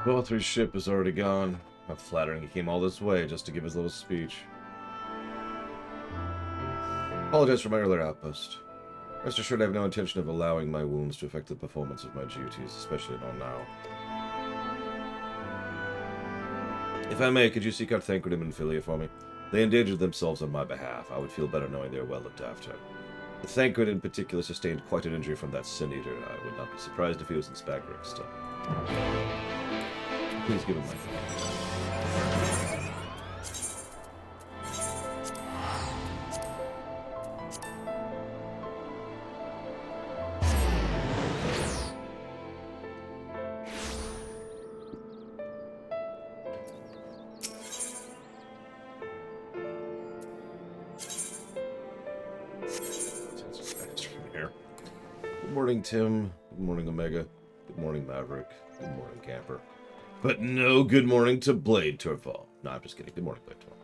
Bothry's ship is already gone. How flattering he came all this way just to give his little speech. Apologize for my earlier outburst. Rest assured I have no intention of allowing my wounds to affect the performance of my duties, especially not now. If I may, could you seek out Thancred and Minfilia for me? They endangered themselves on my behalf. I would feel better knowing they are well looked after. Thancred in particular sustained quite an injury from that Sin Eater. I would not be surprised if he was in Spagrick still. Please give him my thanks. Good morning, Tim. Good morning, Omega. Good morning, Maverick. Good morning, Camper. But no good morning to Blade Turfall. No, I'm just kidding. Good morning, Blade Turfall.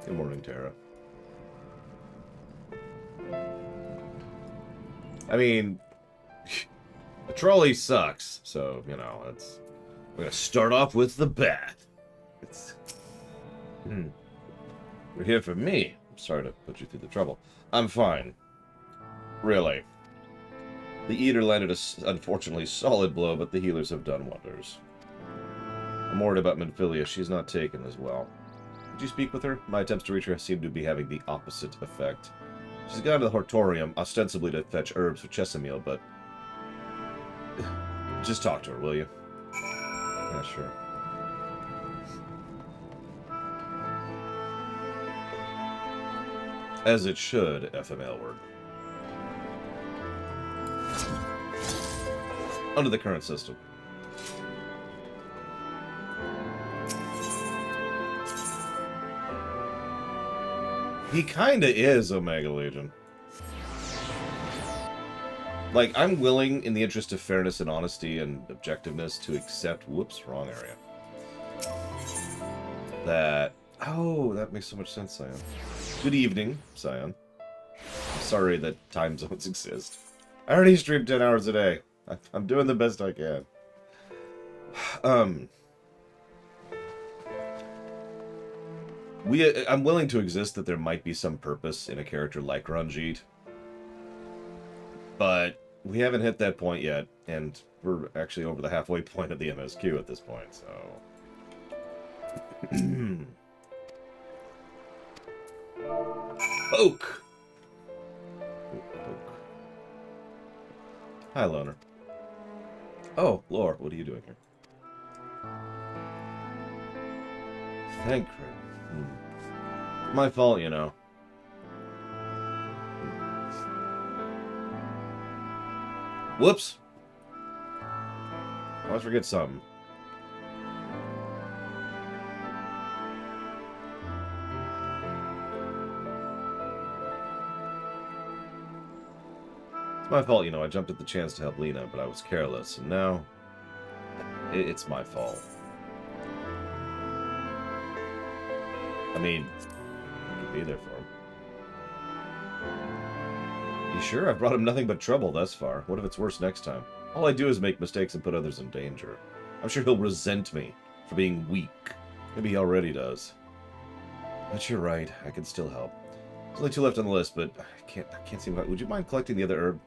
Good morning, Tara. I mean, the trolley sucks, so, you know, we're gonna start off with the bad. You're here for me. I'm sorry to put you through the trouble. I'm fine. Really. The Eater landed a, unfortunately, solid blow, but the healers have done wonders. I'm worried about Minfilia. She's not taken as well. Did you speak with her? My attempts to reach her seem to be having the opposite effect. She's gone to the Hortorium, ostensibly to fetch herbs for Chesamil, but... just talk to her, will you? Yeah, sure. As it should, FML-word. Under the current system. He kinda is Omega Legion. Like, I'm willing, in the interest of fairness and honesty and objectiveness, to accept... Whoops, wrong area. That... Oh, that makes so much sense, Scion. Good evening, Scion. I'm sorry that time zones exist. I already stream 10 hours a day. I'm doing the best I can. I'm willing to exist that there might be some purpose in a character like Ranjit. But we haven't hit that point yet, and we're actually over the halfway point of the MSQ at this point, so... Poke! Poke. Hi, Loner. Oh, Lore, what are you doing here? Thancred. My fault, you know. Whoops! I always forget something. It's my fault, you know. I jumped at the chance to help Lena, but I was careless, and now... it's my fault. I mean, I could be there for him. You sure? I've brought him nothing but trouble thus far. What if it's worse next time? All I do is make mistakes and put others in danger. I'm sure he'll resent me for being weak. Maybe he already does. But you're right. I can still help. There's only 2 left on the list, but I can't seem to... Would you mind collecting the other herb?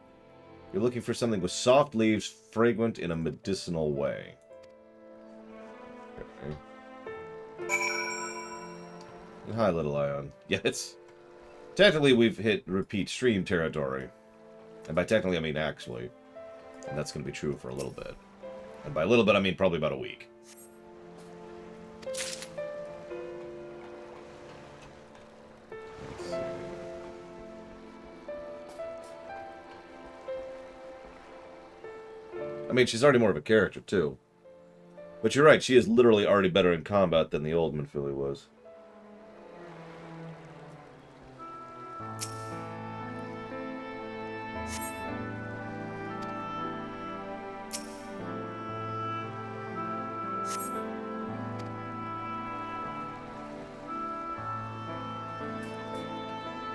You're looking for something with soft leaves, fragrant in a medicinal way. Okay. Hi, Little Ion. Yeah, it's... Technically, we've hit repeat stream territory. And by technically, I mean actually. And that's going to be true for a little bit. And by a little bit, I mean probably about a week. I mean, she's already more of a character, too. But you're right, she is literally already better in combat than the old Minfilia was.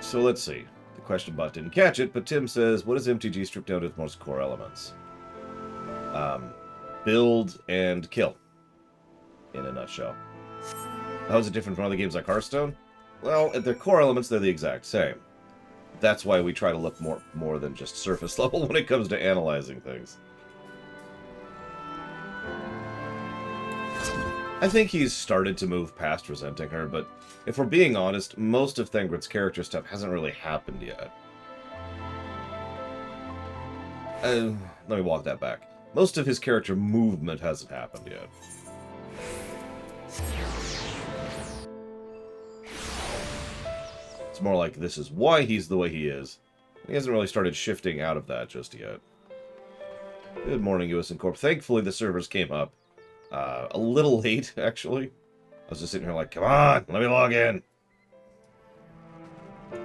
So let's see. The question bot didn't catch it, but Tim says, what does MTG strip down to its most core elements? Build and kill, in a nutshell. How is it different from other games like Hearthstone? Well, at their core elements, they're the exact same. That's why we try to look more than just surface level when it comes to analyzing things. I think he's started to move past resenting her, but if we're being honest, most of Thengrid's character stuff hasn't really happened yet. Let me walk that back. Most of his character movement hasn't happened yet. It's more like this is why he's the way he is. He hasn't really started shifting out of that just yet. Good morning, US and Corp. Thankfully, the servers came up a little late, actually. I was just sitting here like, come on, let me log in. I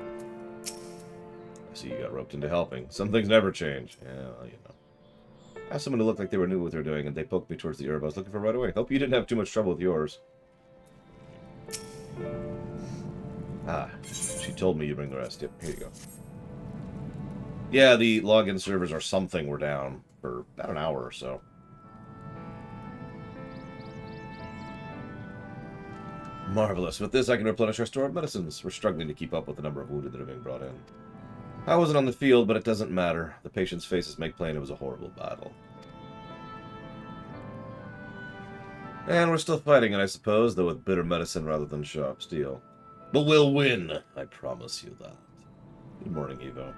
see you got roped into helping. Some things never change. Yeah, well, you know. I asked someone who looked like they were new what they were doing, and they poked me towards the herb I was looking for right away. Hope you didn't have too much trouble with yours. Ah, she told me you bring the rest. Yep, here you go. Yeah, the login servers or something were down for about an hour or so. Marvelous. With this, I can replenish our store of medicines. We're struggling to keep up with the number of wounded that are being brought in. I wasn't on the field, but it doesn't matter. The patients' faces make plain it was a horrible battle. And we're still fighting it, I suppose, though with bitter medicine rather than sharp steel. But we'll win. I promise you that. Good morning, Evo.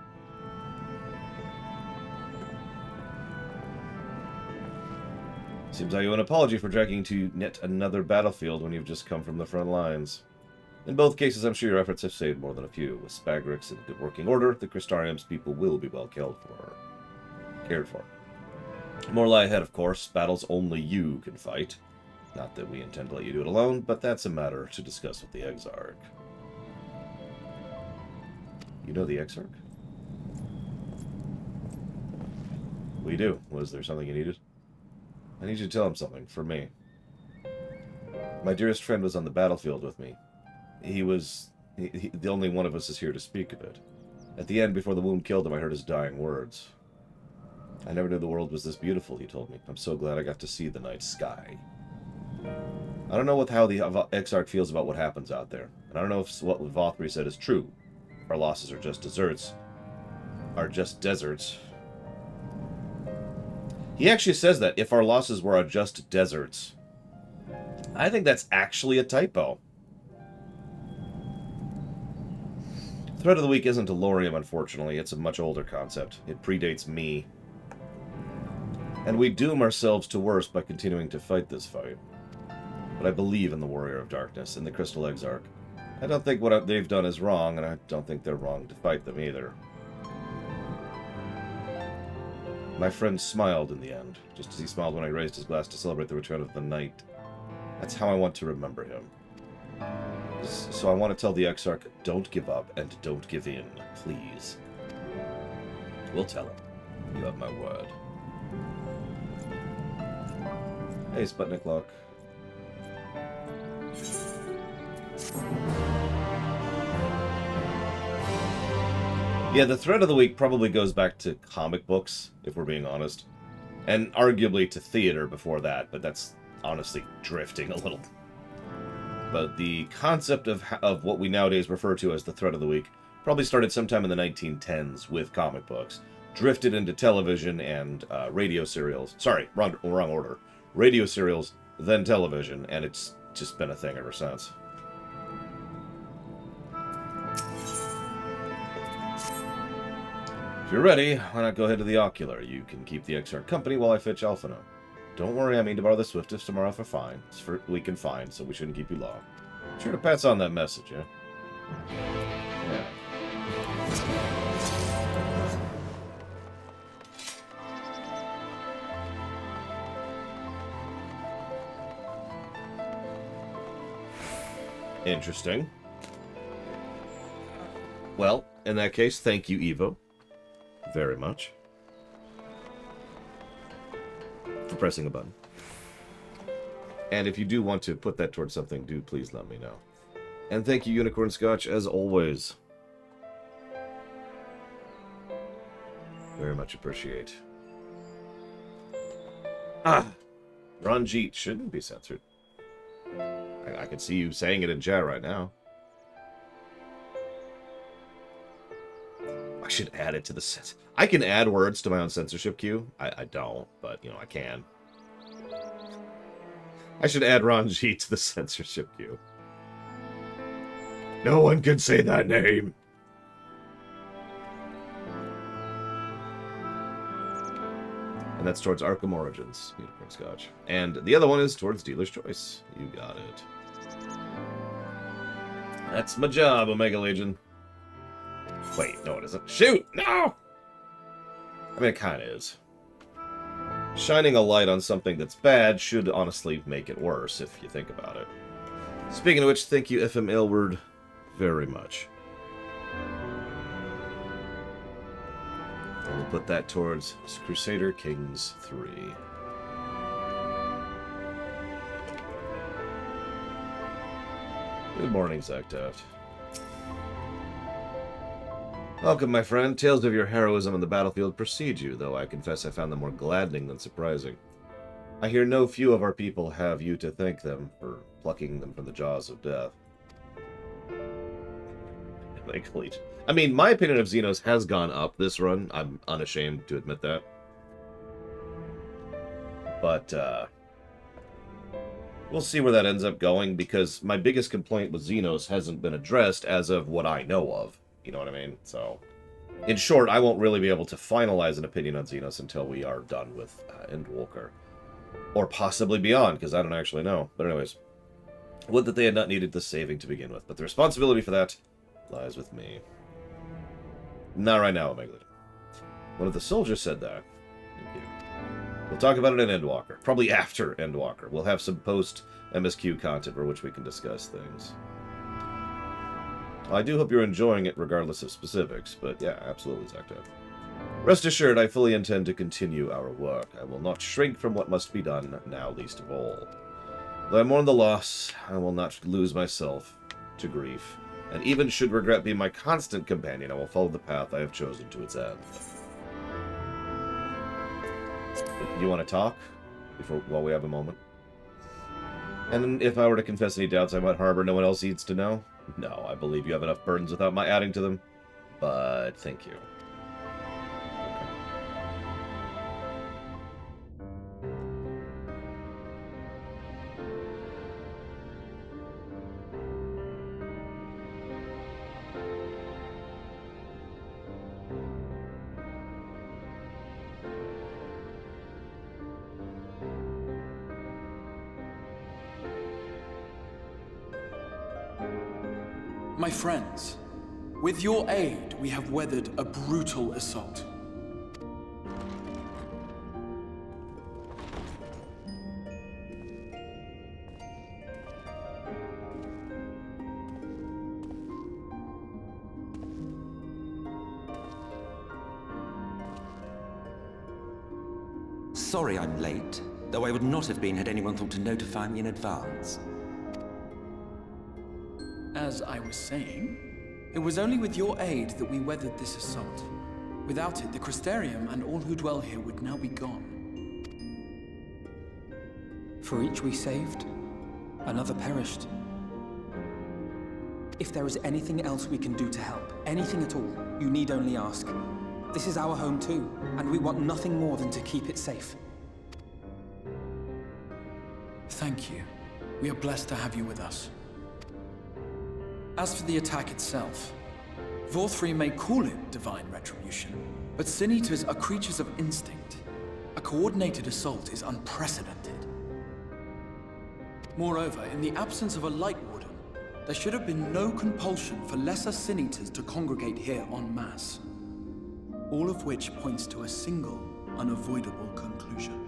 Seems I owe an apology for dragging to yet another battlefield when you've just come from the front lines. In both cases, I'm sure your efforts have saved more than a few. With Spagrix in good working order, the Crystarium's people will be well cared for. More lie ahead, of course. Battles only you can fight. Not that we intend to let you do it alone, but that's a matter to discuss with the Exarch. You know the Exarch? We do. Was there something you needed? I need you to tell him something, for me. My dearest friend was on the battlefield with me. He was... the only one of us is here to speak of it. At the end, before the wound killed him, I heard his dying words. I never knew the world was this beautiful, he told me. I'm so glad I got to see the night sky. I don't know how the Exarch feels about what happens out there. And I don't know if what Vothri said is true. Our losses are just deserts. He actually says that, if our losses were just deserts. I think that's actually a typo. Threat of the Week isn't a Lorium, unfortunately. It's a much older concept. It predates me. And we doom ourselves to worse by continuing to fight this fight. But I believe in the Warrior of Darkness and the Crystal Exarch. I don't think what they've done is wrong, and I don't think they're wrong to fight them either. My friend smiled in the end, just as he smiled when I raised his glass to celebrate the return of the night. That's how I want to remember him. So I want to tell the Exarch, don't give up and don't give in, please. We'll tell him. You have my word. Hey, Sputnik Lock. Yeah, the thread of the week probably goes back to comic books, if we're being honest. And arguably to theater before that, but that's honestly drifting a little. But the concept of what we nowadays refer to as the thread of the week probably started sometime in the 1910s with comic books. Drifted into television and radio serials. Sorry, wrong order. Radio serials, then television, and it's just been a thing ever since. If you're ready, why not go ahead to the Ocular? You can keep the Exarch company while I fetch Alphino. Don't worry, I mean to borrow the Swiftest tomorrow for fine. It's for week and fine, so we shouldn't keep you long. Sure to pass on that message, yeah? Yeah. Interesting. Well, in that case, thank you, Evo. Very much. For pressing a button. And if you do want to put that towards something, do please let me know. And thank you, Unicorn Scotch, as always. Very much appreciate. Ah! Ranjit shouldn't be censored. I can see you saying it in chat right now. I should add it to the set. I can add words to my own censorship queue. I don't, but, you know, I can. I should add Ranjit to the censorship queue. No one can say that name. And that's towards Arkham Origins, Unicorn Scotch. And the other one is towards Dealer's Choice. You got it. That's my job, Omega Legion. Wait, no it isn't. Shoot! No! I mean, it kind of is. Shining a light on something that's bad should honestly make it worse, if you think about it. Speaking of which, thank you, FM Aylward, very much. And we'll put that towards Crusader Kings 3. Good morning, Zach Taft. Welcome, my friend. Tales of your heroism on the battlefield precede you, though I confess I found them more gladdening than surprising. I hear no few of our people have you to thank them for plucking them from the jaws of death. I mean, my opinion of Xenos has gone up this run. I'm unashamed to admit that. But, we'll see where that ends up going, because my biggest complaint with Xenos hasn't been addressed as of what I know of. You know what I mean? So, in short, I won't really be able to finalize an opinion on Xenos until we are done with Endwalker. Or possibly beyond, because I don't actually know. But anyways, would that they had not needed the saving to begin with. But the responsibility for that lies with me. Not right now, Omega. One of the soldiers said that. Thank you. We'll talk about it in Endwalker. Probably after Endwalker. We'll have some post-MSQ content for which we can discuss things. I do hope you're enjoying it regardless of specifics, but yeah, absolutely, Zacto. Rest assured, I fully intend to continue our work. I will not shrink from what must be done, now least of all. Though I mourn the loss, I will not lose myself to grief. And even should regret be my constant companion, I will follow the path I have chosen to its end. You want to talk? While we have a moment? And if I were to confess any doubts I might harbor, no one else needs to know? No, I believe you have enough burdens without my adding to them. But thank you. My friends, with your aid, we have weathered a brutal assault. Sorry I'm late, though I would not have been had anyone thought to notify me in advance. As I was saying, it was only with your aid that we weathered this assault. Without it, the Crystarium and all who dwell here would now be gone. For each we saved, another perished. If there is anything else we can do to help, anything at all, you need only ask. This is our home too, and we want nothing more than to keep it safe. Thank you. We are blessed to have you with us. As for the attack itself, Vorthri may call it divine retribution, but Sin Eaters are creatures of instinct. A coordinated assault is unprecedented. Moreover, in the absence of a Light Warden, there should have been no compulsion for lesser Sin Eaters to congregate here en masse. All of which points to a single, unavoidable conclusion.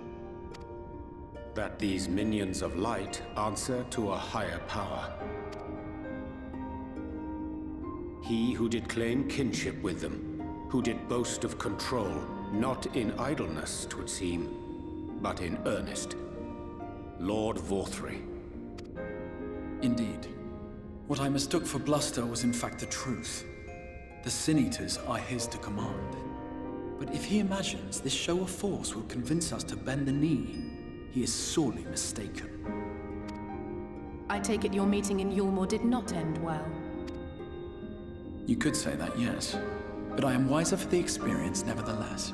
That these minions of light answer to a higher power. He who did claim kinship with them, who did boast of control, not in idleness, 'twould seem, but in earnest. Lord Vorthri. Indeed. What I mistook for bluster was in fact the truth. The Sin Eaters are his to command. But if he imagines this show of force will convince us to bend the knee, he is sorely mistaken. I take it your meeting in Yulmore did not end well. You could say that, yes. But I am wiser for the experience nevertheless.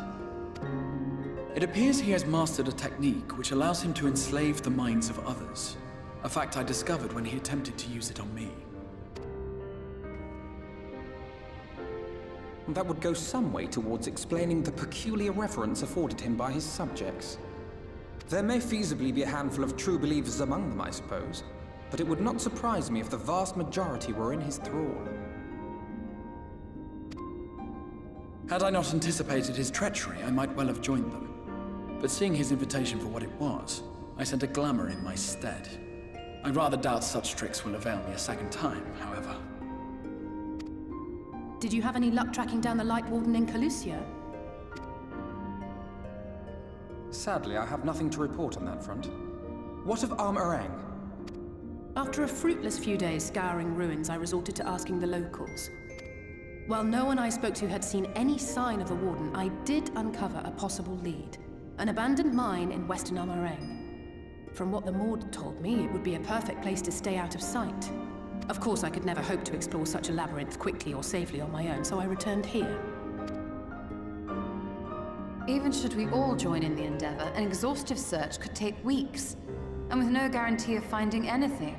It appears he has mastered a technique which allows him to enslave the minds of others. A fact I discovered when he attempted to use it on me. That would go some way towards explaining the peculiar reverence afforded him by his subjects. There may feasibly be a handful of true believers among them, I suppose, but it would not surprise me if the vast majority were in his thrall. Had I not anticipated his treachery, I might well have joined them. But seeing his invitation for what it was, I sent a glamour in my stead. I rather doubt such tricks will avail me a second time, however. Did you have any luck tracking down the Light Warden in Calusia? Sadly, I have nothing to report on that front. What of Armorang? After a fruitless few days scouring ruins, I resorted to asking the locals. While no one I spoke to had seen any sign of the Warden, I did uncover a possible lead. An abandoned mine in western Armorang. From what the Maud told me, it would be a perfect place to stay out of sight. Of course, I could never hope to explore such a labyrinth quickly or safely on my own, so I returned here. Even should we all join in the endeavor, an exhaustive search could take weeks, and with no guarantee of finding anything.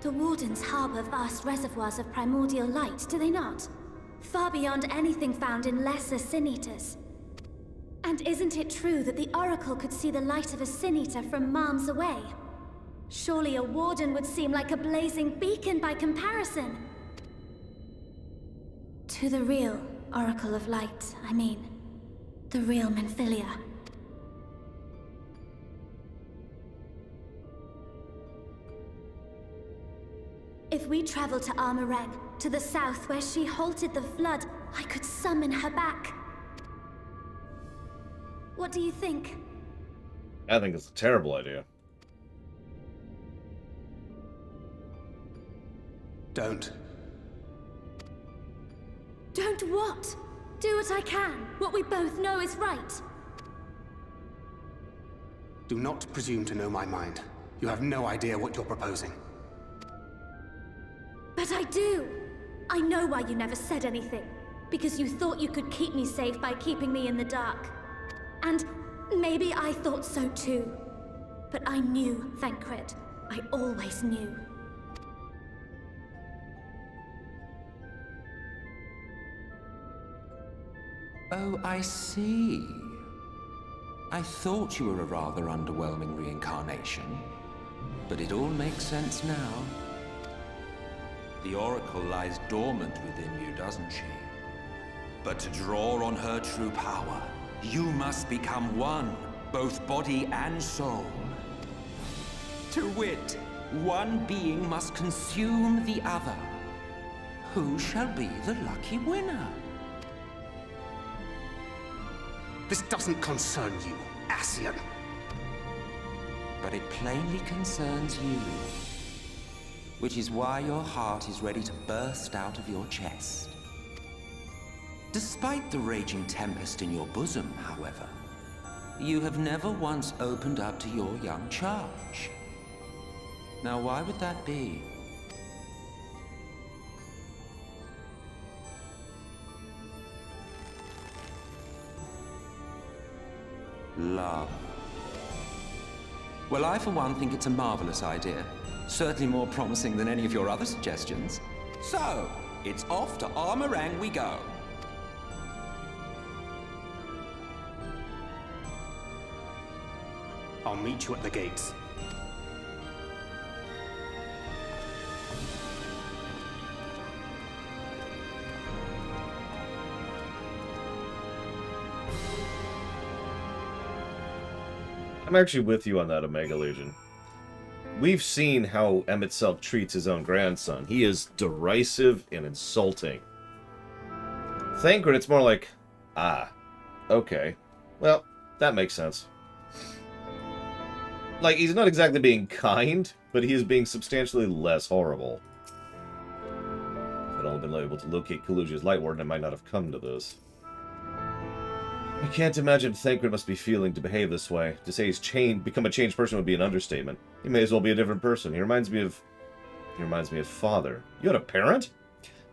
The Wardens harbor vast reservoirs of primordial light, do they not? Far beyond anything found in lesser Sin-Eaters. And isn't it true that the Oracle could see the light of a Sin-Eater from miles away? Surely a Warden would seem like a blazing beacon by comparison. To the real Oracle of Light, I mean. The real Menphilia. If we travel to Armorang, to the south where she halted the flood, I could summon her back. What do you think? I think it's a terrible idea. Don't. Don't what? Do what I can. What we both know is right. Do not presume to know my mind. You have no idea what you're proposing. But I do! I know why you never said anything. Because you thought you could keep me safe by keeping me in the dark. And maybe I thought so too. But I knew, Thancred. I always knew. Oh, I see. I thought you were a rather underwhelming reincarnation. But it all makes sense now. The Oracle lies dormant within you, doesn't she? But to draw on her true power, you must become one, both body and soul. To wit, one being must consume the other. Who shall be the lucky winner? This doesn't concern you, Ascian. But it plainly concerns you. Which is why your heart is ready to burst out of your chest. Despite the raging tempest in your bosom, however, you have never once opened up to your young charge. Now, why would that be? Love. Well, I for one think it's a marvelous idea. Certainly more promising than any of your other suggestions. So, it's off to Armorang we go. I'll meet you at the gates. I'm actually with you on that, Omega Legion. We've seen how Emet-Selch treats his own grandson. He is derisive and insulting. Thancred, it's more like, ah, okay. Well, that makes sense. like, he's not exactly being kind, but he is being substantially less horrible. If I'd only been able to locate Kalugia's Light Warden, I might not have come to this. I can't imagine Thancred must be feeling to behave this way. To say he's become a changed person would be an understatement. He may as well be a different person. He reminds me of father. You had a parent?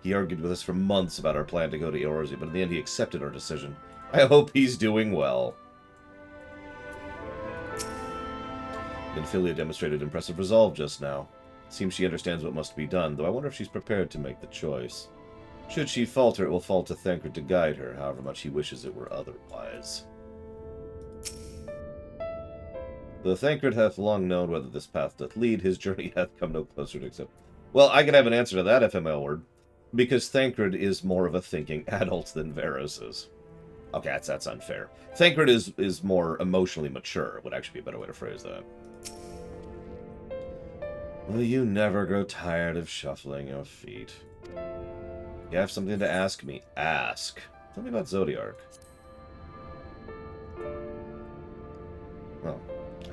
He argued with us for months about our plan to go to Eorzea, but in the end he accepted our decision. I hope he's doing well. Nymphilia demonstrated impressive resolve just now. Seems she understands what must be done, though I wonder if she's prepared to make the choice. Should she falter, it will fall to Thancred to guide her, however much he wishes it were otherwise. Though Thancred hath long known whether this path doth lead, his journey hath come no closer to accept. Well, I can have an answer to that, FML word, because Thancred is more of a thinking adult than Varys is. Okay, that's unfair. Thancred is more emotionally mature, would actually be a better way to phrase that. Will you never grow tired of shuffling your feet? You have something to ask me. Ask. Tell me about Zodiark. Well,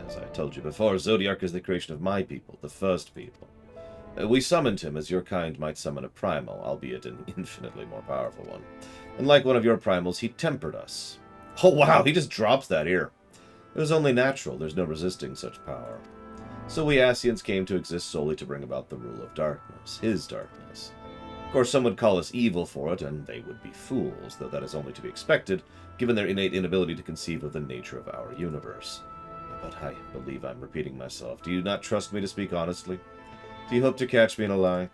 as I told you before, Zodiark is the creation of my people, the first people. We summoned him as your kind might summon a primal, albeit an infinitely more powerful one. And like one of your primals, he tempered us. Oh wow, he just drops that here. It was only natural, there's no resisting such power. So we Ascians came to exist solely to bring about the rule of darkness, his darkness. Of course, some would call us evil for it, and they would be fools, though that is only to be expected, given their innate inability to conceive of the nature of our universe. But I believe I'm repeating myself. Do you not trust me to speak honestly? Do you hope to catch me in a lie?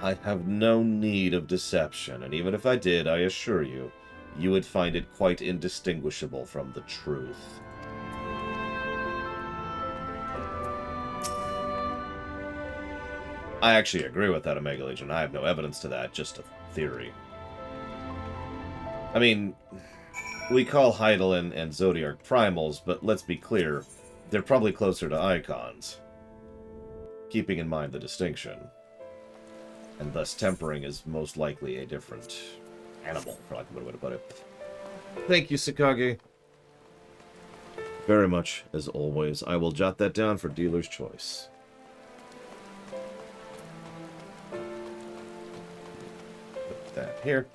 I have no need of deception, and even if I did, I assure you, you would find it quite indistinguishable from the truth. I actually agree with that, Omega Legion. I have no evidence to that, just a theory. I mean, we call Hydaelyn and Zodiark primals, but let's be clear, they're probably closer to icons. Keeping in mind the distinction. And thus tempering is most likely a different animal, for lack of a better way to put it. Thank you, Sakage. Very much, as always. I will jot that down for dealer's choice. Put that here.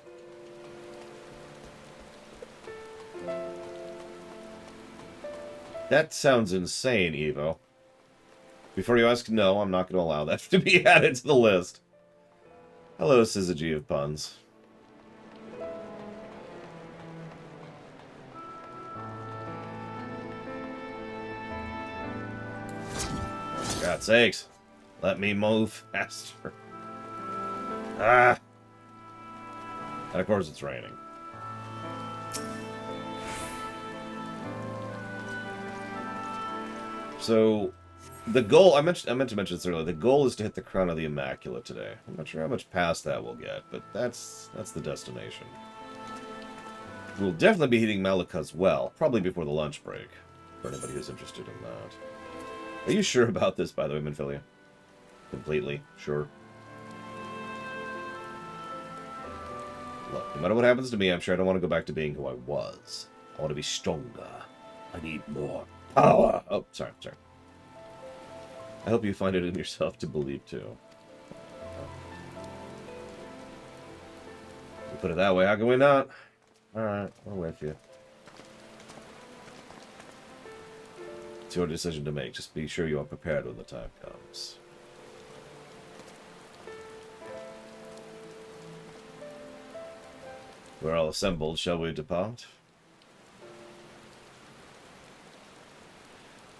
That sounds insane, Evo. Before you ask, no, I'm not going to allow that to be added to the list. Hello, Syzygy of Puns. For God's sakes, let me move faster. Ah! And of course it's raining. So, the goal, I meant to mention this earlier, the goal is to hit the Crown of the Immaculate today. I'm not sure how much past that we'll get, but that's the destination. We'll definitely be hitting Malika as well, probably before the lunch break, for anybody who's interested in that. Are you sure about this, by the way, Minfilia? Completely sure? Look, no matter what happens to me, I'm sure I don't want to go back to being who I was. I want to be stronger. I need more power. Oh, sorry. I hope you find it in yourself to believe, too. You put it that way, how can we not? Alright, we're with you. It's your decision to make. Just be sure you are prepared when the time comes. We're all assembled. Shall we depart?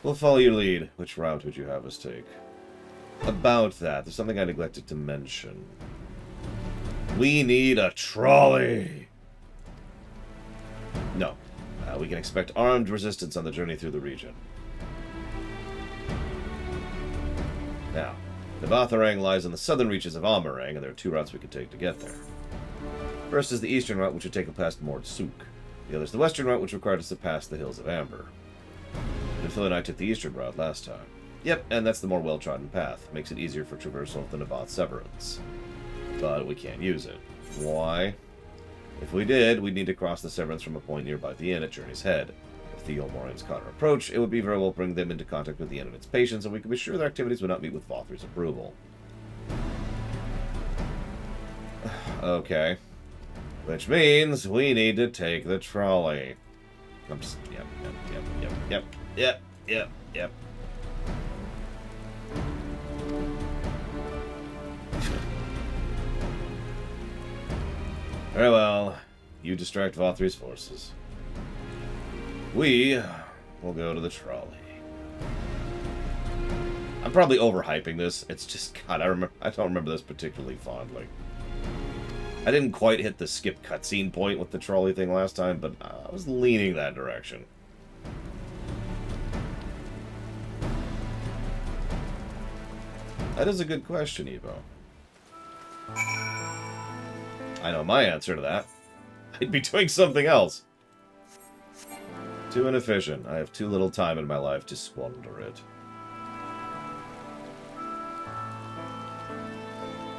We'll follow your lead. Which route would you have us take? About that, there's something I neglected to mention. We need a trolley! No. We can expect armed resistance on the journey through the region. Now, Nevatharang lies in the southern reaches of Amarang, and there are two routes we could take to get there. First is the eastern route, which would take us past Mord Sook. The other is the western route, which required us to pass the Hills of Amber. Phil and I took the eastern route last time. Yep, and that's the more well-trodden path. Makes it easier for traversal of the Navath Severance. But we can't use it. Why? If we did, we'd need to cross the Severance from a point nearby the inn at Journey's Head. If the Yulmorians caught our approach, it would be very well bring them into contact with the end of its patience, and we could be sure their activities would not meet with Vothri's approval. Okay. Which means we need to take the trolley. I'm just... Yep. Very well. You distract Vothri's forces. We will go to the trolley. I'm probably overhyping this. It's just... God, I don't remember this particularly fondly. I didn't quite hit the skip cutscene point with the trolley thing last time, but I was leaning that direction. That is a good question, Evo. I know my answer to that. I'd be doing something else. Too inefficient. I have too little time in my life to squander it.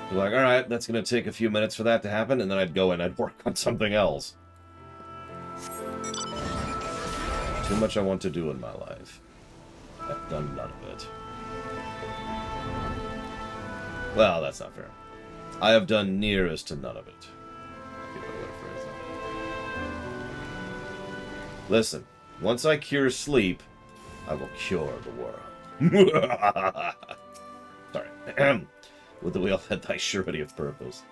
Be like, alright, that's going to take a few minutes for that to happen, and then I'd go and I'd work on something else. Too much I want to do in my life. I've done none of it. Well, that's not fair. I have done nearest to none of it. Good way to phrase that. Listen, once I cure sleep, I will cure the world. Sorry. With the wheel at thy surety of purpose.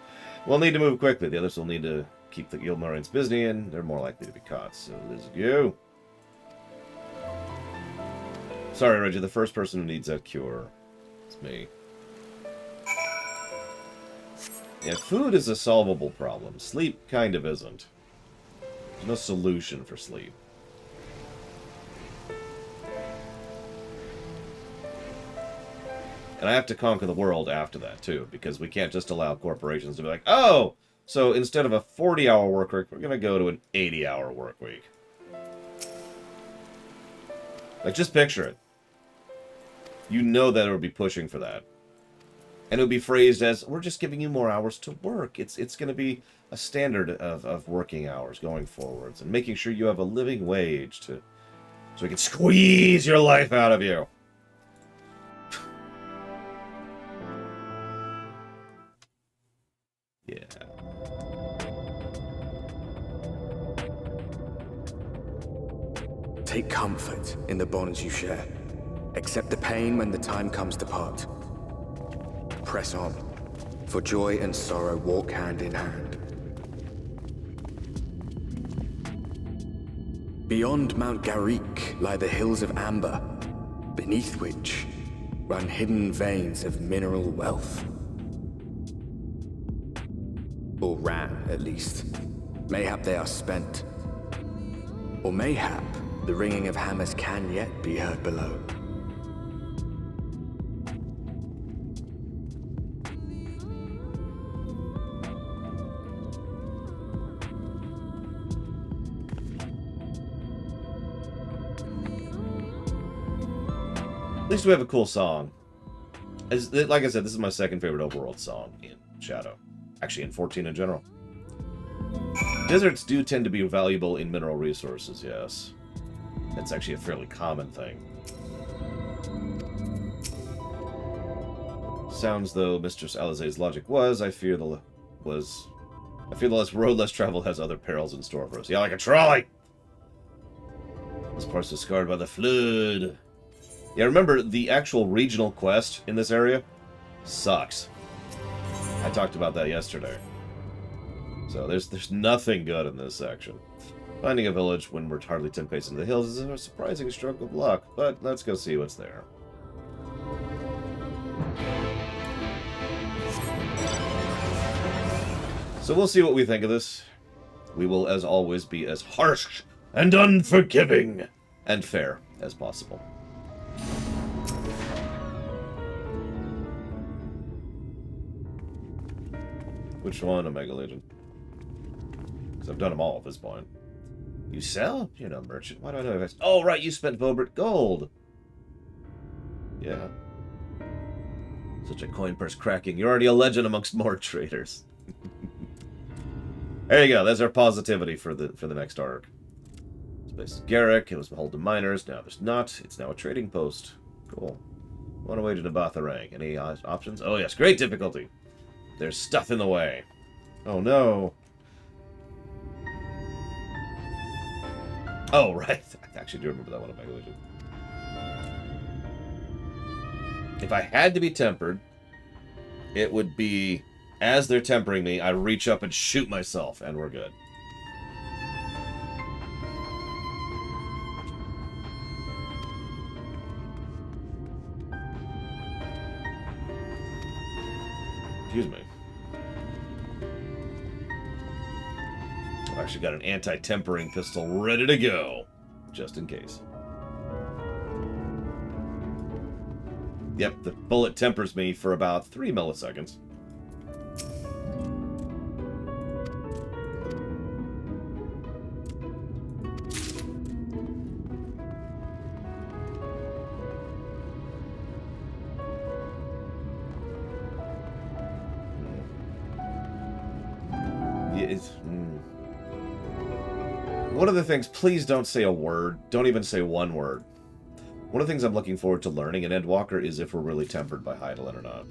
We'll need to move quickly. The others will need to keep the Yulmorians busy, and they're more likely to be caught. So let's go. Sorry, Reggie. The first person who needs that cure is me. Yeah, food is a solvable problem. Sleep kind of isn't. There's no solution for sleep. And I have to conquer the world after that, too, because we can't just allow corporations to be like, oh, so instead of a 40-hour work week, we're going to go to an 80-hour work week. Like, just picture it. You know that it would be pushing for that. And it would be phrased as, we're just giving you more hours to work. It's going to be a standard of working hours going forwards, and making sure you have a living wage so we can squeeze your life out of you. Yeah. Take comfort in the bonds you share. Accept the pain when the time comes to part. Press on, for joy and sorrow walk hand in hand. Beyond Mount Garik lie the hills of Amber, beneath which run hidden veins of mineral wealth. Or ran, at least. Mayhap they are spent. Or mayhap the ringing of hammers can yet be heard below. At least we have a cool song. Like I said, this is my second favorite overworld song in Shadow. Actually, in 14 in general. Deserts do tend to be valuable in mineral resources, yes. That's actually a fairly common thing. Sounds though Mistress Alizé's logic was, I fear the less road less travel has other perils in store for us. Yeah, like a trolley! This part's is scarred by the flood. Yeah, remember, the actual regional quest in this area sucks. I talked about that yesterday. So there's nothing good in this section. Finding a village when we're hardly 10 paces into the hills is a surprising stroke of luck, but let's go see what's there. So we'll see what we think of this. We will, as always, be as harsh and unforgiving and fair as possible. Which one, Omega Legion? Because I've done them all at this point. You sell? You're no merchant. Why do I know if oh, right, you spent Vobert gold. Yeah. Such a coin purse cracking. You're already a legend amongst more traders. There you go. That's our positivity for the next arc. This is Garrick. It was home to miners. Now there's not. It's now a trading post. Cool. On our way to Nabatharang. Any options? Oh, yes. Great difficulty. There's stuff in the way. Oh, no. Oh, right. I actually do remember that one of my illusion. If I had to be tempered, it would be, as they're tempering me, I reach up and shoot myself, and we're good. Excuse me. I've actually got an anti-tempering pistol ready to go, just in case. Yep, the bullet tempers me for about 3 milliseconds. One of the things, please don't say a word. Don't even say one word. One of the things I'm looking forward to learning in Endwalker is if we're really tempered by Hydaelyn or not.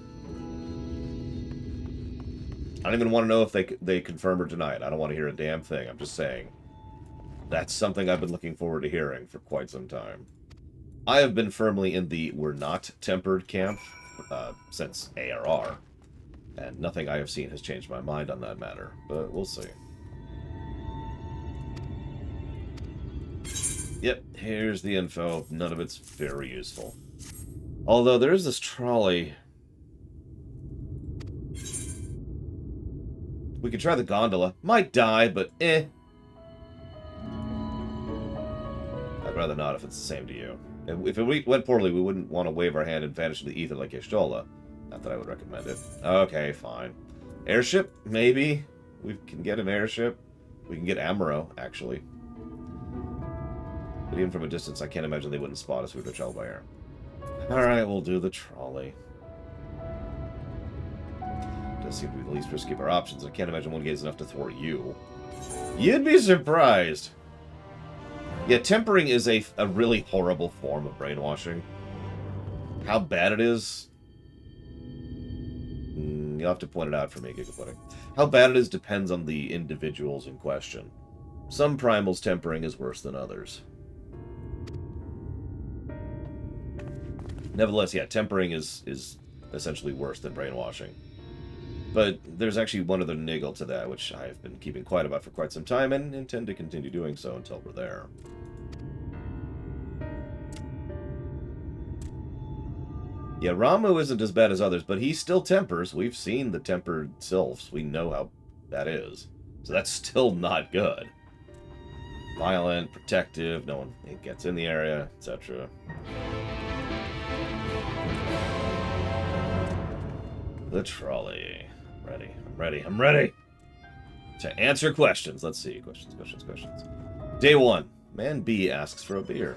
I don't even want to know if they confirm or deny it. I don't want to hear a damn thing. I'm just saying. That's something I've been looking forward to hearing for quite some time. I have been firmly in the we're not tempered camp since ARR. And nothing I have seen has changed my mind on that matter. But we'll see. Yep, here's the info. None of it's very useful. Although there is this trolley. We could try the gondola. Might die, but eh. I'd rather not if it's the same to you. If it went poorly, we wouldn't want to wave our hand and vanish into the ether like Y'shtola. Not that I would recommend it. Okay, fine. Airship? Maybe. We can get an airship. We can get Amaro, actually. But even from a distance, I can't imagine they wouldn't spot us if we were to travel by air. Alright, we'll do the trolley. Does seem to be the least risky of our options. I can't imagine one gate is enough to thwart you. You'd be surprised. Yeah, tempering is a really horrible form of brainwashing. How bad it is... you'll have to point it out for me, Gigapudding. How bad it is depends on the individuals in question. Some primals tempering is worse than others. Nevertheless, yeah, tempering is essentially worse than brainwashing. But there's actually one other niggle to that, which I've been keeping quiet about for quite some time, and intend to continue doing so until we're there. Yeah, Ramu isn't as bad as others, but he still tempers. We've seen the tempered sylphs. We know how that is. So that's still not good. Violent, protective, no one gets in the area, etc. The trolley. Ready. I'm ready. I'm ready. To answer questions. Let's see. Questions. Day 1. Man B asks for a beer.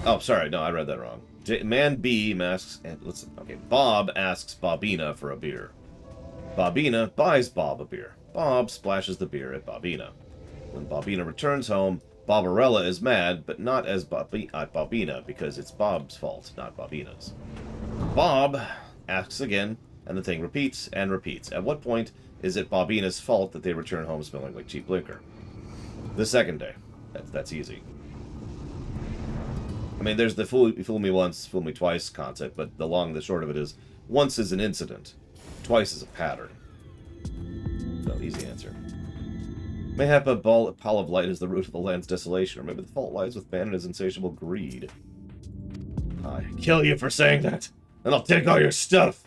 Oh, sorry. No, I read that wrong. Man B asks... Okay. Bob asks Bobina for a beer. Bobina buys Bob a beer. Bob splashes the beer at Bobina. When Bobina returns home, Barbarella is mad, but not as Bobina, because it's Bob's fault, not Bobina's. Bob asks again, and the thing repeats and repeats. At what point is it Bobina's fault that they return home smelling like cheap liquor? The second day. That's easy. I mean, there's the fool me once, fool me twice concept, but the long and the short of it is, once is an incident, twice is a pattern. So, easy answer. Mayhap a pall of light is the root of the land's desolation, or maybe the fault lies with man and his insatiable greed. I kill you for saying that, and I'll take all your stuff.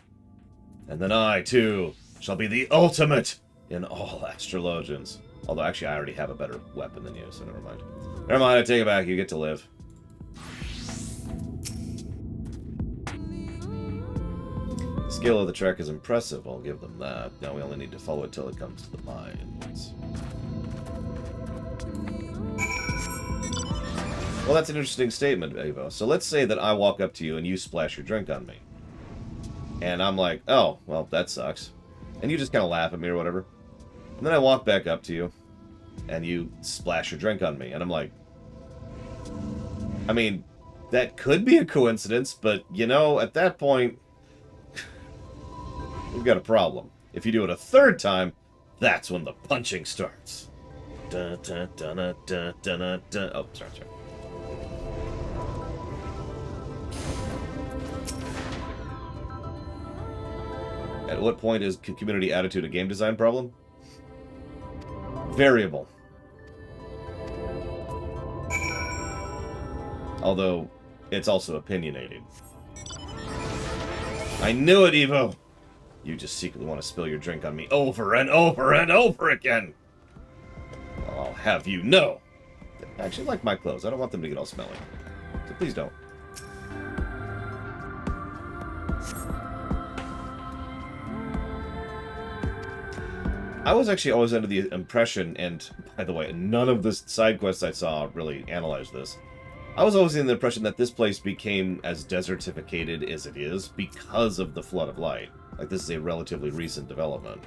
And then I, too, shall be the ultimate in all astrologians. Although, actually, I already have a better weapon than you, so never mind. Never mind, I take it back, you get to live. The scale of the trek is impressive, I'll give them that. Now we only need to follow it till it comes to the mines. Well, that's an interesting statement, Evo. So let's say that I walk up to you and you splash your drink on me. And I'm like, oh, well, that sucks. And you just kind of laugh at me or whatever. And then I walk back up to you. and you splash your drink on me. And I'm like, I mean, that could be a coincidence, but, you know, at that point, we've got a problem. If you do it a third time, that's when the punching starts. Dun, dun, dun, dun, dun, dun, dun. Oh, sorry. At what point is community attitude a game design problem? Variable. Although, it's also opinionated. I knew it, Evo! You just secretly want to spill your drink on me over and over and over again! Well, I'll have you know! I actually like my clothes. I don't want them to get all smelly. So please don't. I was actually always under the impression, and by the way, none of the side quests I saw really analyzed this. I was always in the impression that this place became as desertificated as it is because of the Flood of Light. Like, this is a relatively recent development.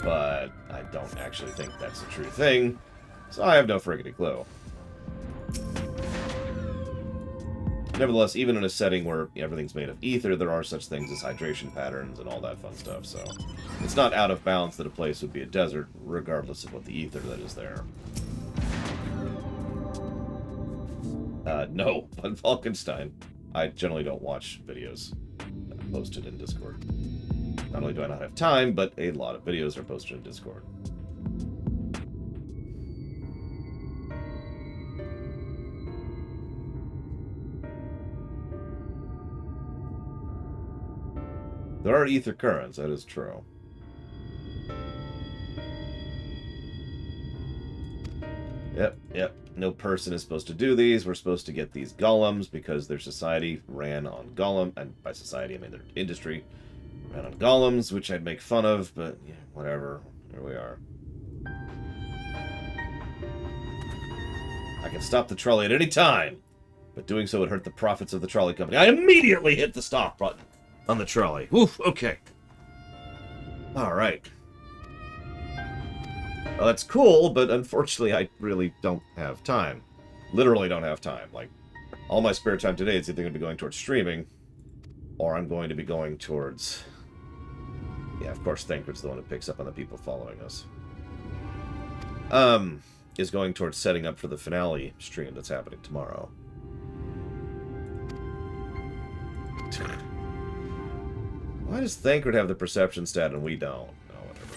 But I don't actually think that's a true thing, so I have no friggity clue. Nevertheless, even in a setting where everything's made of ether, there are such things as hydration patterns and all that fun stuff, so it's not out of bounds that a place would be a desert, regardless of what the ether that is there. No, but Falkenstein. I generally don't watch videos posted in Discord. Not only do I not have time, but a lot of videos are posted in Discord. There are ether currents, that is true. Yep. No person is supposed to do these. We're supposed to get these golems because their society ran on golem, and by society I mean their industry ran on golems, which I'd make fun of, but yeah, whatever. Here we are. I can stop the trolley at any time, but doing so would hurt the profits of the trolley company. I immediately hit the stop button on the trolley. Oof, okay. Alright. Well, that's cool, but unfortunately I really don't have time. Literally don't have time. Like, all my spare time today is either going to be going towards streaming, or I'm going to be going towards... Yeah, of course, Thancred's the one who picks up on the people following us. Is going towards setting up for the finale stream that's happening tomorrow. Why does Thancred have the perception stat and we don't? Oh, whatever.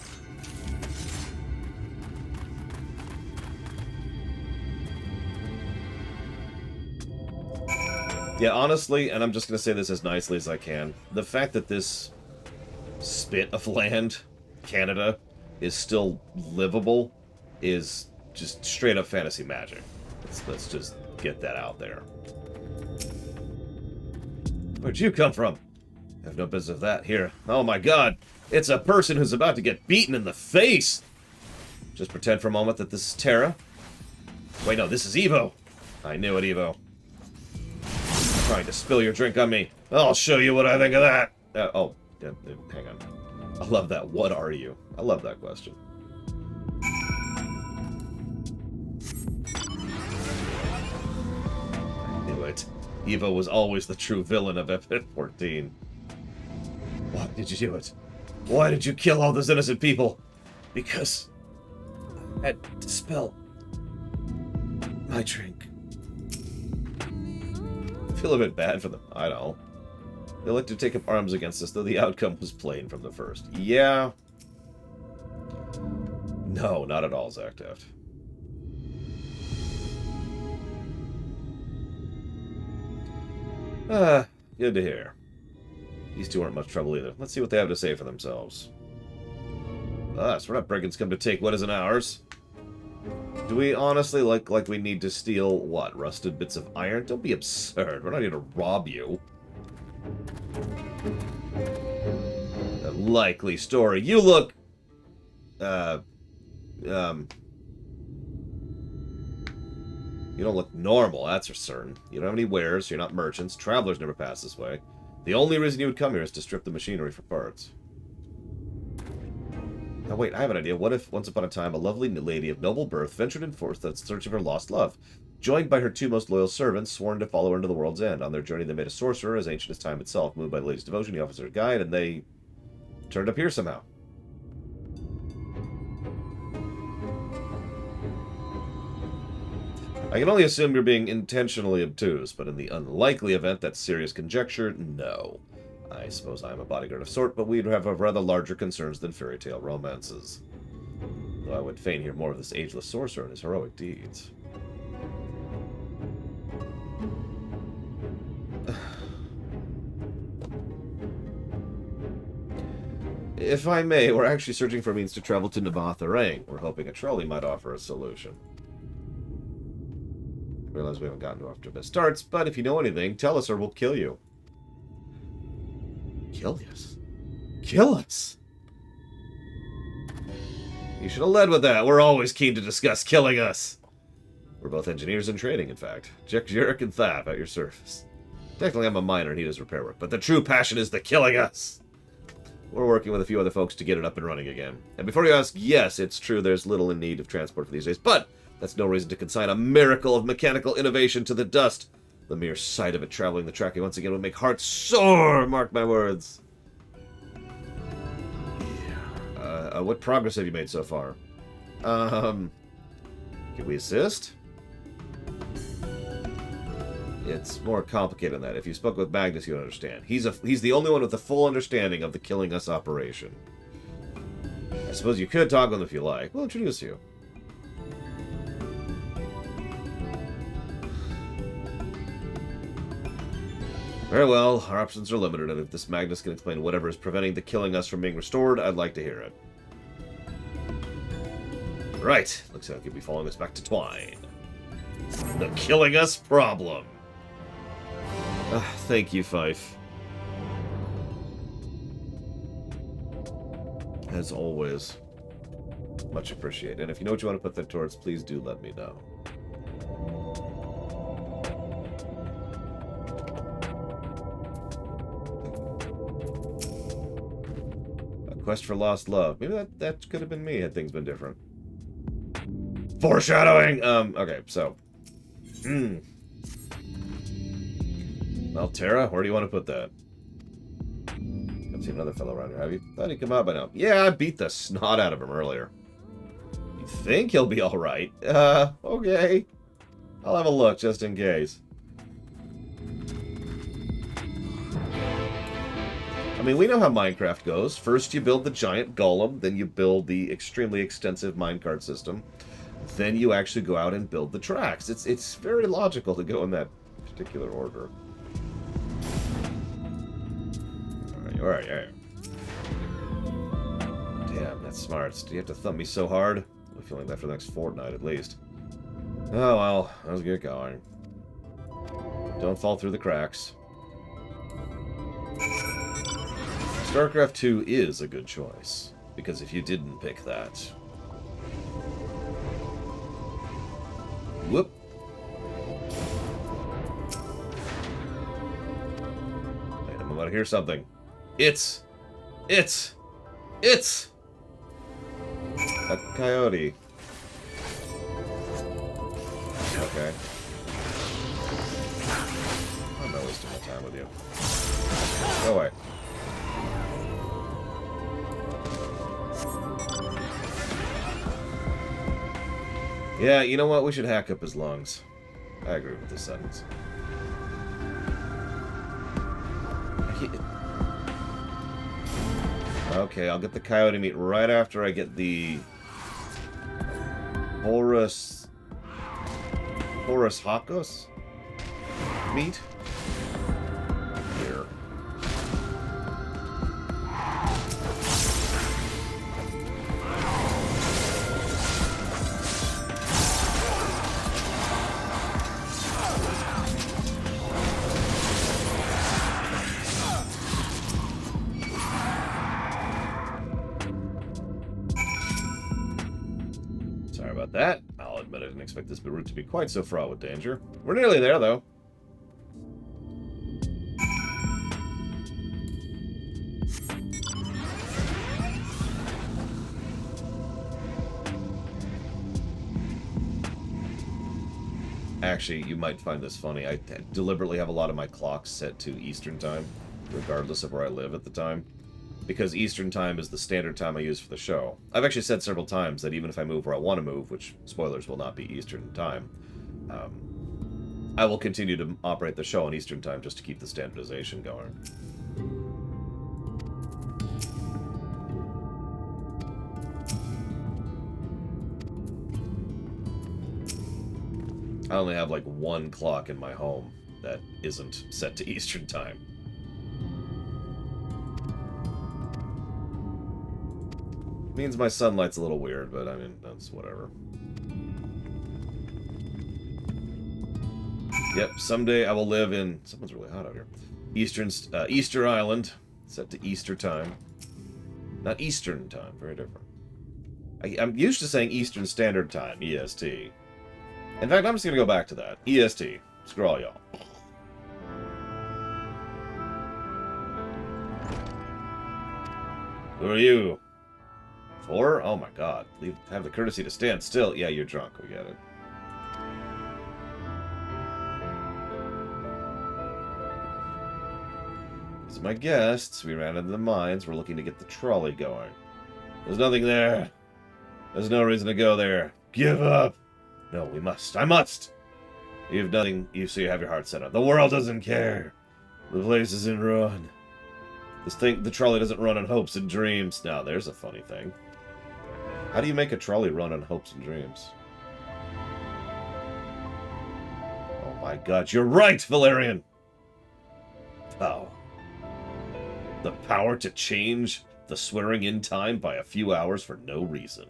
Yeah, honestly, and I'm just going to say this as nicely as I can, the fact that this spit of land, Canada, is still livable is just straight up fantasy magic. Let's just get that out there. Where'd you come from? I have no business of that here. Oh my god! It's a person who's about to get beaten in the face! Just pretend for a moment that this is Terra. Wait, no, this is Evo. I knew it, Evo. Trying to spill your drink on me. I'll show you what I think of that. Hang on. I love that. What are you? I love that question. I knew it. Evo was always the true villain of FF14. Why did you do it? Why did you kill all those innocent people? Because I had to spill my drink. I feel a bit bad for them. I don't. They like to take up arms against us, though the outcome was plain from the first. Yeah. No, not at all, Zactaft. Good to hear. These two aren't much trouble either. Let's see what they have to say for themselves. Us, we're not brigands come to take what isn't ours. Do we honestly like we need to steal, what, rusted bits of iron? Don't be absurd. We're not here to rob you. A likely story. You look... You don't look normal, that's for certain. You don't have any wares, you're not merchants. Travelers never pass this way. The only reason you would come here is to strip the machinery for parts. Now wait, I have an idea. What if, once upon a time, a lovely lady of noble birth ventured in forth in search of her lost love, joined by her 2 most loyal servants, sworn to follow her into the world's end. On their journey, they met a sorcerer as ancient as time itself. Moved by the lady's devotion, he offers her a guide, and they turned up here somehow. I can only assume you're being intentionally obtuse, but in the unlikely event that's serious conjecture, no. I suppose I am a bodyguard of sort, but we'd have rather larger concerns than fairy tale romances. Though I would fain hear more of this ageless sorcerer and his heroic deeds. If I may, we're actually searching for means to travel to Navatharang. We're hoping a trolley might offer a solution. I realize we haven't gotten off to our best starts, but if you know anything, tell us or we'll kill you. Kill us? Kill us? You should have led with that. We're always keen to discuss killing us. We're both engineers in training, in fact. Jerick and Thap at your service. Technically, I'm a miner and he does repair work, but the true passion is the killing us. We're working with a few other folks to get it up and running again. And before you ask, yes, it's true there's little in need of transport for these days, but that's no reason to consign a miracle of mechanical innovation to the dust. The mere sight of it traveling the track once again would make hearts sore, mark my words. Yeah. What progress have you made so far? Can we assist? It's more complicated than that. If you spoke with Magnus, you'd understand. He's the only one with the full understanding of the killing us operation. I suppose you could talk with him if you like. We'll introduce you. Very well, our options are limited, and if this Magnus can explain whatever is preventing the killing us from being restored, I'd like to hear it. Right, looks like you'll be following us back to Twine. The killing us problem. Thank you, Fife. As always. Much appreciated. And if you know what you want to put that towards, please do let me know. A quest for lost love. Maybe that could have been me had things been different. Foreshadowing! Okay, so. Well, Tara, where do you want to put that? Haven't seen another fellow around here, have you? Thought he'd come out by now. Yeah, I beat the snot out of him earlier. You think he'll be alright? Okay. I'll have a look, just in case. I mean, we know how Minecraft goes. First you build the giant golem, then you build the extremely extensive minecart system. Then you actually go out and build the tracks. It's very logical to go in that particular order. Alright. Damn, that's smart. Do you have to thump me so hard? I'll be feeling that for the next fortnight at least. Oh well, let's get going. Don't fall through the cracks. StarCraft 2 is a good choice, because if you didn't pick that... Whoop. Wait, I'm about to hear something. It's a coyote. Okay. I'm not wasting my time with you. Go away. Yeah, you know what? We should hack up his lungs. I agree with this sentence. Okay, I'll get the coyote meat right after I get the Horus Hakos meat. Here. That, I'll admit I didn't expect this route to be quite so fraught with danger. We're nearly there, though. Actually, you might find this funny. I deliberately have a lot of my clocks set to Eastern Time, regardless of where I live at the time. Because Eastern Time is the standard time I use for the show. I've actually said several times that even if I move where I want to move, which, spoilers, will not be Eastern Time, I will continue to operate the show on Eastern Time just to keep the standardization going. I only have like one clock in my home that isn't set to Eastern Time. Means my sunlight's a little weird, but I mean, that's whatever. Yep, someday I will live in... Someone's really hot out here. Easter Island, set to Easter Time. Not Eastern Time, very different. I'm used to saying Eastern Standard Time, EST. In fact, I'm just going to go back to that. EST. Screw all y'all. Who are you? 4? Oh my god. Have the courtesy to stand still. Yeah, you're drunk. We get it. These are my guests. We ran into the mines. We're looking to get the trolley going. There's nothing there. There's no reason to go there. Give up. No, we must. I must! You've nothing, so you have your heart set on. The world doesn't care. The place is in ruin. The trolley doesn't run on hopes and dreams. Now, there's a funny thing. How do you make a trolley run on hopes and dreams? Oh my god, you're right, Valerian! Oh. The power to change the swearing in time by a few hours for no reason.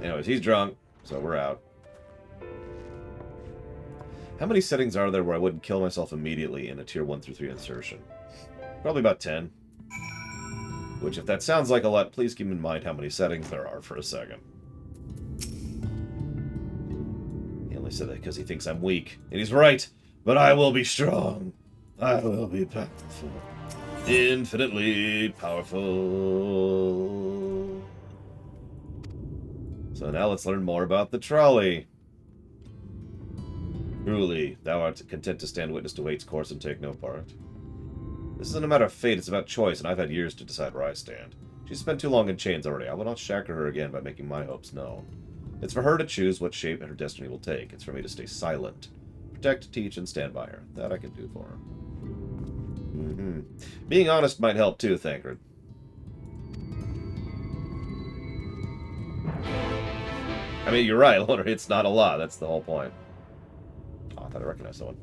Anyways, he's drunk, so we're out. How many settings are there where I wouldn't kill myself immediately in a tier 1 through 3 insertion? Probably about 10. Which, if that sounds like a lot, please keep in mind how many settings there are for a second. He only said that because he thinks I'm weak. And he's right, but I will be strong. I will be powerful. Infinitely powerful. So now let's learn more about the trolley. Truly, thou art content to stand witness to fate's course and take no part. This isn't a matter of fate, it's about choice, and I've had years to decide where I stand. She's spent too long in chains already. I will not shackle her again by making my hopes known. It's for her to choose what shape her destiny will take. It's for me to stay silent. Protect, teach, and stand by her. That I can do for her. Being honest might help too, Thancred. I mean, you're right, Loner. It's not a lot. That's the whole point. Oh, I thought I recognized someone.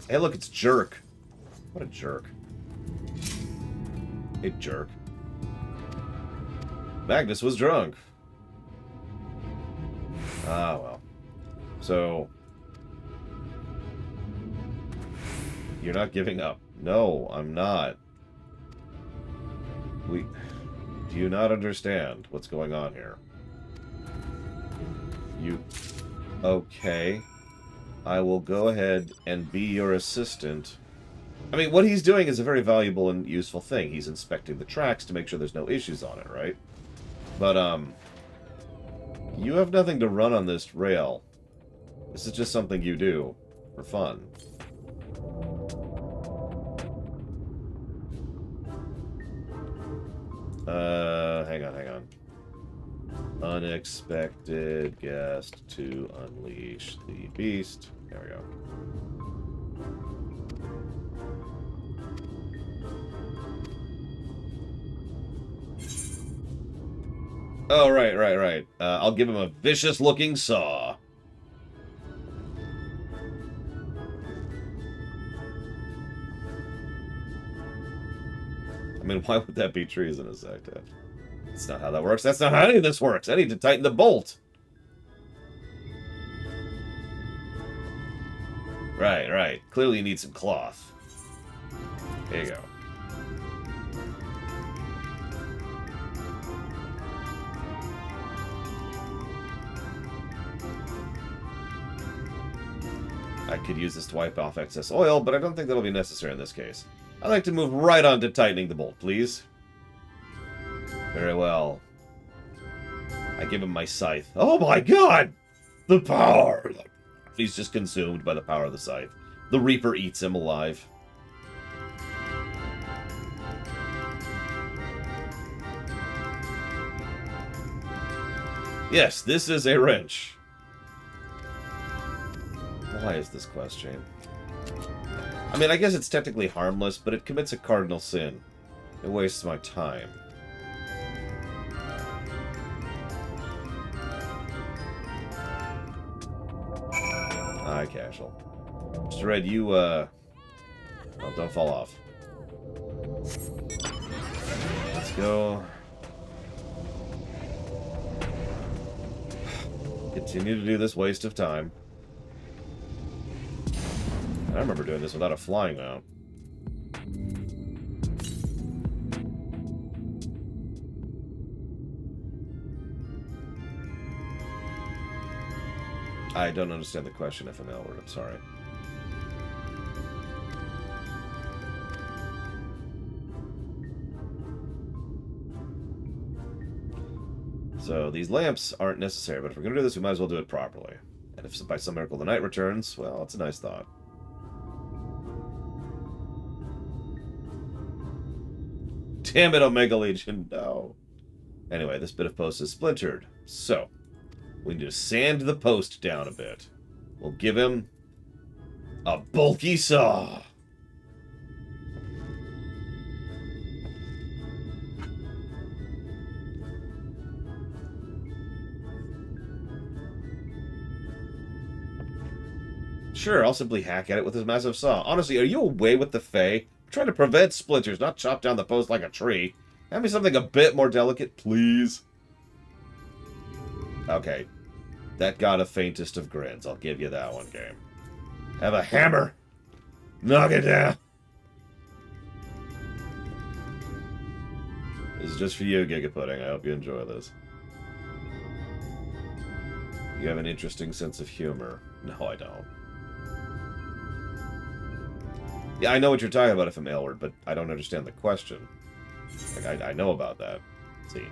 Hey, look, it's Jerk. What a jerk. Hey, jerk. Magnus was drunk. Ah, well. So... You're not giving up. No, I'm not. Do you not understand what's going on here? Okay. I will go ahead and be your assistant. I mean, what he's doing is a very valuable and useful thing. He's inspecting the tracks to make sure there's no issues on it, right? But, you have nothing to run on this rail. This is just something you do for fun. Hang on. Unexpected guest to unleash the beast. There we go. Oh, right. I'll give him a vicious-looking saw. I mean, why would that be treasonous, Active? That's not how that works. That's not how any of this works. I need to tighten the bolt. Right. Clearly you need some cloth. There you go. I could use this to wipe off excess oil, but I don't think that'll be necessary in this case. I'd like to move right on to tightening the bolt, please. Very well. I give him my scythe. Oh my god! The power! He's just consumed by the power of the scythe. The Reaper eats him alive. Yes, this is a wrench. Why is this quest chain? I mean, I guess it's technically harmless, but it commits a cardinal sin. It wastes my time. Hi, Cashel. Mr. Red, you, well, don't fall off. Let's go. Continue to do this waste of time. I remember doing this without a flying mount. I don't understand the question, FML word. I'm sorry. So these lamps aren't necessary, but if we're going to do this, we might as well do it properly. And if by some miracle the night returns, well, it's a nice thought. Damn it, Omega Legion, no. Anyway, this bit of post is splintered. So, we need to sand the post down a bit. We'll give him a bulky saw. Sure, I'll simply hack at it with this massive saw. Honestly, are you away with the Fae? I'm trying to prevent splinters, not chop down the post like a tree. Have me something a bit more delicate, please. Okay. That got a faintest of grins. I'll give you that one, game. Have a hammer. Knock it down. This is just for you, Giga Pudding. I hope you enjoy this. You have an interesting sense of humor. No, I don't. Yeah, I know what you're talking about if I'm Aylward, but I don't understand the question. Like, I know about that. See.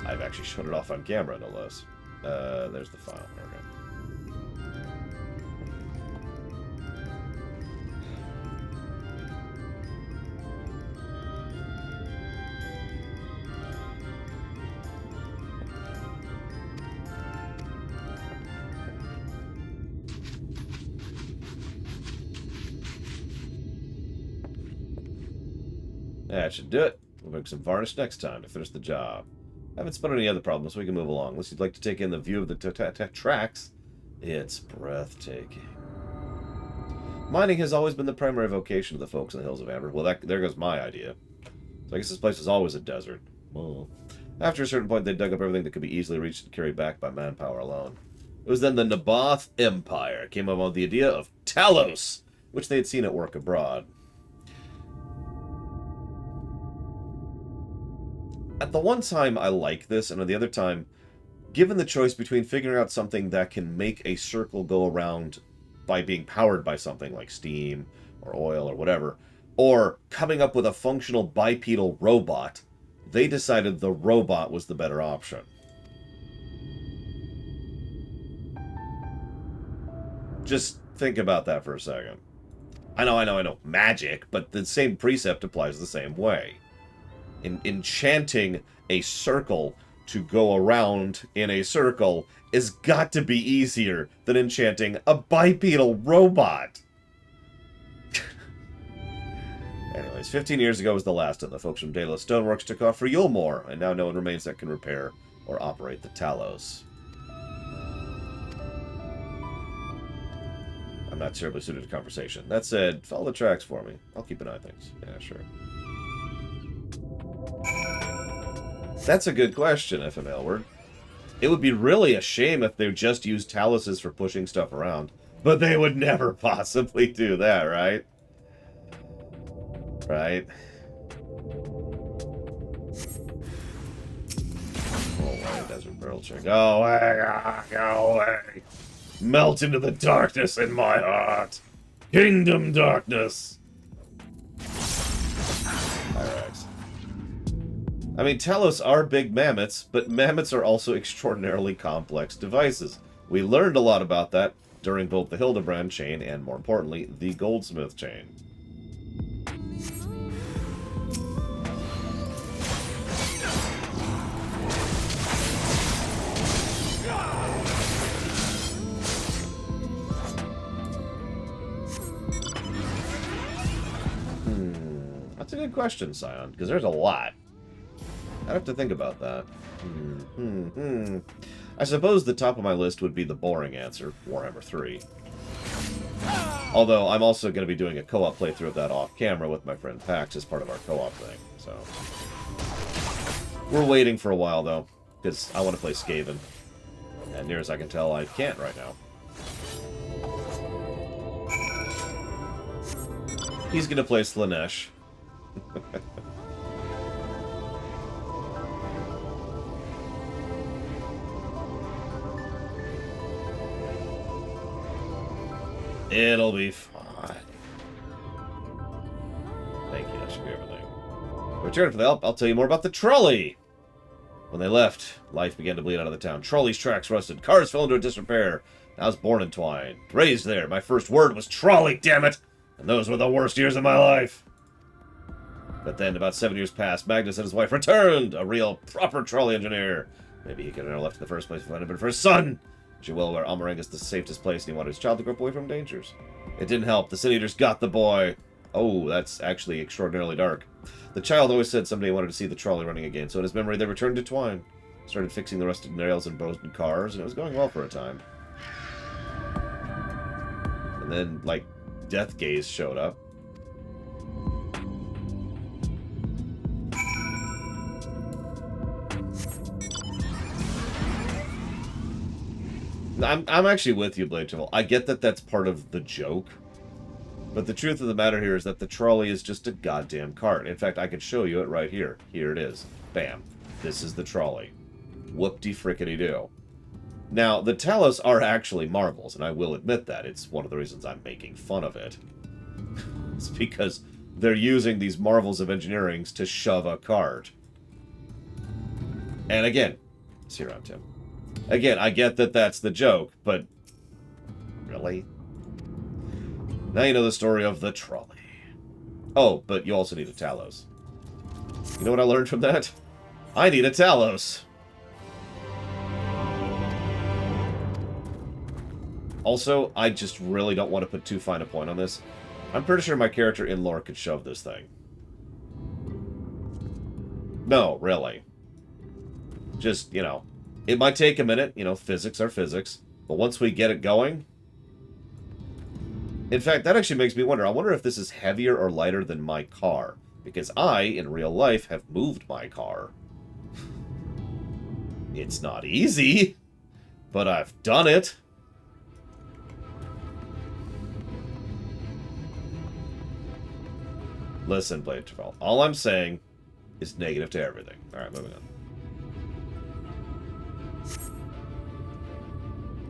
I've actually showed it off on camera, no less. There's the file. There we go. That should do it. We'll make some varnish next time to finish the job. I haven't spun any other problems, so we can move along. Unless you'd like to take in the view of the tracks. It's breathtaking. Mining has always been the primary vocation of the folks in the hills of Amber. Well, there goes my idea. So I guess this place is always a desert. Well, after a certain point, they dug up everything that could be easily reached and carried back by manpower alone. It was then the Naboth Empire came up with the idea of Talos, which they had seen at work abroad. At the one time, I like this, and at the other time, given the choice between figuring out something that can make a circle go around by being powered by something like steam or oil or whatever, or coming up with a functional bipedal robot, they decided the robot was the better option. Just think about that for a second. I know. Magic, but the same precept applies the same way. Enchanting a circle to go around in a circle is got to be easier than enchanting a bipedal robot. Anyways, 15 years ago was the last of the folks from Daedalus Stoneworks took off for Yulmore, and now no one remains that can repair or operate the Talos. I'm not terribly suited to conversation. That said, follow the tracks for me. I'll keep an eye on things. Yeah, sure. That's a good question, FML word. It would be really a shame if they just used Taluses for pushing stuff around. But they would never possibly do that, right? Right? Go away, Desert Barrel Trick. Go away, go away. Melt into the darkness in my heart. Kingdom darkness. Alright. I mean, Talos are big mammoths, but mammoths are also extraordinarily complex devices. We learned a lot about that during both the Hildebrand chain and, more importantly, the Goldsmith chain. That's a good question, Scion, because there's a lot. I'd have to think about that. I suppose the top of my list would be the boring answer, Warhammer 3. Although, I'm also going to be doing a co-op playthrough of that off-camera with my friend Pax as part of our co-op thing, so... We're waiting for a while, though, because I want to play Skaven. And near as I can tell, I can't right now. He's going to play Slanesh. It'll be fine. Thank you, that should be everything. Return for the help, I'll tell you more about the trolley. When they left, life began to bleed out of the town. Trolley's tracks rusted, cars fell into disrepair. I was born in Twine. Raised there, my first word was trolley, damn it! And those were the worst years of my life. But then, about 7 years passed, Magnus and his wife returned, a real, proper trolley engineer. Maybe he could have never left in the first place if it hadn't been for his son. She well aware Almarangus the safest place, and he wanted his child to grow up away from dangers. It didn't help. The Sin Eaters got the boy. Oh, that's actually extraordinarily dark. The child always said someday he wanted to see the trolley running again, so in his memory they returned to Twine. Started fixing the rusted nails and broken cars, and it was going well for a time. And then, like, Death Gaze showed up. I'm actually with you, Blade Travel. I get that that's part of the joke. But the truth of the matter here is that the trolley is just a goddamn cart. In fact, I could show you it right here. Here it is. Bam. This is the trolley. Whoop-de-frickety-doo. Now, the Talos are actually marvels, and I will admit that. It's one of the reasons I'm making fun of it. It's because they're using these marvels of engineering to shove a cart. And again, see you around, Tim. Again, I get that that's the joke, but really? Now you know the story of the trolley. Oh, but you also need a Talos. You know what I learned from that? I need a Talos. Also, I just really don't want to put too fine a point on this. I'm pretty sure my character in lore could shove this thing. No, really. Just, you know, it might take a minute. You know, physics are physics. But once we get it going... In fact, that actually makes me wonder. I wonder if this is heavier or lighter than my car. Because I, in real life, have moved my car. It's not easy, but I've done it. Listen, Blade Travel, all I'm saying is negative to everything. Alright, moving on.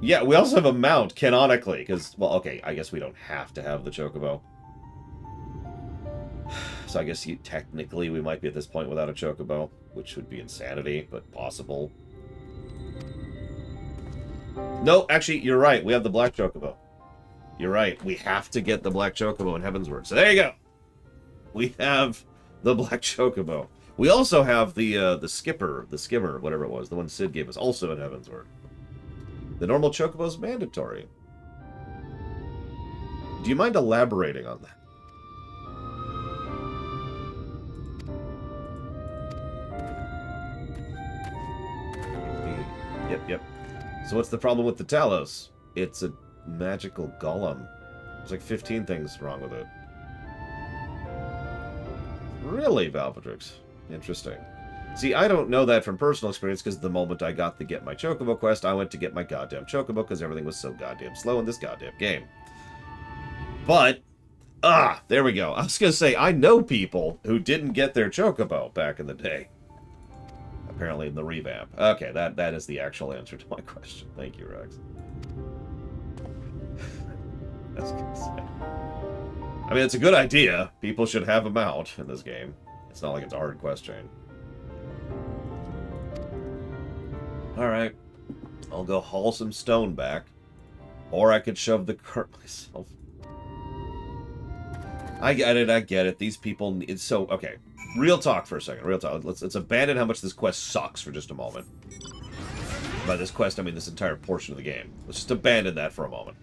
Yeah, we also have a mount, canonically, because, well, okay, I guess we don't have to have the Chocobo. So I guess technically we might be at this point without a Chocobo, which would be insanity, but possible. No, actually, you're right, we have the Black Chocobo. You're right, we have to get the Black Chocobo in Heavensward. So there you go! We have the Black Chocobo. We also have the Skimmer, whatever it was, the one Sid gave us, also in Heavensward. The normal Chocobo is mandatory. Do you mind elaborating on that? Yep. So what's the problem with the Talos? It's a magical golem. There's like 15 things wrong with it. Really, Valpatrix? Interesting. See, I don't know that from personal experience, because the moment I got to get my Chocobo quest, I went to get my goddamn Chocobo, because everything was so goddamn slow in this goddamn game. But, there we go. I was going to say, I know people who didn't get their Chocobo back in the day. Apparently in the revamp. Okay, that is the actual answer to my question. Thank you, Rex. I was going to say. I mean, it's a good idea. People should have a mount in this game. It's not like it's a hard question. Alright. I'll go haul some stone back. Or I could shove the cart myself. I get it. These people... It's so... Okay. Real talk for a second. Real talk. Let's abandon how much this quest sucks for just a moment. By this quest, I mean this entire portion of the game. Let's just abandon that for a moment.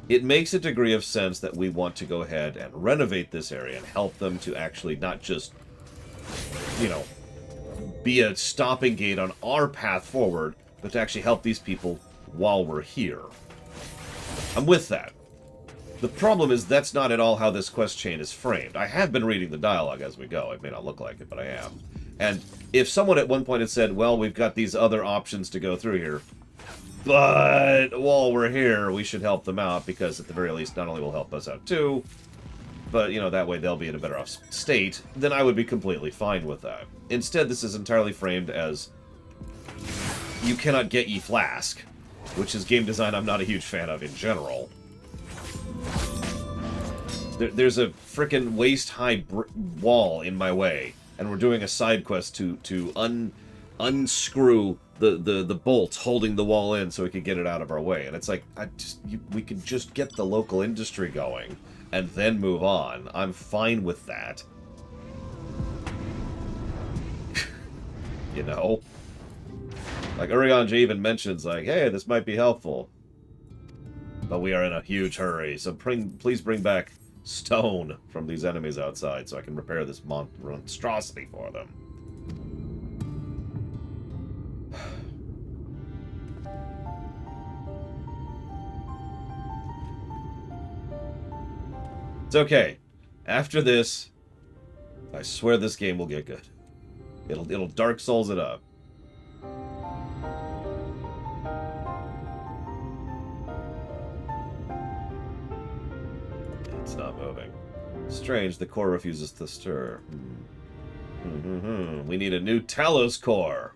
It makes a degree of sense that we want to go ahead and renovate this area and help them to actually not just, you know, be a stopping gate on our path forward, but to actually help these people while we're here. I'm with that. The problem is that's not at all how this quest chain is framed. I have been reading the dialogue as we go. It may not look like it, but I am. And if someone at one point had said, well, we've got these other options to go through here, but while we're here, we should help them out, because at the very least, not only will help us out too, but, you know, that way they'll be in a better off state, then I would be completely fine with that. Instead, this is entirely framed as, you cannot get ye flask, which is game design I'm not a huge fan of in general. There's a frickin' waist-high wall in my way, and we're doing a side quest to unscrew the bolts holding the wall in so we could get it out of our way. And it's like, we could just get the local industry going and then move on. I'm fine with that. You know? Like, Urianger even mentions, like, hey, this might be helpful. But we are in a huge hurry, so please bring back stone from these enemies outside so I can repair this monstrosity for them. It's okay. After this, I swear this game will get good. It'll Dark Souls it up. It's not moving. Strange, the core refuses to stir. We need a new Talos core.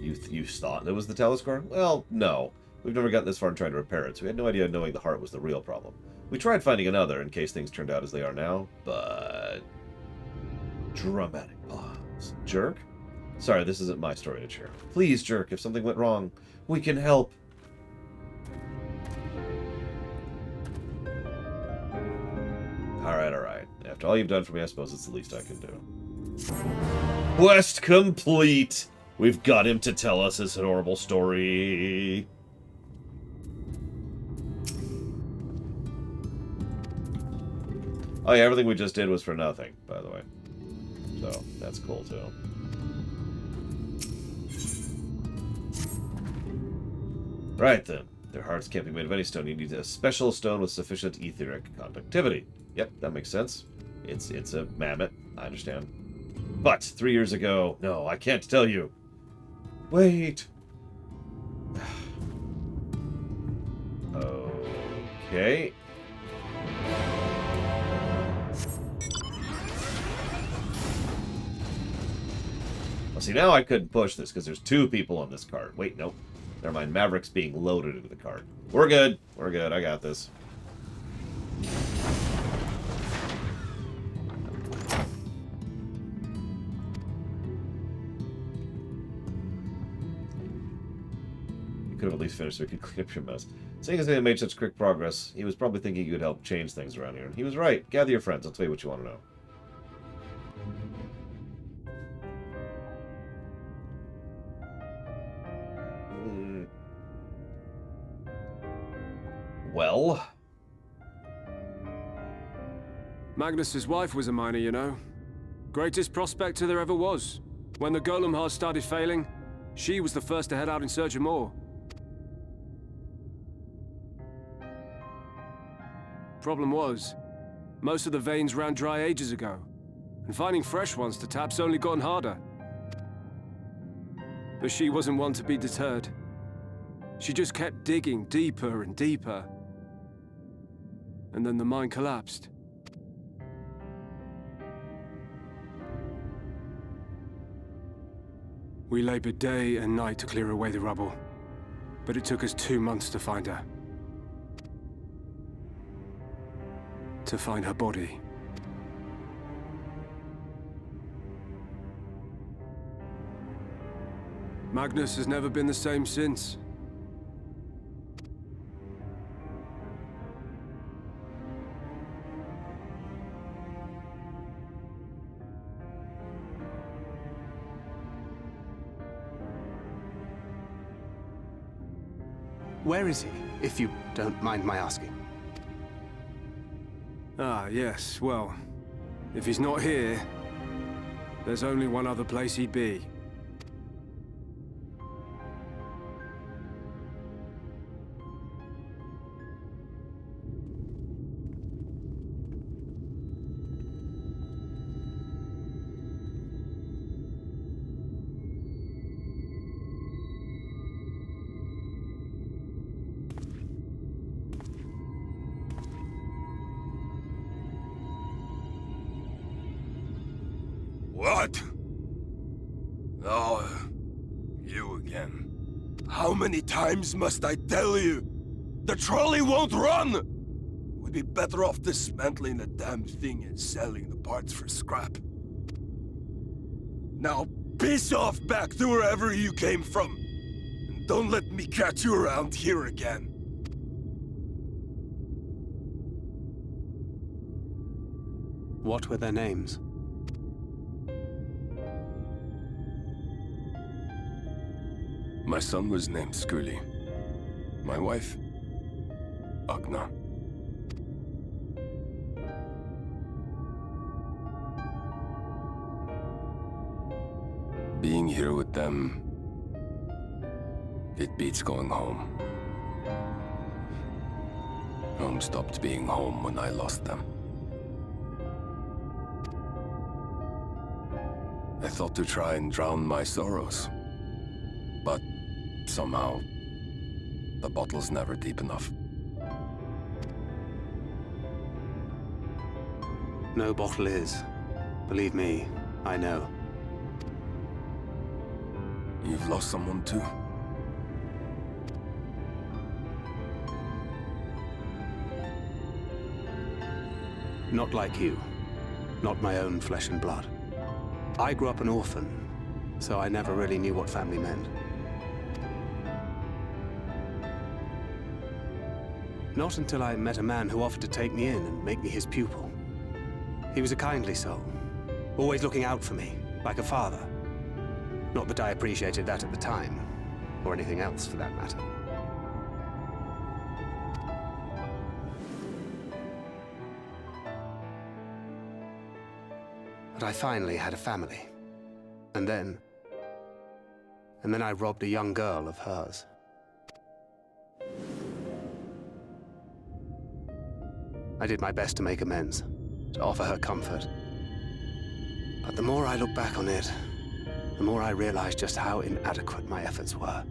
You thought it was the Talos core? Well, no. We've never gotten this far in trying to repair it, so we had no idea knowing the heart was the real problem. We tried finding another in case things turned out as they are now, but... Dramatic pause. Jerk? Sorry, this isn't my story to share. Please, Jerk, if something went wrong, we can help. Alright. After all you've done for me, I suppose it's the least I can do. Quest complete! We've got him to tell us his horrible story. Oh yeah, everything we just did was for nothing, by the way. So, that's cool too. Right then. Their hearts can't be made of any stone. You need a special stone with sufficient etheric conductivity. Yep, that makes sense. It's a mammoth. I understand. But 3 years ago... No, I can't tell you. Wait. Okay. Well, see, now I couldn't push this because there's 2 people on this cart. Wait, nope. Never mind. Maverick's being loaded into the cart. We're good. We're good. I got this. You could have at least finished so we could clean up your mess. Seeing as they made such quick progress, he was probably thinking you could help change things around here. And he was right. Gather your friends. I'll tell you what you want to know. Well? Magnus's wife was a miner, you know. Greatest prospector there ever was. When the golem hearts started failing, she was the first to head out in search of more. Problem was, most of the veins ran dry ages ago, and finding fresh ones to tap's only gotten harder. But she wasn't one to be deterred. She just kept digging deeper and deeper. And then the mine collapsed. We labored day and night to clear away the rubble, but it took us 2 months to find her. To find her body. Magnus has never been the same since. Where is he, if you don't mind my asking? Ah, yes, well, if he's not here, there's only one other place he'd be. What? Oh, you again. How many times must I tell you? The trolley won't run! We'd be better off dismantling the damn thing and selling the parts for scrap. Now piss off back to wherever you came from. And don't let me catch you around here again. What were their names? My son was named Skuli. My wife, Agna. Being here with them, it beats going home. Home stopped being home when I lost them. I thought to try and drown my sorrows, but somehow, the bottle's never deep enough. No bottle is. Believe me, I know. You've lost someone too? Not like you. Not my own flesh and blood. I grew up an orphan, so I never really knew what family meant. Not until I met a man who offered to take me in and make me his pupil. He was a kindly soul, always looking out for me, like a father. Not that I appreciated that at the time, or anything else for that matter. But I finally had a family. And then I robbed a young girl of hers. I did my best to make amends, to offer her comfort. But the more I look back on it, the more I realize just how inadequate my efforts were.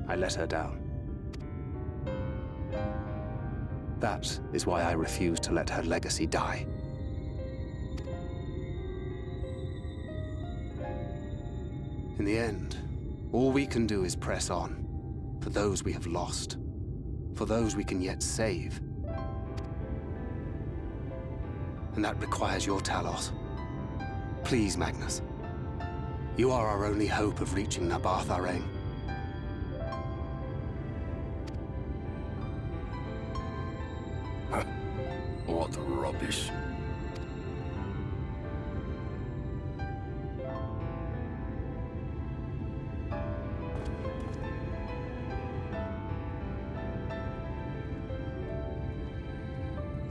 I let her down. That is why I refuse to let her legacy die. In the end, all we can do is press on, for those we have lost, for those we can yet save. And that requires your Talos. Please, Magnus. You are our only hope of reaching Nabarth Areng. What rubbish.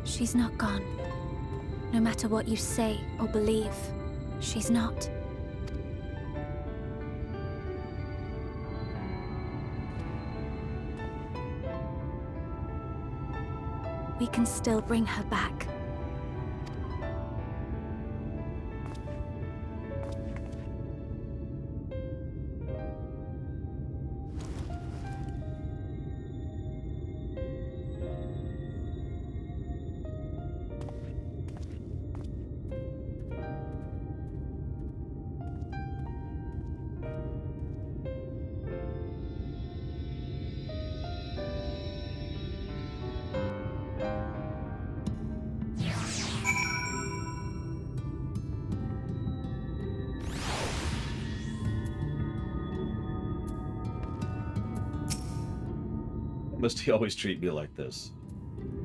She's not gone. No matter what you say or believe, she's not. We can still bring her back. must he always treat me like this?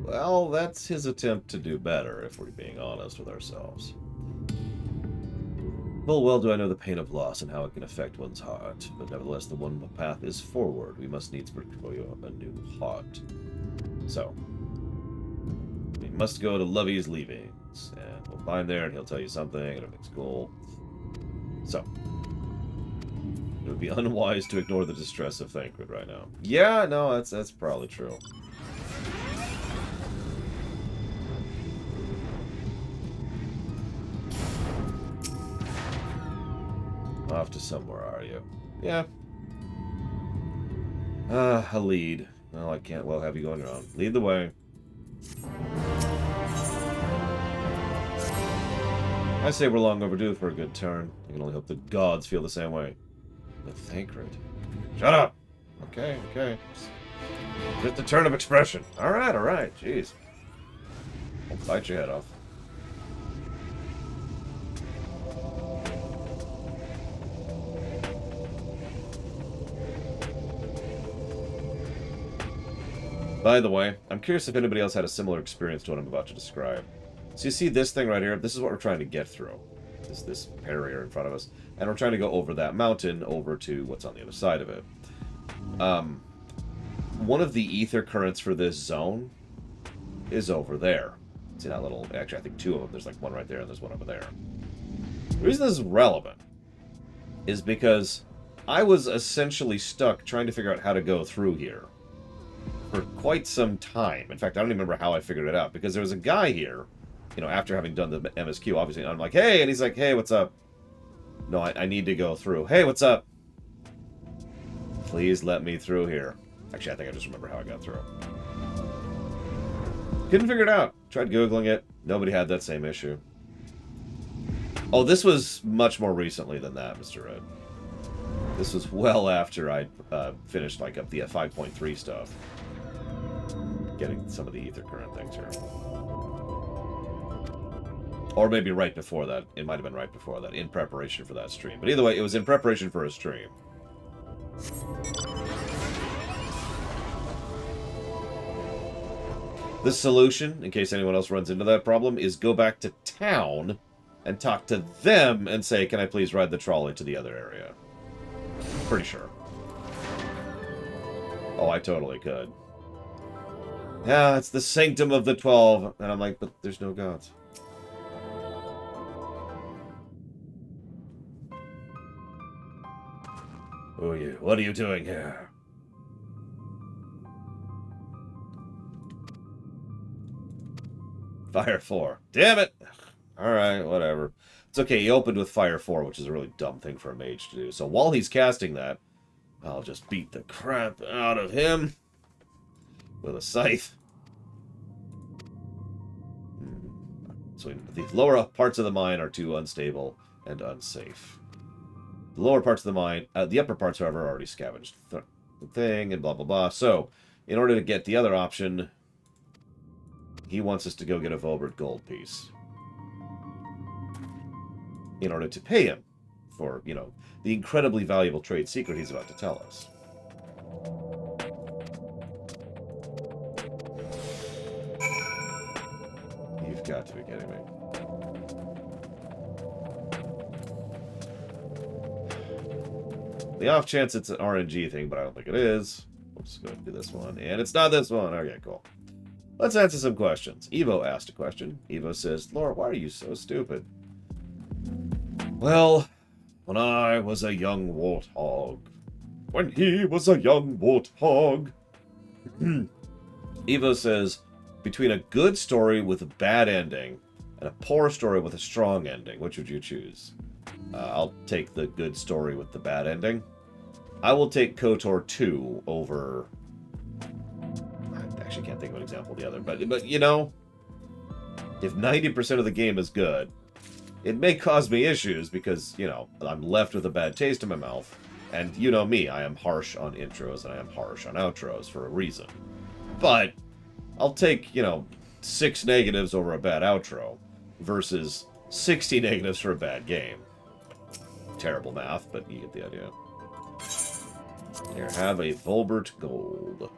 Well, that's his attempt to do better, if we're being honest with ourselves. Full well do I know the pain of loss and how it can affect one's heart, but nevertheless the one path is forward. We must needs procure a new heart. So, we must go to Lovey's Leavings, and we'll find there, and he'll tell you something, and everything's cool. So, it would be unwise to ignore the distress of Thancred right now. Yeah, no, that's probably true. Off to somewhere, are you? Yeah. A lead. Well, I can't well have you going around. Lead the way. I say we're long overdue for a good turn. I can only hope the gods feel the same way. But Thancred. Shut up! Okay, okay. Just a turn of expression. Alright. Jeez. I'll bite your head off. By the way, I'm curious if anybody else had a similar experience to what I'm about to describe. So you see this thing right here? This is what we're trying to get through. This barrier in front of us. And we're trying to go over that mountain over to what's on the other side of it. One of the ether currents for this zone is over there. See that little... Actually, I think two of them. There's like one right there and there's one over there. The reason this is relevant is because I was essentially stuck trying to figure out how to go through here for quite some time. In fact, I don't even remember how I figured it out, because there was a guy here, you know, after having done the MSQ, obviously, and I'm like, hey, and he's like, hey, what's up? No, I need to go through. Hey, what's up? Please let me through here. Actually, I think I just remember how I got through. Couldn't figure it out. Tried Googling it. Nobody had that same issue. Oh, this was much more recently than that, Mr. Red. This was well after I finished, like, up the 5.3 stuff. Getting some of the ether current things here. Or maybe right before that. It might have been right before that, in preparation for that stream. But either way, it was in preparation for a stream. The solution, in case anyone else runs into that problem, is go back to town and talk to them and say, can I please ride the trolley to the other area? Pretty sure. Oh, I totally could. Yeah, it's the sanctum of the 12. And I'm like, but there's no gods. Who are you? What are you doing here? Fire 4. Damn it! Alright, whatever. It's okay, he opened with Fire 4, which is a really dumb thing for a mage to do. So while he's casting that, I'll just beat the crap out of him with a scythe. So the lower parts of the mine are too unstable and unsafe. The lower parts of the mine, the upper parts, however, are already scavenged the thing and blah, blah, blah. So, in order to get the other option, he wants us to go get a Volbert gold piece. In order to pay him for, you know, the incredibly valuable trade secret he's about to tell us. You've got to be kidding me. The off chance it's an RNG thing, but I don't think it is. We'll just go ahead and do this one. And it's not this one. Okay, cool. Let's answer some questions. Evo asked a question. Evo says, Laura, why are you so stupid? Well, when I was a young warthog. When he was a young warthog. Evo says, between a good story with a bad ending and a poor story with a strong ending, which would you choose? I'll take the good story with the bad ending. I will take KOTOR 2 over... I actually can't think of an example of the other, but you know, if 90% of the game is good, it may cause me issues because, you know, I'm left with a bad taste in my mouth. And you know me, I am harsh on intros and I am harsh on outros for a reason. But I'll take, you know, 6 negatives over a bad outro versus 60 negatives for a bad game. Terrible math, but you get the idea. Here, have a Volbert Gold.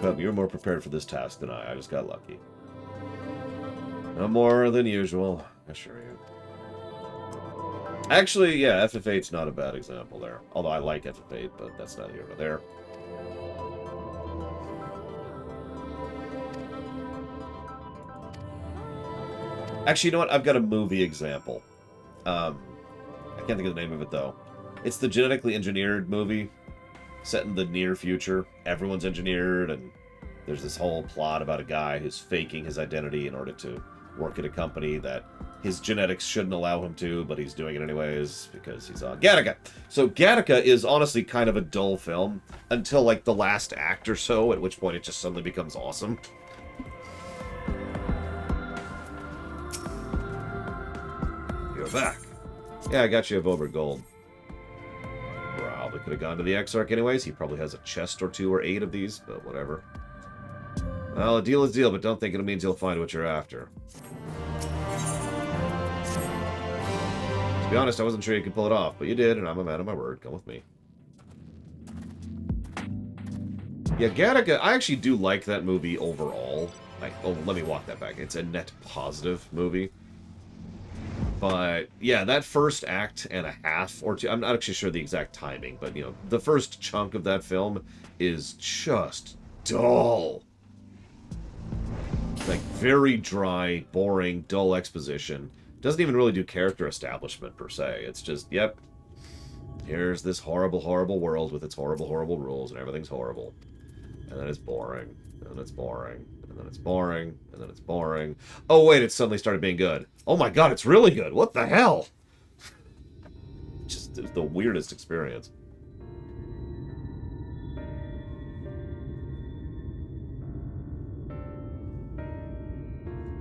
Cub, you're more prepared for this task than I. I just got lucky. No more than usual, I assure you. Actually, yeah, FF8's not a bad example there. Although I like FF8, but that's neither here nor there. Actually, you know what? I've got a movie example. I can't think of the name of it, though. It's the genetically engineered movie set in the near future. Everyone's engineered, and there's this whole plot about a guy who's faking his identity in order to work at a company that his genetics shouldn't allow him to, but he's doing it anyways because he's on Gattaca. So Gattaca is honestly kind of a dull film until, like, the last act or so, at which point it just suddenly becomes awesome. You're back. Yeah, I got you a Bober Gold. Probably could have gone to the Exarch anyways. He probably has a chest or 2 or 8 of these, but whatever. Well, a deal is a deal, but don't think it means you'll find what you're after. To be honest, I wasn't sure you could pull it off, but you did, and I'm a man of my word. Come with me. Yeah, Gattaca, I actually do like that movie overall. Oh, let me walk that back. It's a net positive movie. But, yeah, that first act and a half or 2, I'm not actually sure the exact timing, but, you know, the first chunk of that film is just dull. Like, very dry, boring, dull exposition. Doesn't even really do character establishment, per se. It's just, yep, here's this horrible, horrible world with its horrible, horrible rules, and everything's horrible. And then it's boring, and then it's boring, and then it's boring, and then it's boring. Oh, wait, it suddenly started being good. Oh my god, it's really good. What the hell? Just the weirdest experience.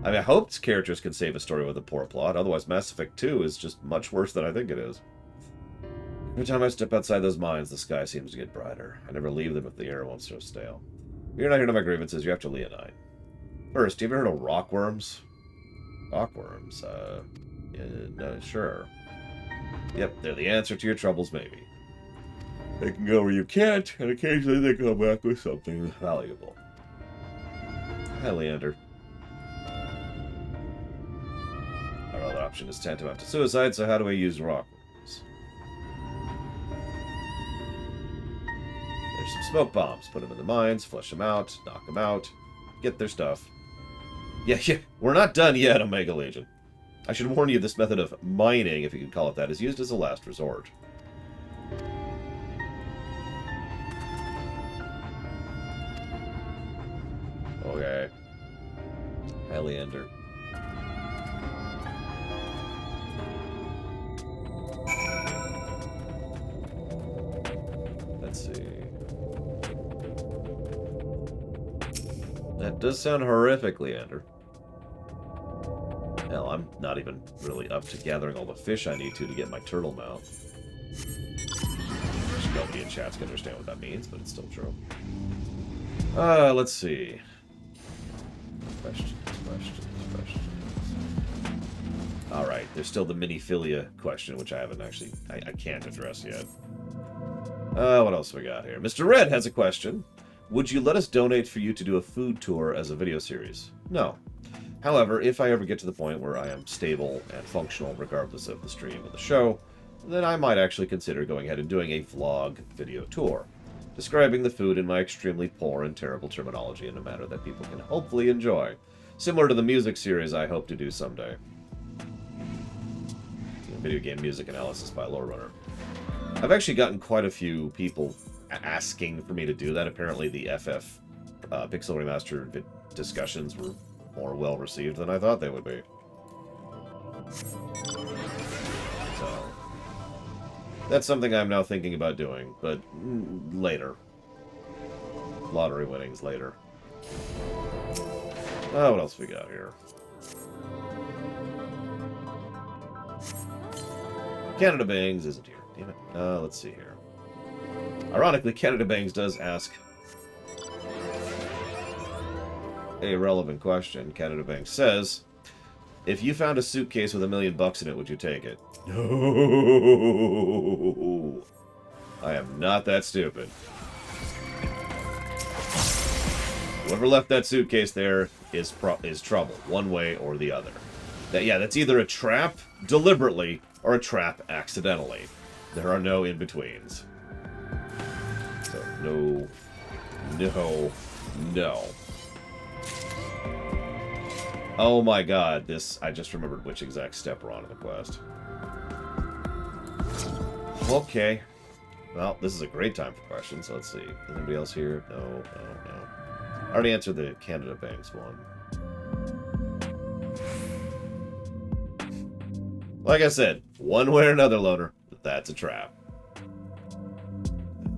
I mean, I hope characters can save a story with a poor plot. Otherwise, Mass Effect 2 is just much worse than I think it is. Every time I step outside those mines, the sky seems to get brighter. I never leave them if the air won't so stale. You're not here to my grievances. You have to Leonine. First, have you ever heard of rockworms? Rockworms? Yeah, no, sure. Yep, they're the answer to your troubles, maybe. They can go where you can't, and occasionally they come back with something valuable. Hi, Leander. Our other option is tantamount to suicide, so how do we use rockworms? There's some smoke bombs. Put them in the mines, flush them out, knock them out, get their stuff. Yeah, we're not done yet, Omega Legion. I should warn you, this method of mining, if you can call it that, is used as a last resort. Okay. Hi, Leander. Let's see. That does sound horrific, Leander. Hell, I'm not even really up to gathering all the fish I need to get my turtle mount. Nobody in chat's gonna understand what that means, but it's still true. Let's see. Questions. Alright, there's still the miniphilia question, which I haven't actually... I can't address yet. What else we got here? Mr. Red has a question. Would you let us donate for you to do a food tour as a video series? No. However, if I ever get to the point where I am stable and functional regardless of the stream of the show, then I might actually consider going ahead and doing a vlog video tour, describing the food in my extremely poor and terrible terminology in a manner that people can hopefully enjoy, similar to the music series I hope to do someday. Video game music analysis by Lore Runner. I've actually gotten quite a few people asking for me to do that. Apparently the FF Pixel Remastered discussions were more well received than I thought they would be. So that's something I'm now thinking about doing, but later. Lottery winnings later. Oh, what else we got here? Canada Bangs isn't here. Damn it. Let's see here. Ironically, Canada Bangs does ask a relevant question. Canada Bangs says, if you found a suitcase with $1 million in it, would you take it? No. I am not that stupid. Whoever left that suitcase there is trouble, one way or the other. That's either a trap deliberately or a trap accidentally. There are no in-betweens. So, no. Oh my god, I just remembered which exact step we're on in the quest. Okay. Well, this is a great time for questions. Let's see. Is anybody else here? No. I already answered the Canada Banks one. Like I said, one way or another, loner, that's a trap.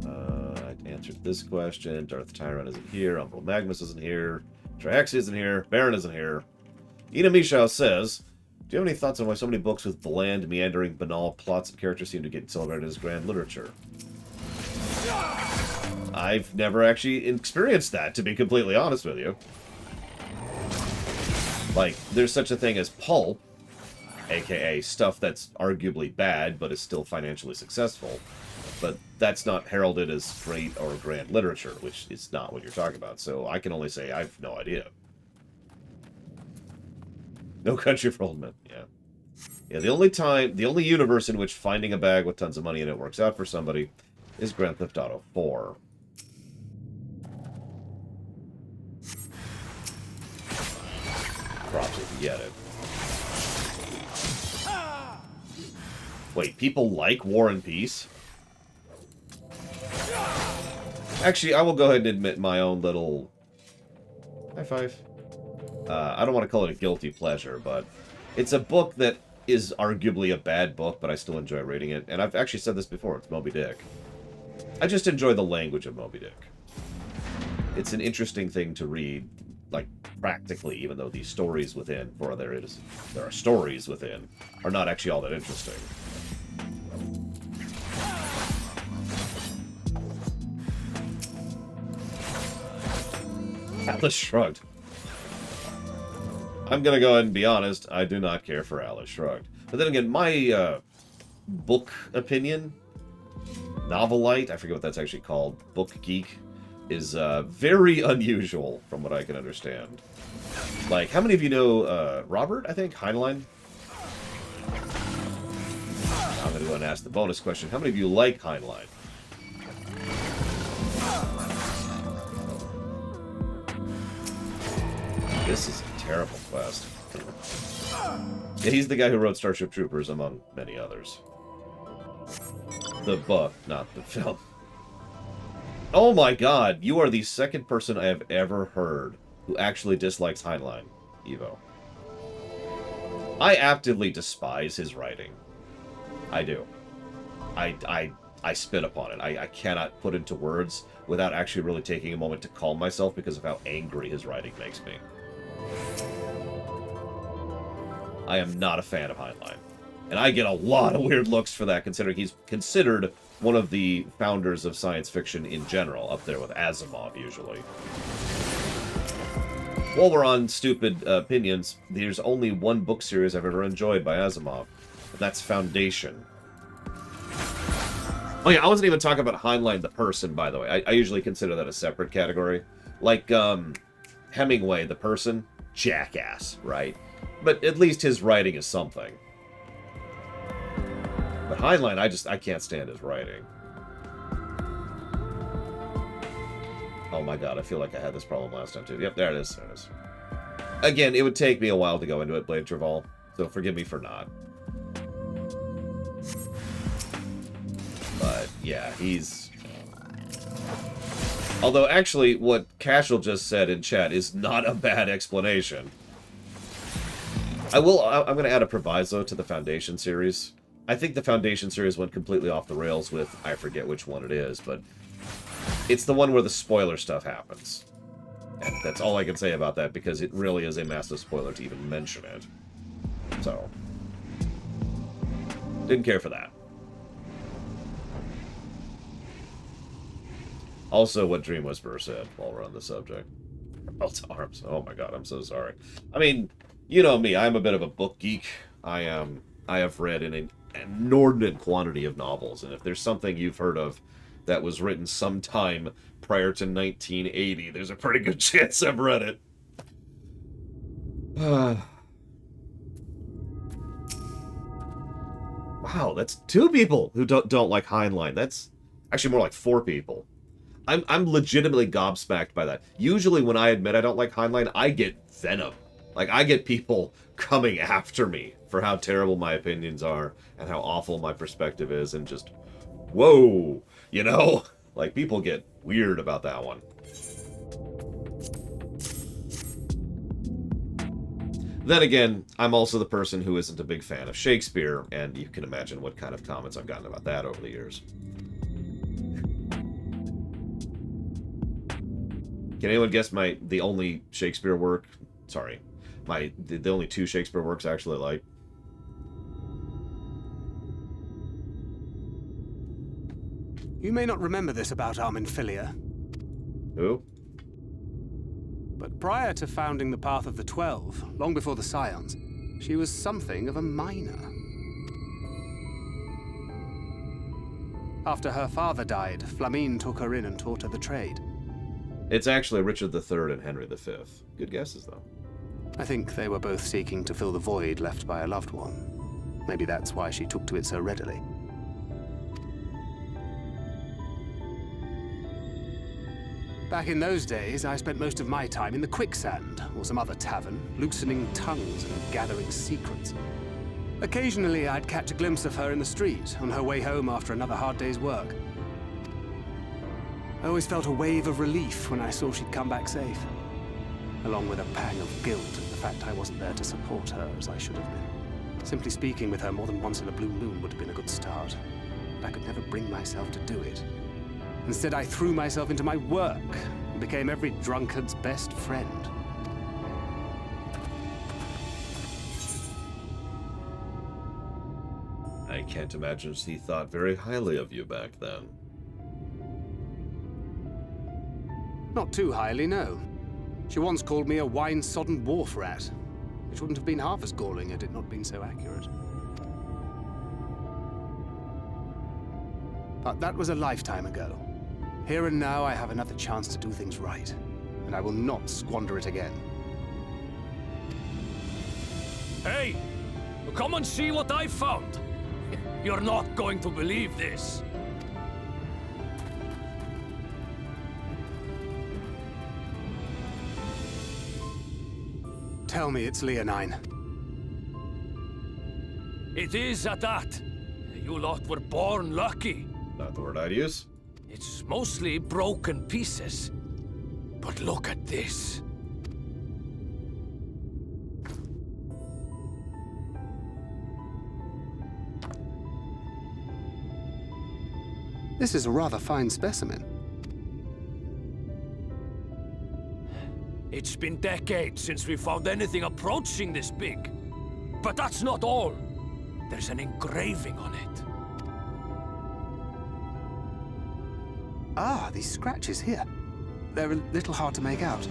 I answered this question. Darth Tyrant isn't here. Umbral Magnus isn't here. Triaxi isn't here. Baron isn't here. Ina Mishaw says, do you have any thoughts on why so many books with bland, meandering, banal plots and characters seem to get celebrated as grand literature? I've never actually experienced that, to be completely honest with you. Like, there's such a thing as pulp, aka stuff that's arguably bad, but is still financially successful. But that's not heralded as great or grand literature, which is not what you're talking about. So I can only say I have no idea. No Country for Old Men, yeah. Yeah, the only universe in which finding a bag with tons of money in it works out for somebody is Grand Theft Auto 4. Props if you get it. Wait, people like War and Peace? Actually, I will go ahead and admit my own little... High five. I don't want to call it a guilty pleasure, but it's a book that is arguably a bad book, but I still enjoy reading it. And I've actually said this before, it's Moby Dick. I just enjoy the language of Moby Dick. It's an interesting thing to read, like, practically, even though these stories within, or there are stories within, are not actually all that interesting. Atlas Shrugged. I'm gonna go ahead and be honest, I do not care for Atlas Shrugged. But then again, my book opinion, novelite, I forget what that's actually called, book geek, is very unusual from what I can understand. Like, how many of you know Robert, I think? Heinlein? I'm gonna go and ask the bonus question. How many of you like Heinlein? This is a terrible quest. Yeah, he's the guy who wrote Starship Troopers, among many others. The book, not the film. Oh my god, you are the second person I have ever heard who actually dislikes Heinlein, Evo. I actively despise his writing. I do. I spit upon it. I cannot put into words without actually really taking a moment to calm myself because of how angry his writing makes me. I am not a fan of Heinlein. And I get a lot of weird looks for that, considering he's considered one of the founders of science fiction in general, up there with Asimov, usually. While we're on stupid opinions, there's only one book series I've ever enjoyed by Asimov, and that's Foundation. Oh yeah, I wasn't even talking about Heinlein the person, by the way. I usually consider that a separate category. Like, Hemingway the person, jackass, right? But at least his writing is something. But Heinlein, I can't stand his writing. Oh my god, I feel like I had this problem last time too. Yep, there it is. There it is. Again, it would take me a while to go into it, Blade Traval, so forgive me for not. But yeah, he's... Although, actually, what Casual just said in chat is not a bad explanation. I'm going to add a proviso to the Foundation series. I think the Foundation series went completely off the rails with, I forget which one it is, but it's the one where the spoiler stuff happens. And that's all I can say about that, because it really is a massive spoiler to even mention it. So, didn't care for that. Also, what Dream Whisperer said, while we're on the subject. Belt arms. Oh my god, I'm so sorry. I mean, you know me, I'm a bit of a book geek. I have read an inordinate quantity of novels, and if there's something you've heard of that was written sometime prior to 1980. There's a pretty good chance I've read it. Wow, that's 2 people who don't like Heinlein. That's actually more like 4 people. I'm legitimately gobsmacked by that. Usually when I admit I don't like Heinlein, I get venom. Like, I get people coming after me for how terrible my opinions are and how awful my perspective is, and just, whoa, you know? Like, people get weird about that one. Then again, I'm also the person who isn't a big fan of Shakespeare, and you can imagine what kind of comments I've gotten about that over the years. Can anyone guess the only Shakespeare work? Sorry, the only 2 Shakespeare works I actually like? You may not remember this about Arminfilia. Who? But prior to founding the Path of the 12, long before the Scions, she was something of a miner. After her father died, Flamine took her in and taught her the trade. It's actually Richard III and Henry V. Good guesses, though. I think they were both seeking to fill the void left by a loved one. Maybe that's why she took to it so readily. Back in those days, I spent most of my time in the Quicksand, or some other tavern, loosening tongues and gathering secrets. Occasionally, I'd catch a glimpse of her in the street, on her way home after another hard day's work. I always felt a wave of relief when I saw she'd come back safe, along with a pang of guilt at the fact I wasn't there to support her as I should have been. Simply speaking with her more than once in a blue moon would have been a good start, but I could never bring myself to do it. Instead, I threw myself into my work and became every drunkard's best friend. I can't imagine she thought very highly of you back then. Not too highly, no. She once called me a wine-sodden wharf rat, which wouldn't have been half as galling had it not been so accurate. But that was a lifetime ago. Here and now, I have another chance to do things right, and I will not squander it again. Hey! Come and see what I found! You're not going to believe this! Tell me it's Leonine. It is at that. You lot were born lucky. Not the word I'd use. It's mostly broken pieces. But look at this. This is a rather fine specimen. It's been decades since we found anything approaching this big. But that's not all. There's an engraving on it. Ah, these scratches here. They're a little hard to make out.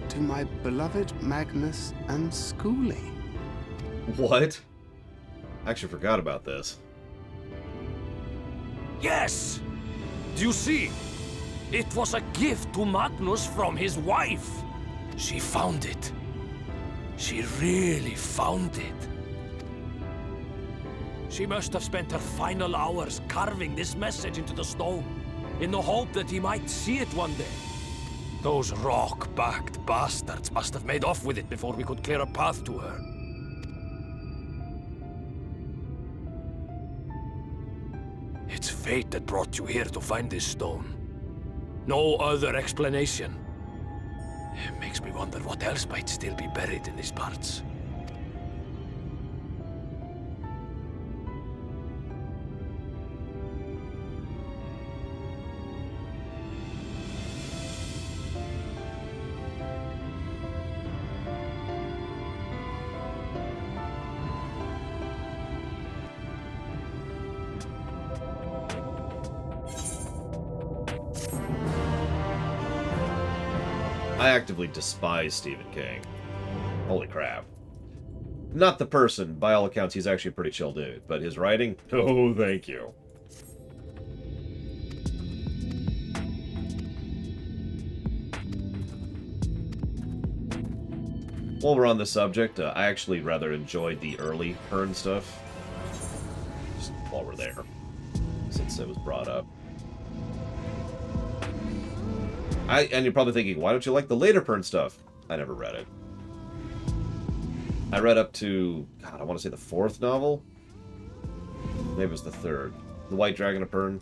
To my beloved Magnus and Schoolie. What? I actually forgot about this. Yes! Do you see? It was a gift to Magnus from his wife. She found it. She really found it. She must have spent her final hours carving this message into the stone, in the hope that he might see it one day. Those rock-backed bastards must have made off with it before we could clear a path to her. It's fate that brought you here to find this stone. No other explanation. It makes me wonder what else might still be buried in these parts. I actively despise Stephen King. Holy crap. Not the person. By all accounts, he's actually a pretty chill dude. But his writing? Oh, thank you. While we're on the subject, I actually rather enjoyed the early Hearn stuff. Just while we're there, since it was brought up. And you're probably thinking, why don't you like the later Pern stuff? I never read it. I read up to, God, I want to say the 4th novel? Maybe it was the 3rd. The White Dragon of Pern.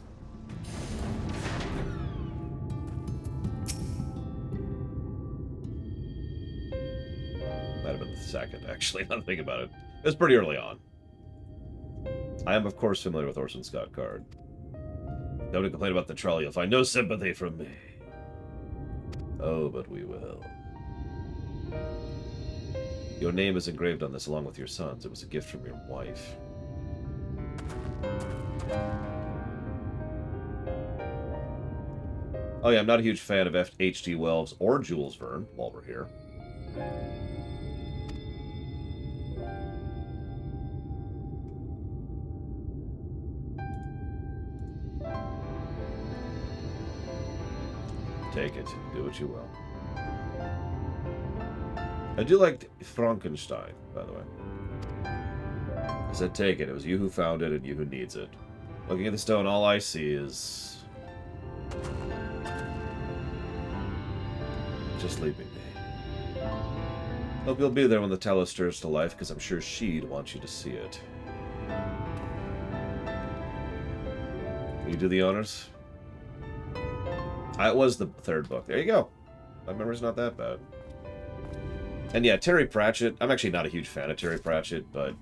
Might have been the 2nd, actually, now that I think about it. It was pretty early on. I am, of course, familiar with Orson Scott Card. Don't complain about the trolley, you'll find no sympathy from me. Oh, but we will. Your name is engraved on this along with your son's. It was a gift from your wife. Oh yeah, I'm not a huge fan of H.G. Wells or Jules Verne, while we're here. Take it. Do what you will. I do like Frankenstein, by the way. I said take it. It was you who found it and you who needs it. Looking at the stone, all I see is... just leaving me. Hope you'll be there when the Talos stirs to life, because I'm sure she'd want you to see it. Will you do the honors? It was the 3rd book. There you go. My memory's not that bad. And yeah, Terry Pratchett. I'm actually not a huge fan of Terry Pratchett, but...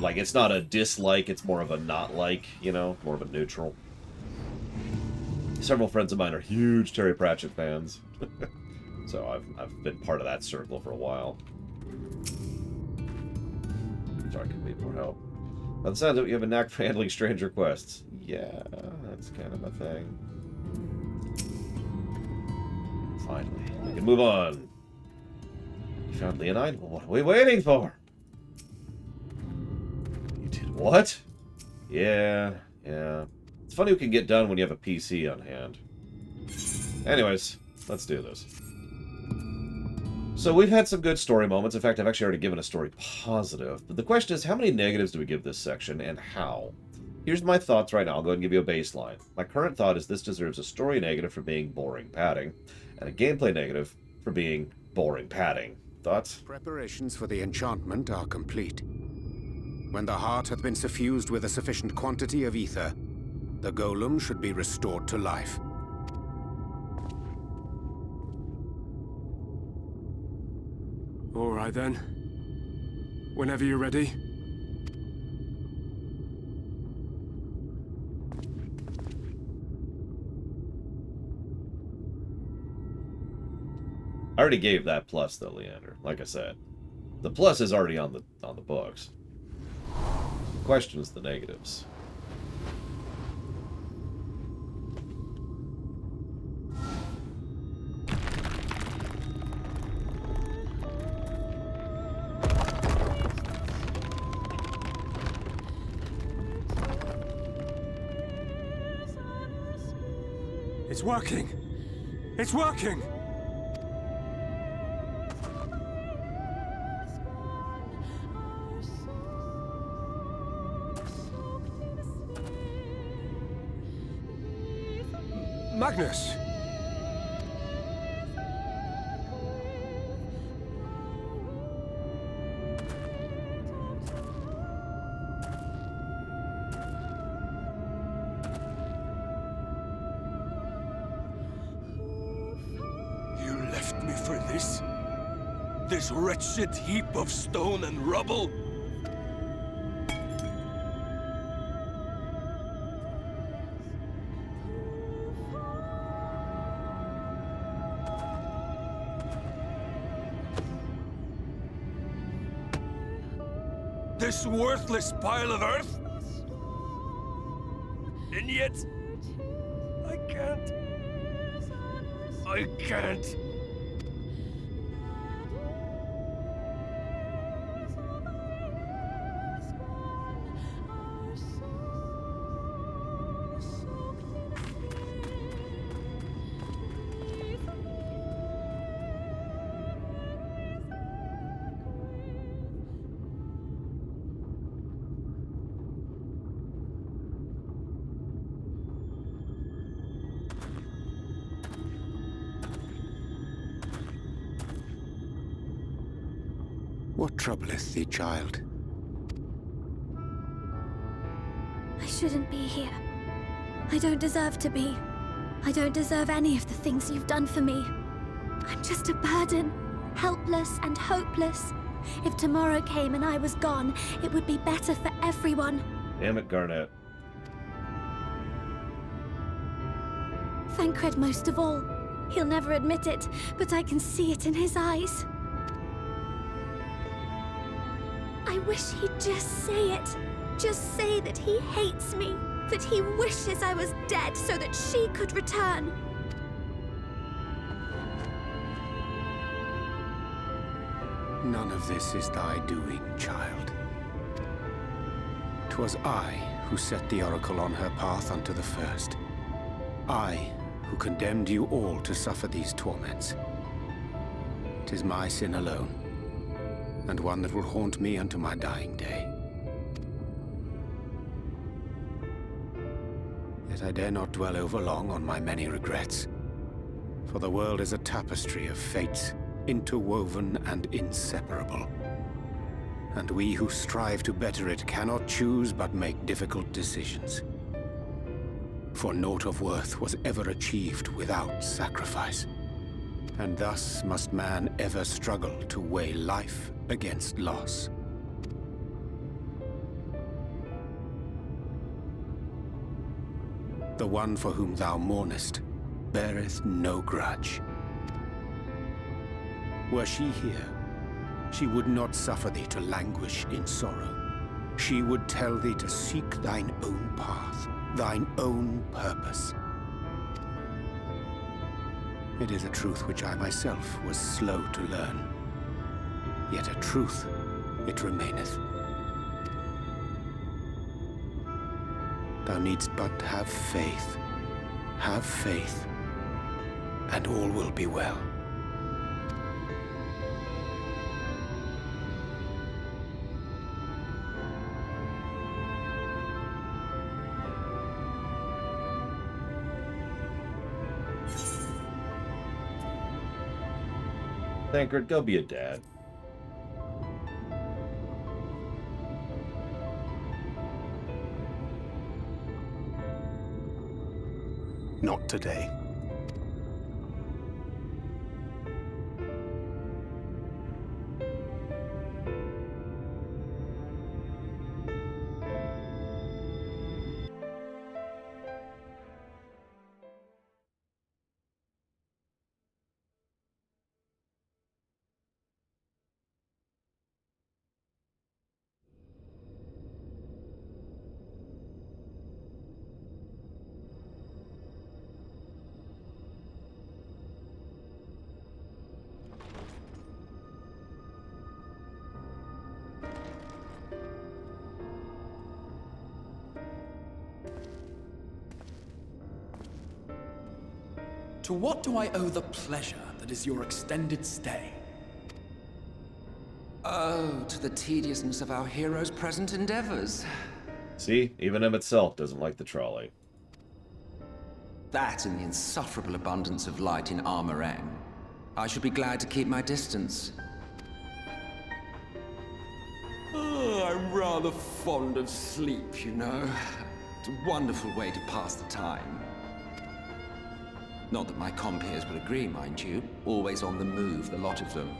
like, it's not a dislike, it's more of a not like, you know? More of a neutral. Several friends of mine are huge Terry Pratchett fans. So I've been part of that circle for a while. Sorry, I could need more help. By the sounds of it, you have a knack for handling strange requests. Yeah, that's kind of a thing. Finally, we can move on. You found Leonine? Well, what are we waiting for? You did what? Yeah. It's funny what can get done when you have a PC on hand. Anyways, let's do this. So we've had some good story moments. In fact, I've actually already given a story positive. But the question is, how many negatives do we give this section, and how? Here's my thoughts right now. I'll go ahead and give you a baseline. My current thought is this deserves a story negative for being boring padding, and a gameplay negative for being boring padding. Thoughts? Preparations for the enchantment are complete. When the heart hath been suffused with a sufficient quantity of ether, the golem should be restored to life. All right, then. Whenever you're ready. I already gave that plus, though, Leander. Like I said. The plus is already on the books. The question is the negatives. It's working! It's working! Magnus! You left me for this? This wretched heap of stone and rubble? This worthless pile of earth? And yet, I can't. I can't. What troubleth thee, child? I shouldn't be here. I don't deserve to be. I don't deserve any of the things you've done for me. I'm just a burden, helpless and hopeless. If tomorrow came and I was gone, it would be better for everyone. Damn it, Garnet. Thancred most of all. He'll never admit it, but I can see it in his eyes. I wish he'd just say it. Just say that he hates me, that he wishes I was dead so that she could return. None of this is thy doing, child. 'Twas I who set the Oracle on her path unto the first. I who condemned you all to suffer these torments. 'Tis my sin alone, and one that will haunt me unto my dying day. Yet I dare not dwell overlong on my many regrets, for the world is a tapestry of fates, interwoven and inseparable. And we who strive to better it cannot choose but make difficult decisions. For naught of worth was ever achieved without sacrifice. And thus must man ever struggle to weigh life against loss. The one for whom thou mournest beareth no grudge. Were she here, she would not suffer thee to languish in sorrow. She would tell thee to seek thine own path, thine own purpose. It is a truth which I myself was slow to learn. Yet a truth it remaineth. Thou needst but have faith, and all will be well. Thancred, go be a dad. Not today. To what do I owe the pleasure that is your extended stay? Oh, to the tediousness of our hero's present endeavors. See, even him itself doesn't like the trolley. That and the insufferable abundance of light in Armorang. I should be glad to keep my distance. Oh, I'm rather fond of sleep, you know. It's a wonderful way to pass the time. Not that my compeers will agree, mind you. Always on the move, the lot of them.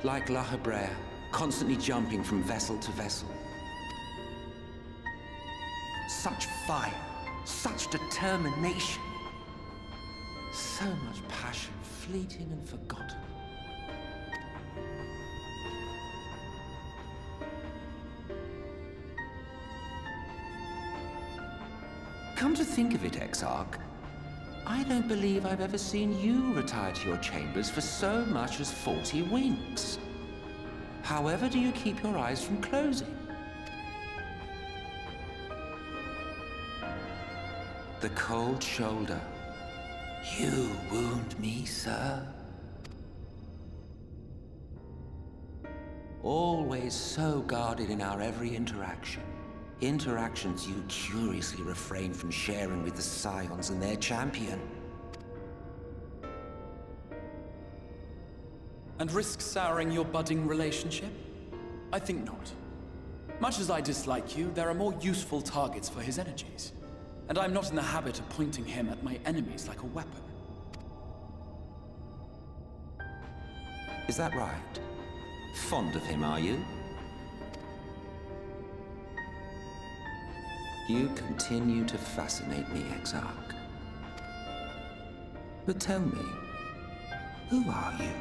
Like La Hebrea, constantly jumping from vessel to vessel. Such fire, such determination. So much passion, fleeting and forgotten. Come to think of it, Exarch, I don't believe I've ever seen you retire to your chambers for so much as 40 winks. However do you keep your eyes from closing? The cold shoulder. You wound me, sir. Always so guarded in our every interaction. Interactions you curiously refrain from sharing with the Scions and their champion. And risk souring your budding relationship? I think not. Much as I dislike you, there are more useful targets for his energies. And I'm not in the habit of pointing him at my enemies like a weapon. Is that right? Fond of him, are you? You continue to fascinate me, Exarch. But tell me, who are you?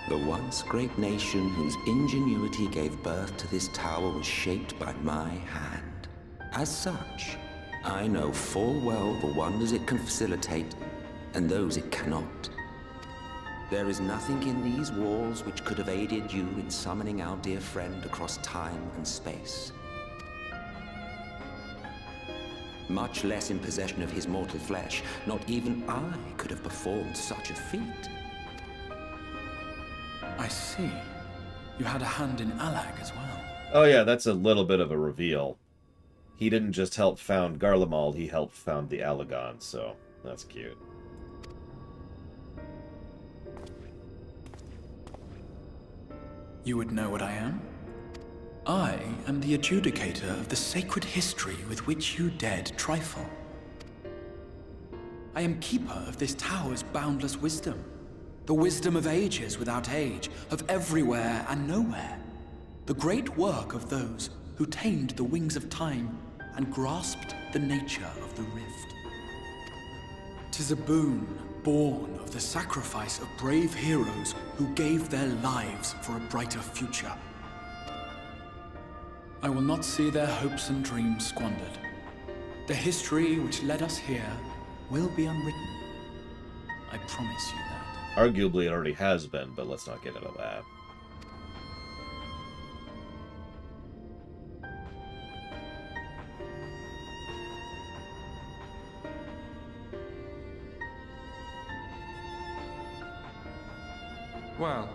The once great nation whose ingenuity gave birth to this tower was shaped by my hand. As such, I know full well the wonders it can facilitate and those it cannot. There is nothing in these walls which could have aided you in summoning our dear friend across time and space. Much less in possession of his mortal flesh, not even I could have performed such a feat. I see. You had a hand in Alag as well. Oh yeah, that's a little bit of a reveal. He didn't just help found Garlemald, he helped found the Allagan, so that's cute. You would know what I am? I am the adjudicator of the sacred history with which you dared trifle. I am keeper of this tower's boundless wisdom. The wisdom of ages without age, of everywhere and nowhere. The great work of those who tamed the wings of time and grasped the nature of the rift. 'Tis a boon born of the sacrifice of brave heroes who gave their lives for a brighter future. I will not see their hopes and dreams squandered. The history which led us here will be unwritten. I promise you that. Arguably it already has been, but let's not get into that. Well,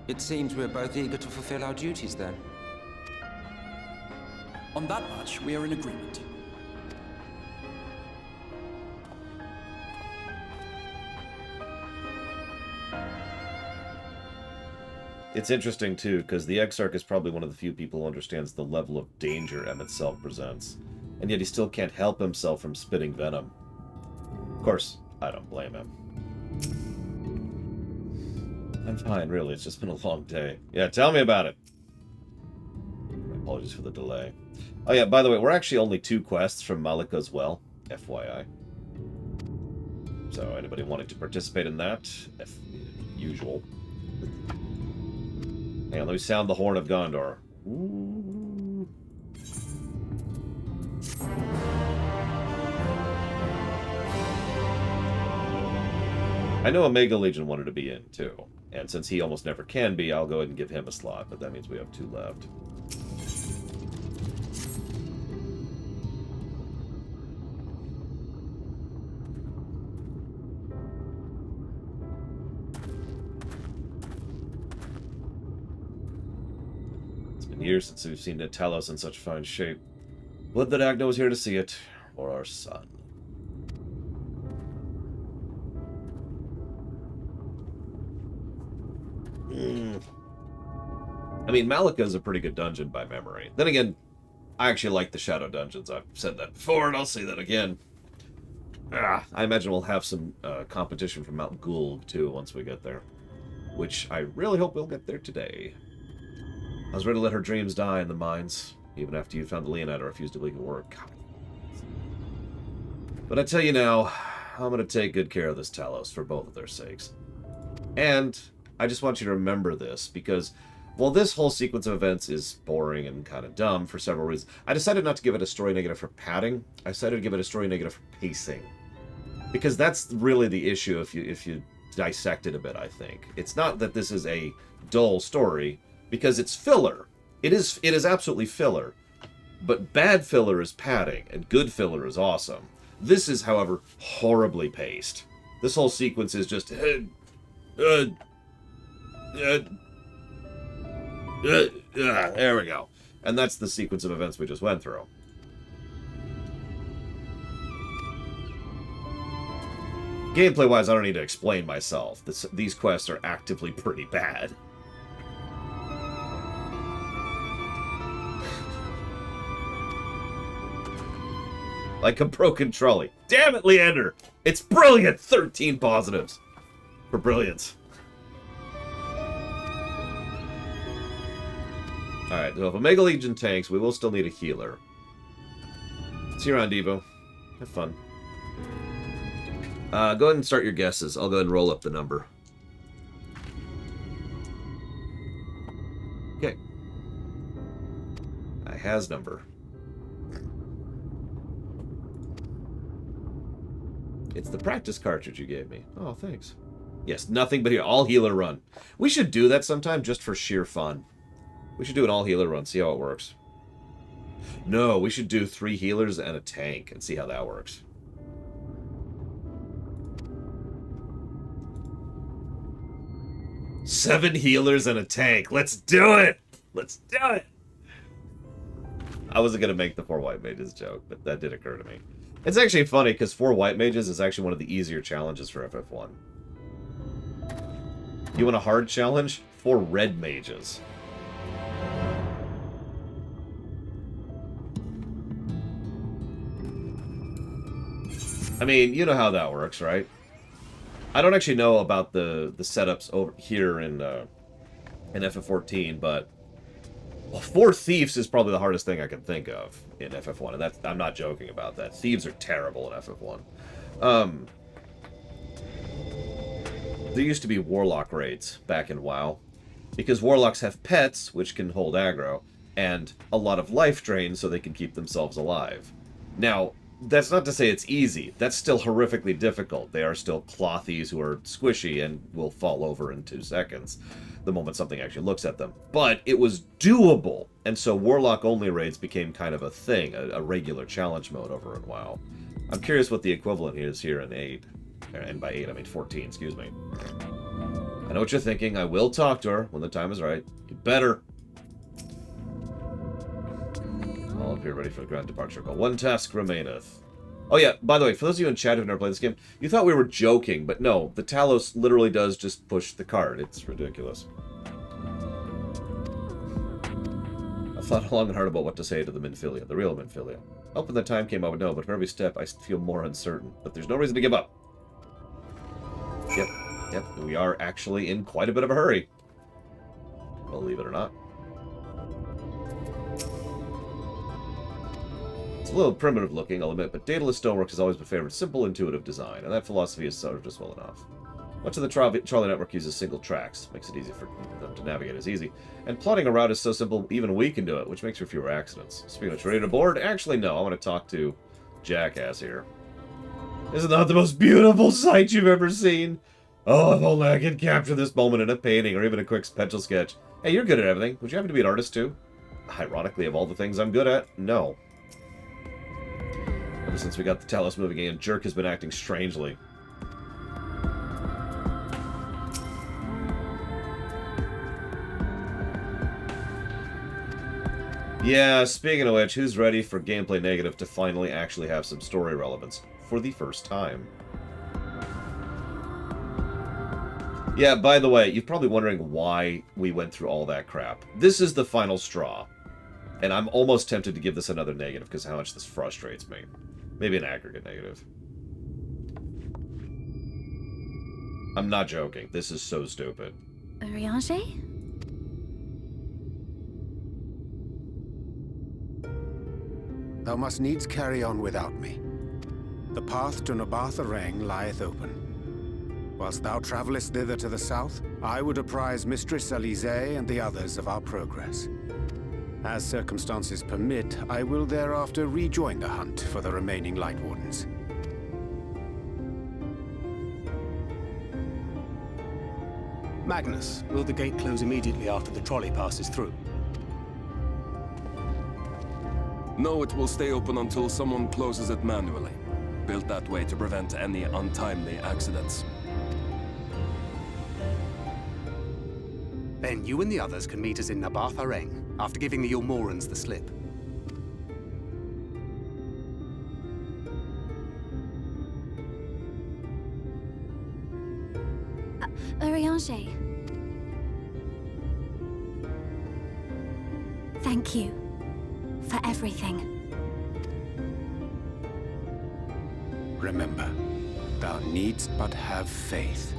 it seems we're both eager to fulfill our duties then. On that much, we are in agreement. It's interesting, too, because the Exarch is probably one of the few people who understands the level of danger M itself presents, and yet he still can't help himself from spitting venom. Of course, I don't blame him. I'm fine, really. It's just been a long day. Yeah, tell me about it. My apologies for the delay. Oh yeah, by the way, we're actually only 2 quests from Malika as well, FYI. So anybody wanting to participate in that, if usual. Hang on, let me sound the horn of Gondor. Ooh. I know Omega Legion wanted to be in, too. And since he almost never can be, I'll go ahead and give him a slot, but that means we have 2 left. It's been years since we've seen Talos in such fine shape. Would that Agno was here to see it, or our son. I mean, Malika is a pretty good dungeon by memory. Then again, I actually like the Shadow Dungeons. I've said that before, and I'll say that again. I imagine we'll have some competition from Mount Gulg, too, once we get there. Which I really hope we'll get there today. I was ready to let her dreams die in the mines, even after you found the Leonid I refused to believe it worked. But I tell you now, I'm going to take good care of this Talos for both of their sakes. And I just want you to remember this, because while this whole sequence of events is boring and kind of dumb for several reasons, I decided not to give it a story negative for padding. I decided to give it a story negative for pacing. Because that's really the issue if you dissect it a bit, I think. It's not that this is a dull story, because it's filler. It is absolutely filler. But bad filler is padding, and good filler is awesome. This is, however, horribly paced. This whole sequence is just... there we go. And that's the sequence of events we just went gameplay-wise, I don't need to explain myself. These quests are actively pretty bad. Like a broken trolley. Damn it, Leander! It's brilliant! 13 positives. For brilliance. Alright, so if Omega Legion tanks, we will still need a healer. See you around, Devo. Have fun. Go ahead and start your guesses. I'll go ahead and roll up the number. Okay. I has number. It's the practice cartridge you gave me. Oh, thanks. Yes, nothing but here. All healer run. We should do that sometime just for sheer fun. We should do an all healer run, see how it works. No, we should do 3 healers and a tank and see how that works. Seven healers and a tank. Let's do it! Let's do it! I wasn't going to make the 4 white mages joke, but that did occur to me. It's actually funny, because 4 white mages is actually one of the easier challenges for FF1. You want a hard challenge? 4 red mages. I mean, you know how that works, right? I don't actually know about the setups over here in FF14, but well, 4 thieves is probably the hardest thing I can think of in FF1, and I'm not joking about that. Thieves are terrible in FF1. There used to be warlock raids back in WoW, because warlocks have pets, which can hold aggro, and a lot of life drain so they can keep themselves alive. Now, that's not to say it's easy. That's still horrifically difficult. They are still clothies who are squishy and will fall over in 2 seconds the moment something actually looks at them. But it was doable, and so Warlock-only raids became kind of a thing, a regular challenge mode over in WoW. I'm curious what the equivalent is here in 8. And by 8, I mean 14, excuse me. I know what you're thinking. I will talk to her when the time is right. You better. All up here ready for the grand departure call. 1 task remaineth. Oh yeah, by the way, for those of you in chat who've never played this game, you thought we were joking, but no, the Talos literally does just push the cart. It's ridiculous. I've thought long and hard about what to say to the Minfilia, the real Minfilia. Hoping the time came I would know, but for every step I feel more uncertain. But there's no reason to give up. Yep, we are actually in quite a bit of a hurry. Believe it or not. It's a little primitive looking, I'll admit, but Daedalus Stoneworks has always been favored simple, intuitive design, and that philosophy has served us well enough. Much of the Charlie network uses single tracks, makes it easy for them to navigate as easy, and plotting a route is so simple even we can do it, which makes for fewer accidents. Speaking of ready to board, actually no, I want to talk to Jackass here. Isn't that the most beautiful sight you've ever seen? Oh, if only I could capture this moment in a painting or even a quick pencil sketch. Hey, you're good at everything. Would you happen to be an artist too? Ironically, of all the things I'm good at, no. Ever since we got the Talos moving in, Jerk has been acting strangely. Yeah, speaking of which, who's ready for Gameplay Negative to finally actually have some story relevance for the first time? Yeah, by the way, you're probably wondering why we went through all that crap. This is the final straw. And I'm almost tempted to give this another negative because how much this frustrates me. Maybe an aggregate negative. I'm not joking. This is so stupid. Urianger? Thou must needs carry on without me. The path to Nabartha Rang lieth open. Whilst thou travellest thither to the south, I would apprise Mistress Elise and the others of our progress. As circumstances permit, I will thereafter rejoin the hunt for the remaining Light Wardens. Magnus, will the gate close immediately after the trolley passes through? No, it will stay open until someone closes it manually. Built that way to prevent any untimely accidents. Then you and the others can meet us in Nabartha Rang, after giving the Ilmorans the slip. manger. Thank you for everything. Remember, thou needst but have faith.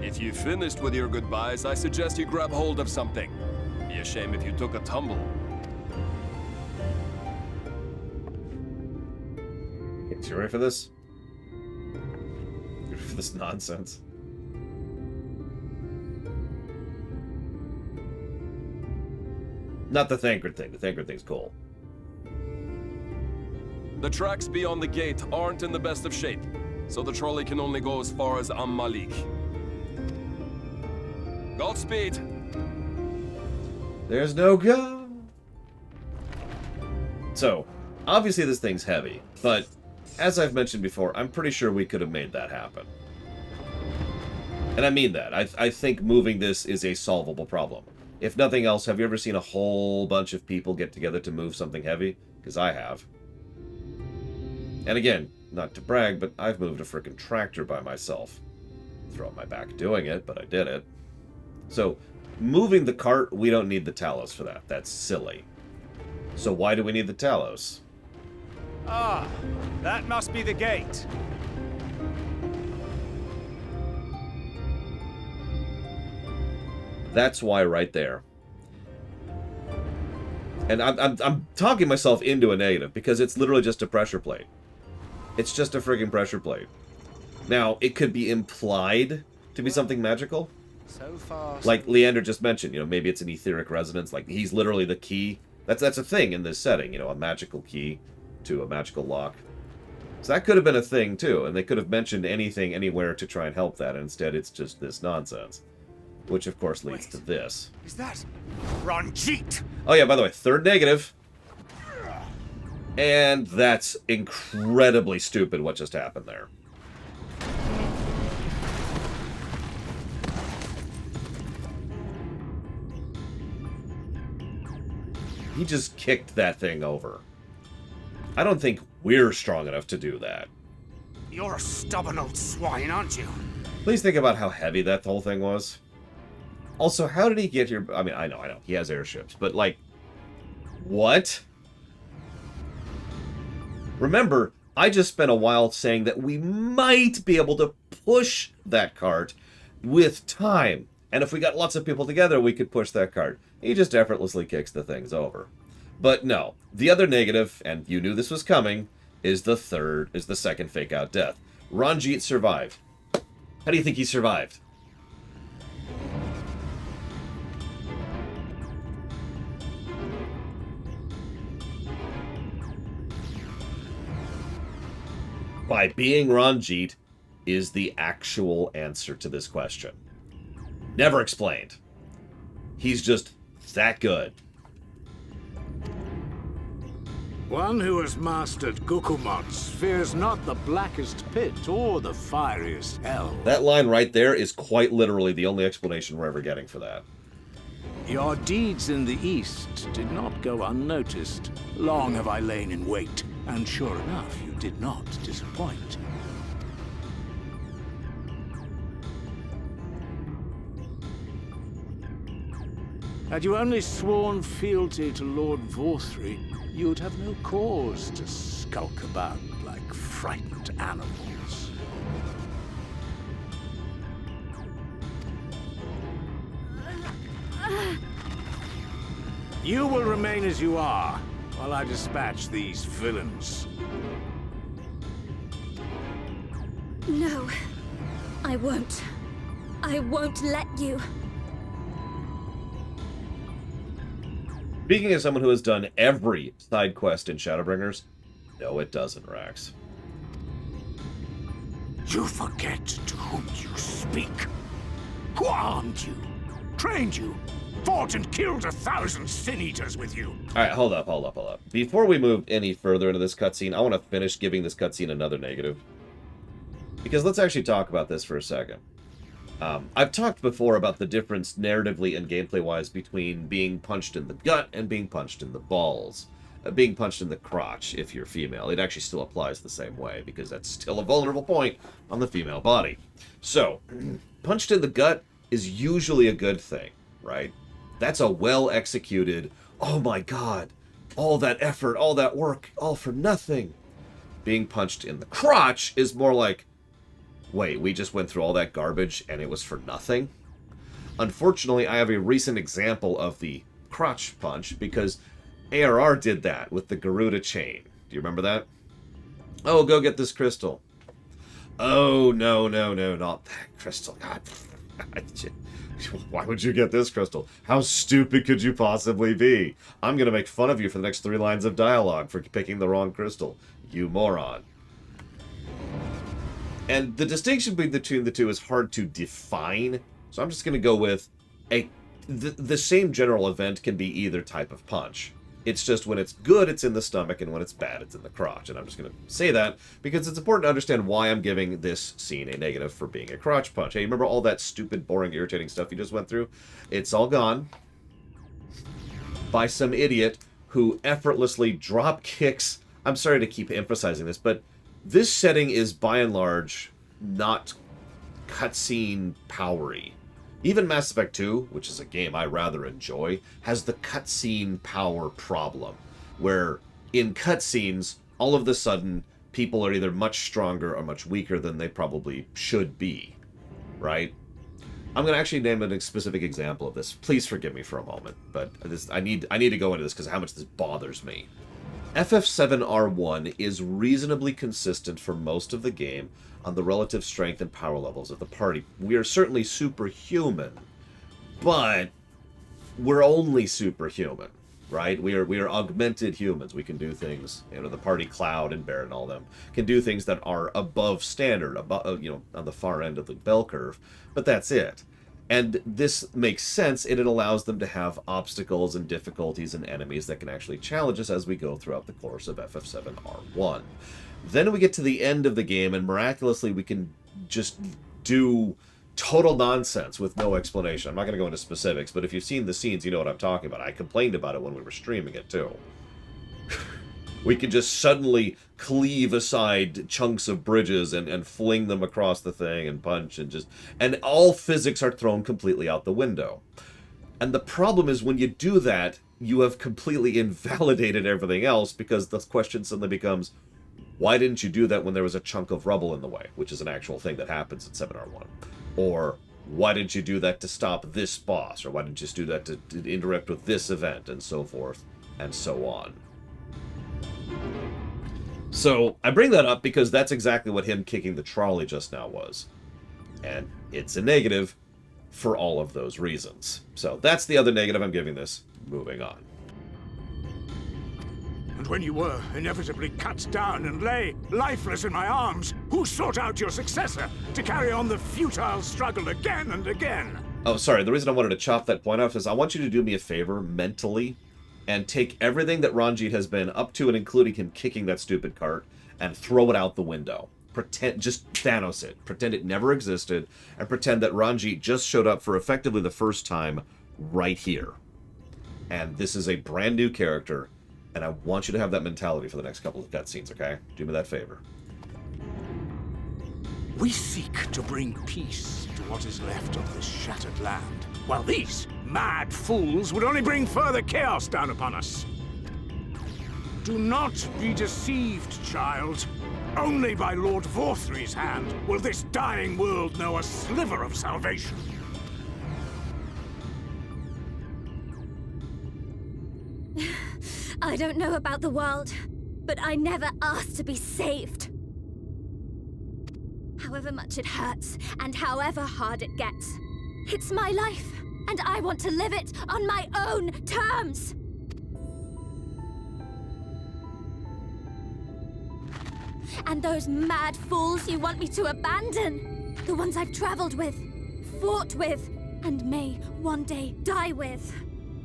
If you finished with your goodbyes, I suggest you grab hold of something. Be a shame if you took a tumble. You ready for this? You ready for this nonsense? Not the Thancred thing. The Thancred thing's cool. The tracks beyond the gate aren't in the best of shape, so the trolley can only go as far as Malik. Godspeed! There's no go. So, obviously this thing's heavy, but as I've mentioned before, I'm pretty sure we could have made that happen. And I mean that. I think moving this is a solvable problem. If nothing else, have you ever seen a whole bunch of people get together to move something heavy? Because I have. And again, not to brag, but I've moved a frickin' tractor by myself. Throw up my back doing it, but I did it. So, moving the cart, we don't need the Talos for that. That's silly. So why do we need the Talos? Ah, that must be the gate. That's why right there. And I'm talking myself into a negative because it's literally just a pressure plate. It's just a friggin' pressure plate. Now, it could be implied to be something magical. So far, Like Leander just mentioned, you know, maybe it's an etheric resonance. Like, he's literally the key. That's a thing in this setting, you know, a magical key to a magical lock. So that could have been a thing, too. And they could have mentioned anything, anywhere to try and help that. And instead, it's just this nonsense. Which, of course, leads to this. is that Ranjit? Oh, yeah, by the way, third negative. And that's incredibly stupid what just happened there. He just kicked that thing over. I don't think we're strong enough to do that. You're a stubborn old swine, aren't you? Please think about how heavy that whole thing was. Also, how did he get here? I mean, I know, he has airships, but like, what? Remember, I just spent a while saying that we might be able to push that cart with time. And if we got lots of people together, we could push that cart. He just effortlessly kicks the things over. But no, the other negative, and you knew this was coming, is the second fake-out death. Ranjit survived. How do you think he survived? By being Ranjit is the actual answer to this question. Never explained. He's just that good. One who has mastered Gukumots fears not the blackest pit or the fieriest hell. That line right there is quite literally the only explanation we're ever getting for that. Your deeds in the east did not go unnoticed. Long have I lain in wait, and sure enough, you did not disappoint. Had you only sworn fealty to Lord Vorthry, you'd have no cause to skulk about like frightened animals. You will remain as you are, while I dispatch these villains. No, I won't. I won't let you. Speaking as someone who has done every side quest in Shadowbringers, no, it doesn't, Rax. You forget to whom you speak. Who armed you, trained you, fought and killed 1,000 Sin-Eaters with you. Alright, hold up. Before we move any further into this cutscene, I want to finish giving this cutscene another negative. Because let's actually talk about this for a second. I've talked before about the difference narratively and gameplay-wise between being punched in the gut and being punched in the balls. being punched in the crotch if you're female. It actually still applies the same way, because that's still a vulnerable point on the female body. So, punched in the gut is usually a good thing, right? That's a well-executed, oh my god, all that effort, all that work, all for nothing. Being punched in the crotch is more like, wait, we just went through all that garbage and it was for nothing? Unfortunately, I have a recent example of the crotch punch, because ARR did that with the Garuda chain. Do you remember that? Oh, go get this crystal. Oh, no, not that crystal. God. Why would you get this crystal? How stupid could you possibly be? I'm going to make fun of you for the next 3 lines of dialogue for picking the wrong crystal. You moron. And the distinction between the two is hard to define, so I'm just going to go with the same general event can be either type of punch. It's just when it's good, it's in the stomach, and when it's bad, it's in the crotch. And I'm just going to say that because it's important to understand why I'm giving this scene a negative for being a crotch punch. Hey, remember all that stupid, boring, irritating stuff you just went through? It's all gone by some idiot who effortlessly drop kicks. I'm sorry to keep emphasizing this, but this setting is, by and large, not cutscene powery. Even Mass Effect 2, which is a game I rather enjoy, has the cutscene power problem, where in cutscenes, all of a sudden, people are either much stronger or much weaker than they probably should be, right? I'm going to actually name a specific example of this. Please forgive me for a moment, but I need to go into this because of how much this bothers me. FF7R1 is reasonably consistent for most of the game on the relative strength and power levels of the party. We are certainly superhuman, but we're only superhuman, right? We are augmented humans. We can do things, you know, the party Cloud and Baron and all them can do things that are above standard, above, you know, on the far end of the bell curve, but that's it. And this makes sense, and it allows them to have obstacles and difficulties and enemies that can actually challenge us as we go throughout the course of FF7R1. Then we get to the end of the game, and miraculously we can just do total nonsense with no explanation. I'm not going to go into specifics, but if you've seen the scenes, you know what I'm talking about. I complained about it when we were streaming it, too. We can just suddenly cleave aside chunks of bridges and fling them across the thing and punch and all physics are thrown completely out the window. And the problem is when you do that, you have completely invalidated everything else, because the question suddenly becomes, why didn't you do that when there was a chunk of rubble in the way, which is an actual thing that happens in 7R1? Or why didn't you do that to stop this boss? Or why didn't you just do that to interact with this event, and so forth and so on? So, I bring that up because that's exactly what him kicking the trolley just now was. And it's a negative for all of those reasons. So, that's the other negative I'm giving this. Moving on. And when you were inevitably cut down and lay lifeless in my arms, who sought out your successor to carry on the futile struggle again and again? Oh, sorry. The reason I wanted to chop that point off is I want you to do me a favor mentally and take everything that Ranjit has been up to, and including him kicking that stupid cart, and throw it out the window. Pretend, just Thanos it. Pretend it never existed, and pretend that Ranjit just showed up for effectively the first time right here. And this is a brand new character, and I want you to have that mentality for the next couple of cutscenes, okay? Do me that favor. We seek to bring peace to what is left of this shattered land, while these mad fools would only bring further chaos down upon us. Do not be deceived, child. Only by Lord Vorthry's hand will this dying world know a sliver of salvation. I don't know about the world, but I never asked to be saved. However much it hurts, and however hard it gets, it's my life, and I want to live it on my own terms! And those mad fools you want me to abandon, the ones I've traveled with, fought with, and may one day die with,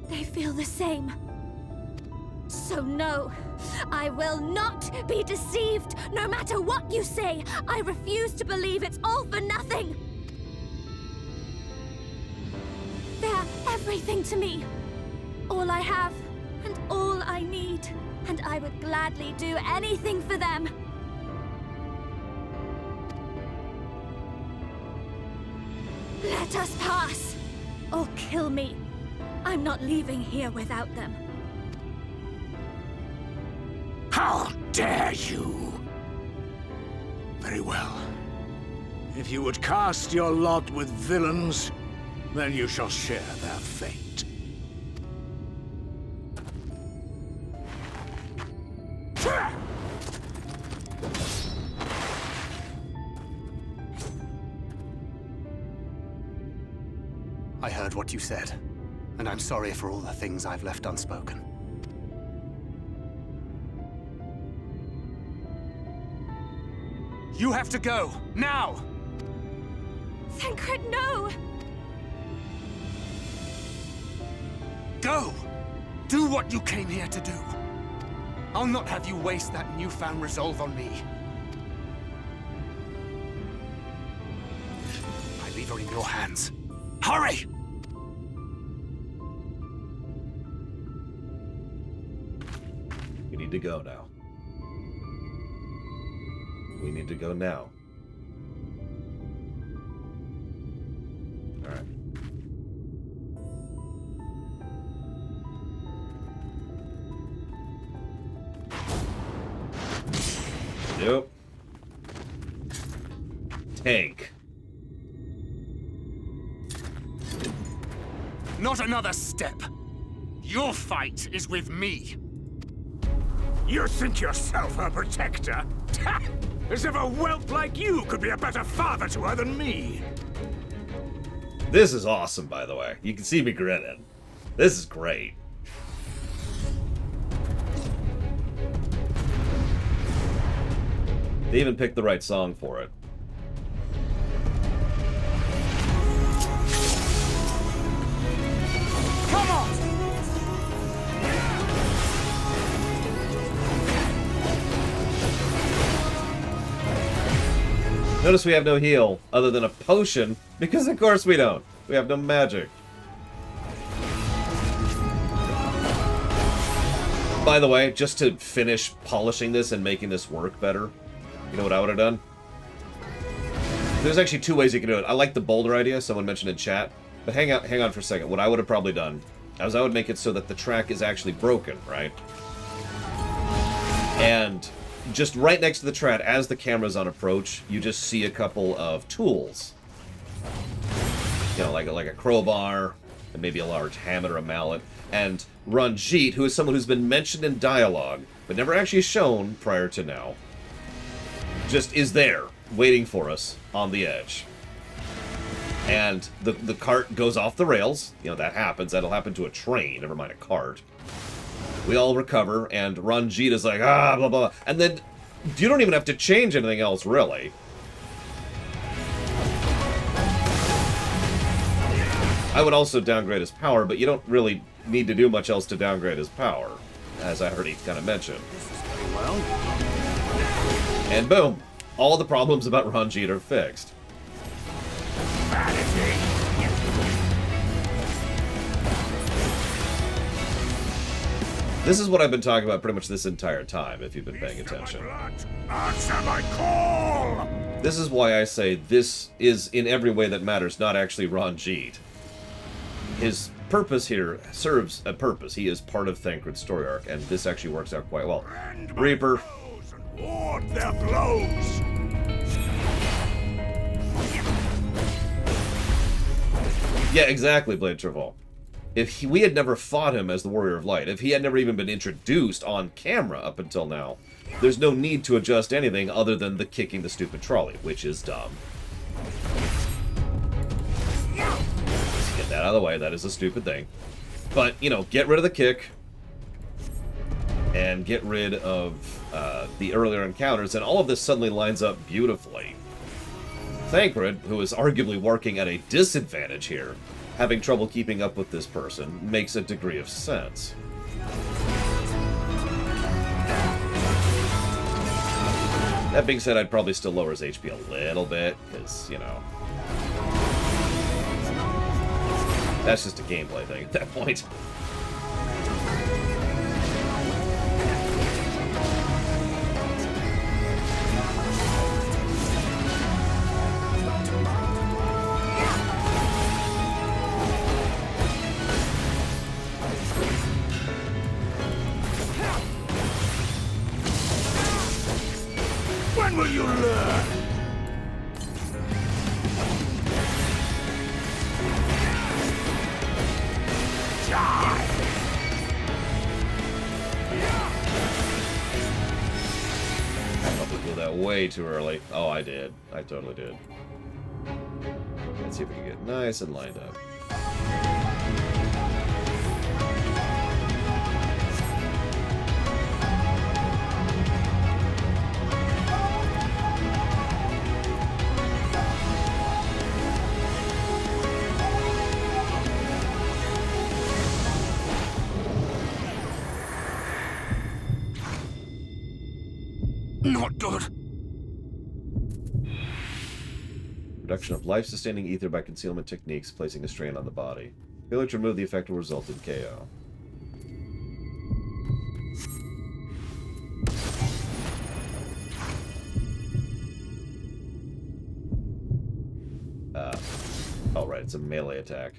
they feel the same. So no, I will not be deceived, no matter what you say. I refuse to believe it's all for nothing. They're everything to me. All I have, and all I need. and I would gladly do anything for them. Let us pass, or kill me. I'm not leaving here without them. How dare you! Very well. If you would cast your lot with villains, then you shall share their fate. I heard what you said, and I'm sorry for all the things I've left unspoken. You have to go, now! Thancred, no! Go! Do what you came here to do. I'll not have you waste that newfound resolve on me. I leave her in your hands. Hurry! We need to go now. We need to go now. Alright. Nope. Tank. Not another step. Your fight is with me. You think yourself her protector? As if a whelp like you could be a better father to her than me. This is awesome, by the way. You can see me grinning. This is great. They even picked the right song for it. Come on! Notice we have no heal, other than a potion, because of course we don't. We have no magic. By the way, just to finish polishing this and making this work better, you know what I would have done? There's actually two ways you can do it. I like the boulder idea, someone mentioned in chat, but hang on for a second. What I would have probably done is I would make it so that the track is actually broken, right? And just right next to the trap, as the camera's on approach, you just see a couple of tools. You know, like a crowbar, and maybe a large hammer or a mallet. And Ranjit, who is someone who's been mentioned in dialogue, but never actually shown prior to now, just is there, waiting for us on the edge. And the cart goes off the rails. You know, that happens. That'll happen to a train, never mind a cart. We all recover, and Ranjit is like, ah, blah, blah, blah. And then you don't even have to change anything else, really. I would also downgrade his power, but you don't really need to do much else to downgrade his power, as I already kind of mentioned. Well. And boom, all the problems about Ranjit are fixed. This is what I've been talking about pretty much this entire time, if you've been paying attention. Answer my call! This is why I say this is, in every way that matters, not actually Ranjit. His purpose here serves a purpose. He is part of Thancred's story arc, and this actually works out quite well. Reaper. Ward their blows! Yeah, exactly, Blade Travol. If we had never fought him as the Warrior of Light, if he had never even been introduced on camera up until now, there's no need to adjust anything other than the kicking the stupid trolley, which is dumb. Let's get that out of the way, that is a stupid thing. But, you know, get rid of the kick, and get rid of the earlier encounters, and all of this suddenly lines up beautifully. Thancred, who is arguably working at a disadvantage here, having trouble keeping up with this person, makes a degree of sense. That being said, I'd probably still lower his HP a little bit, because, you know, that's just a gameplay thing at that point. way too early. Oh, I did. I totally did. Let's see if we can get nice and lined up. Not good. Reduction of life-sustaining ether by concealment techniques, placing a strain on the body. Failure to remove the effect will result in KO. Oh right, it's a melee attack.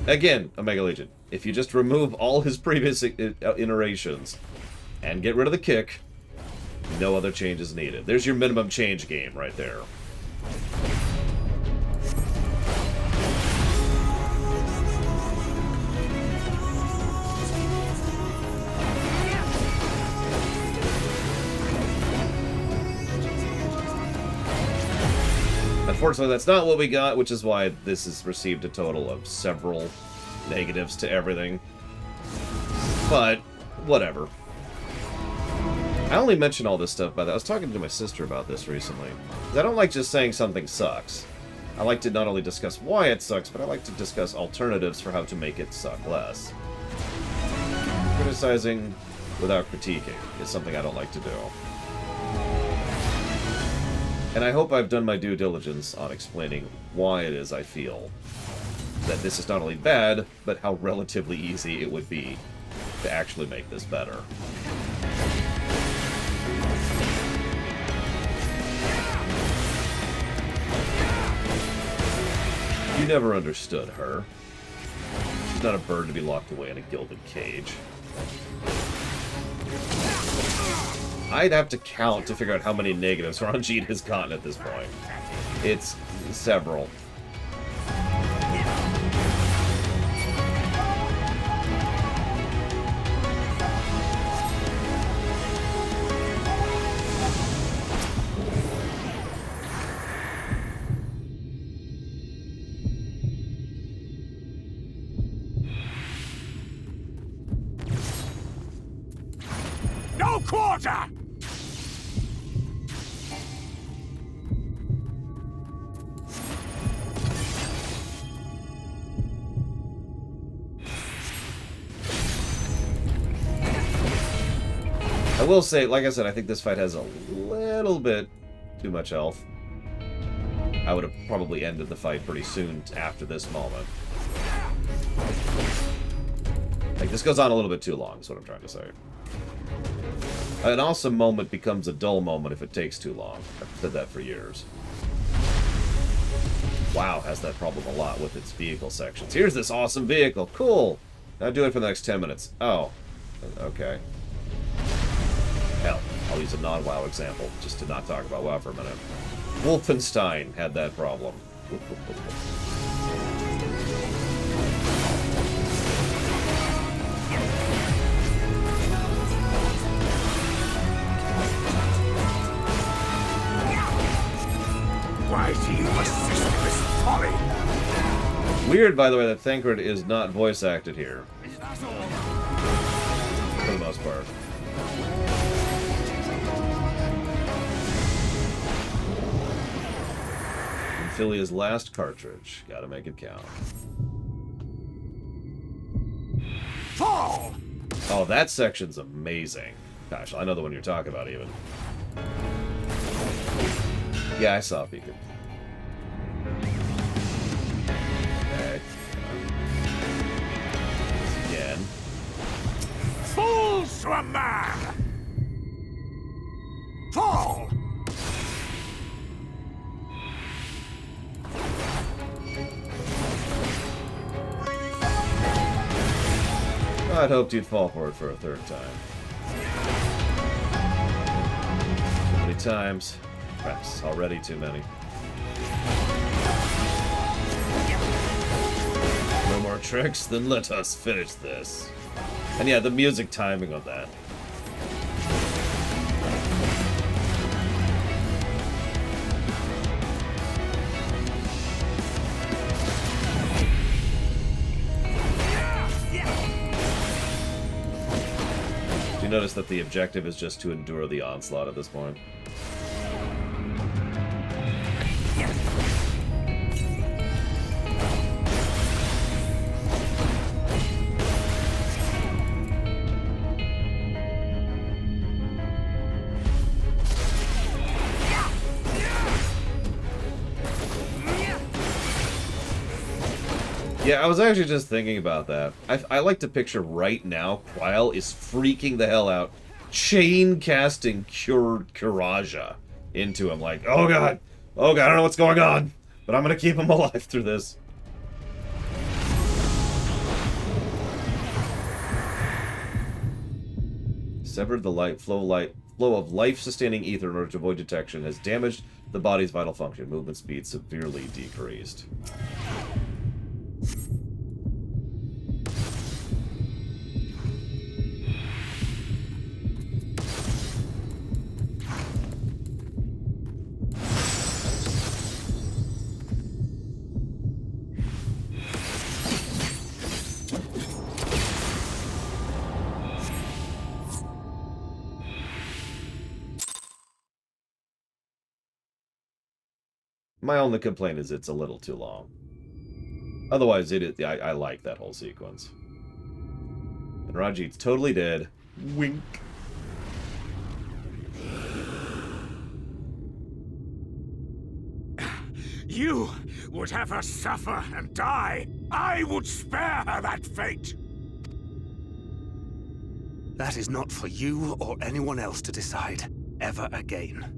Again, Omega Legion, if you just remove all his previous iterations and get rid of the kick, no other change is needed. There's your minimum change game right there. Unfortunately, that's not what we got, which is why this has received a total of several negatives to everything. But, whatever. I only mention all this stuff, by the way. I was talking to my sister about this recently. I don't like just saying something sucks. I like to not only discuss why it sucks, but I like to discuss alternatives for how to make it suck less. Criticizing without critiquing is something I don't like to do. And I hope I've done my due diligence on explaining why it is I feel that this is not only bad, but how relatively easy it would be to actually make this better. You never understood her. She's not a bird to be locked away in a gilded cage. I'd have to count to figure out how many negatives Ranjit has gotten at this point. It's several. No quarter! I will say, like I said, I think this fight has a little bit too much health. I would have probably ended the fight pretty soon after this moment. Like, this goes on a little bit too long, is what I'm trying to say. An awesome moment becomes a dull moment if it takes too long. I've said that for years. WoW has that problem a lot with its vehicle sections. Here's this awesome vehicle. Cool. Now do it for the next 10 minutes. Oh. Okay. Hell, I'll use a non-WoW example, just to not talk about WoW for a minute. Wolfenstein had that problem. Why do you persist in this folly? Weird, by the way, that Thancred is not voice acted here. For the most part. Philia's last cartridge. Gotta make it count. Fall! Oh, that section's amazing. Gosh, I know the one you're talking about, even. Yeah, I saw Beacon. Okay. Again. Fools to a man! Fall! I'd hoped you'd fall for it for a third time. Too many times. Perhaps already too many. No more tricks? Then let us finish this. And yeah, the music timing on that. Do you notice that the objective is just to endure the onslaught at this point? Yeah, I was actually just thinking about that. I like to picture right now, Quile is freaking the hell out, chain casting Kuraja into him, like, oh god, I don't know what's going on, but I'm gonna keep him alive through this. Severed the flow of life-sustaining ether in order to avoid detection has damaged the body's vital function. Movement speed severely decreased. My only complaint is it's a little too long. Otherwise, I like that whole sequence. And Rajit's totally dead. Wink. You would have her suffer and die. I would spare her that fate. That is not for you or anyone else to decide ever again.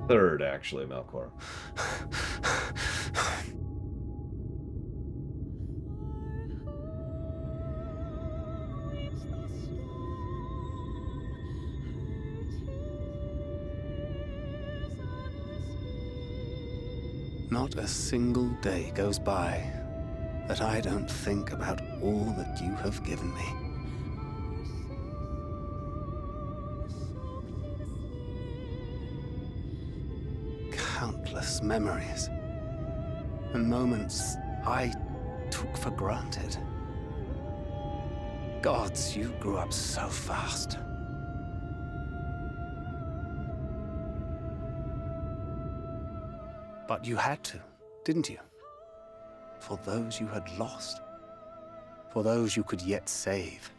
Third, actually, Melkor. Not a single day goes by that I don't think about all that you have given me. Countless memories and moments I took for granted. Gods, you grew up so fast. But you had to, didn't you? For those you had lost. For those you could yet save.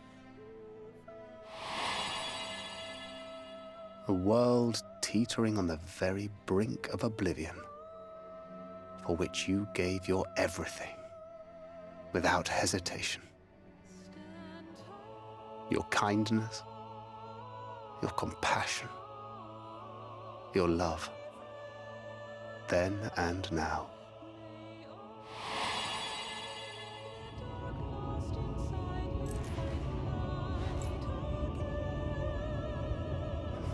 A world teetering on the very brink of oblivion, for which you gave your everything, without hesitation. Your kindness, your compassion, your love. Then and now.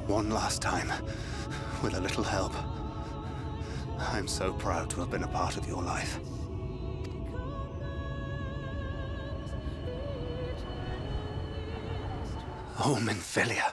One last time, with a little help. I'm so proud to have been a part of your life. Oh, Minfilia.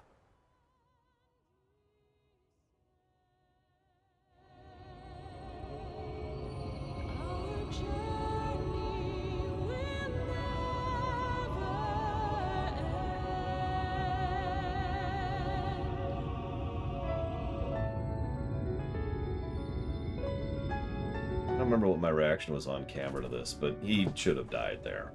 I don't remember what my reaction was on camera to this, but he should have died there.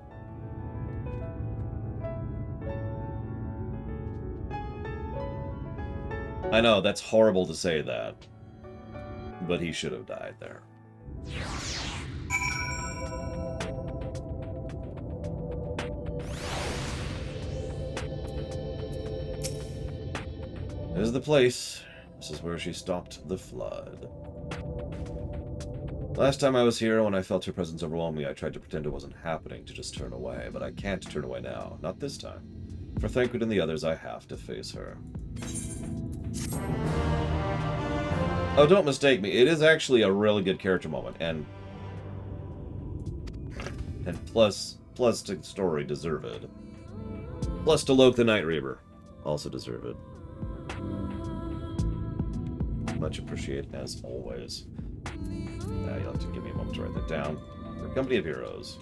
I know, that's horrible to say that, but he should have died there. This is the place. This is where she stopped the flood. Last time I was here, when I felt her presence overwhelm me, I tried to pretend it wasn't happening, to just turn away, but I can't turn away now. Not this time. For Thancred and the others, I have to face her. Oh, don't mistake me. It is actually a really good character moment, and plus to story, deserved. Plus to Loke the Night Reaver, also deserved. Much appreciated, as always. You'll have to give me a moment to write that down. For Company of Heroes.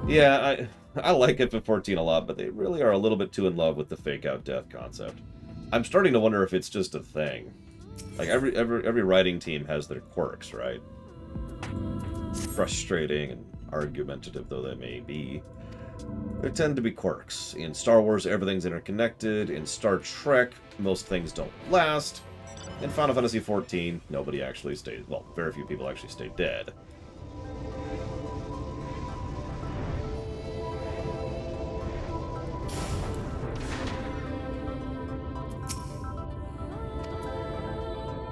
Yeah, I like FF14 a lot, but they really are a little bit too in love with the fake-out death concept. I'm starting to wonder if it's just a thing. Like, every writing team has their quirks, right? Frustrating and argumentative though they may be. There tend to be quirks. In Star Wars, everything's interconnected. In Star Trek, most things don't last. In Final Fantasy XIV, nobody actually stays... Well, very few people actually stay dead.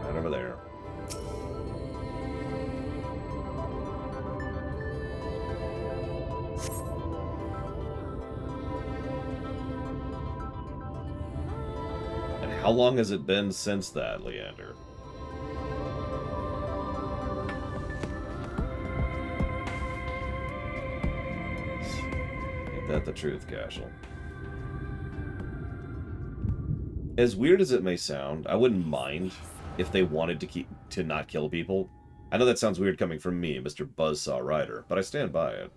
Right over there. How long has it been since that, Leander? Ain't that the truth, Cashel? As weird as it may sound, I wouldn't mind if they wanted to not kill people. I know that sounds weird coming from me, Mr. Buzzsaw Rider, but I stand by it.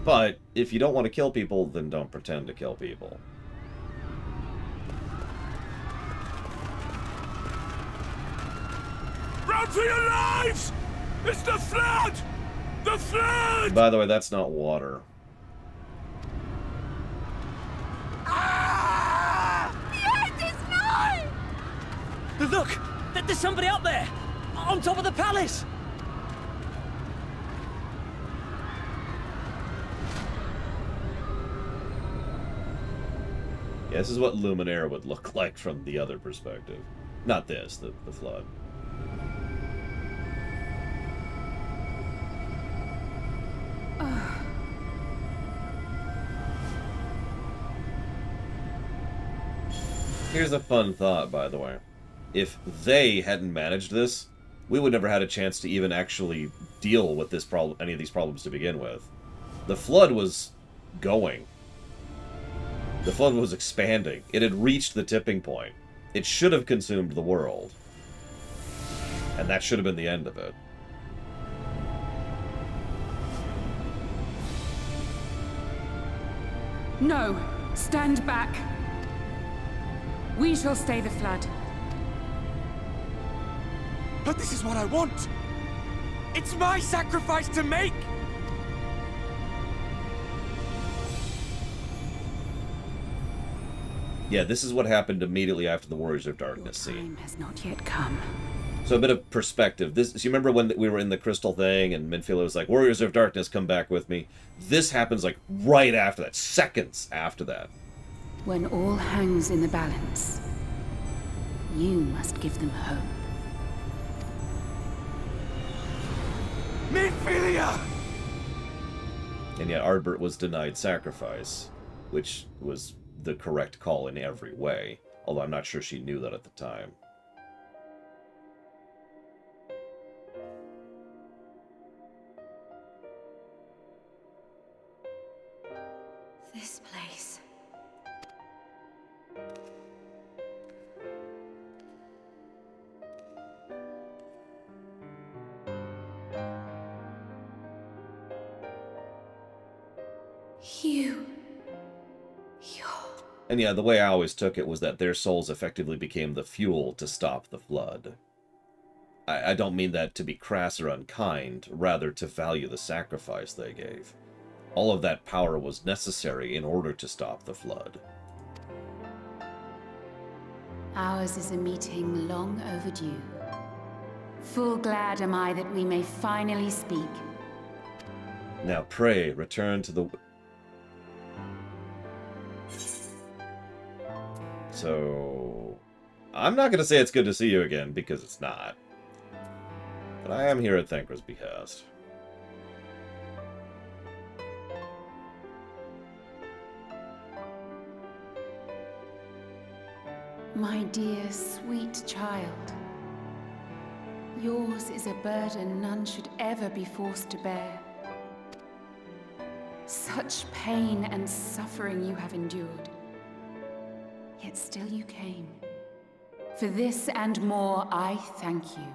But if you don't want to kill people, then don't pretend to kill people. Run for your lives! It's the flood! The flood! By the way, that's not water. The end is nigh! Look! There's somebody up there! On top of the palace! Yeah, this is what Luminaire would look like from the other perspective. Not this, the flood. Here's a fun thought, by the way. If they hadn't managed this, we would never had a chance to even actually deal with this problem, any of these problems to begin with. The flood was going. The flood was expanding. It had reached the tipping point. It should have consumed the world. And that should have been the end of it. No, stand back. We shall stay the flood. But this is what I want! It's my sacrifice to make! Yeah, this is what happened immediately after the Warriors of Darkness scene. Has not yet come. So a bit of perspective. So you remember when we were in the crystal thing and Minfield was like, Warriors of Darkness, come back with me. This happens like right after that, seconds after that. When all hangs in the balance, you must give them hope. Minfilia! And yet Ardbert was denied sacrifice, which was the correct call in every way, although I'm not sure she knew that at the time. This place. And yeah, the way I always took it was that their souls effectively became the fuel to stop the flood. I don't mean that to be crass or unkind, rather to value the sacrifice they gave. All of that power was necessary in order to stop the flood. Ours is a meeting long overdue. Full glad am I that we may finally speak. Now pray, return to the... So... I'm not going to say it's good to see you again, because it's not. But I am here at Thankra's behest. My dear, sweet child. Yours is a burden none should ever be forced to bear. Such pain and suffering you have endured. Yet still you came. For this and more, I thank you.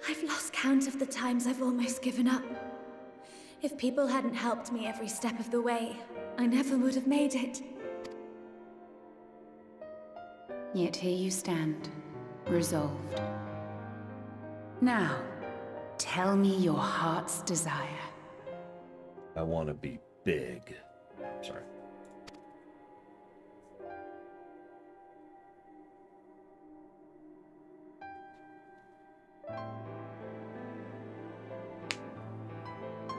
I've lost count of the times I've almost given up. If people hadn't helped me every step of the way, I never would have made it. Yet here you stand, resolved. Now, tell me your heart's desire. I want to be big. Sorry.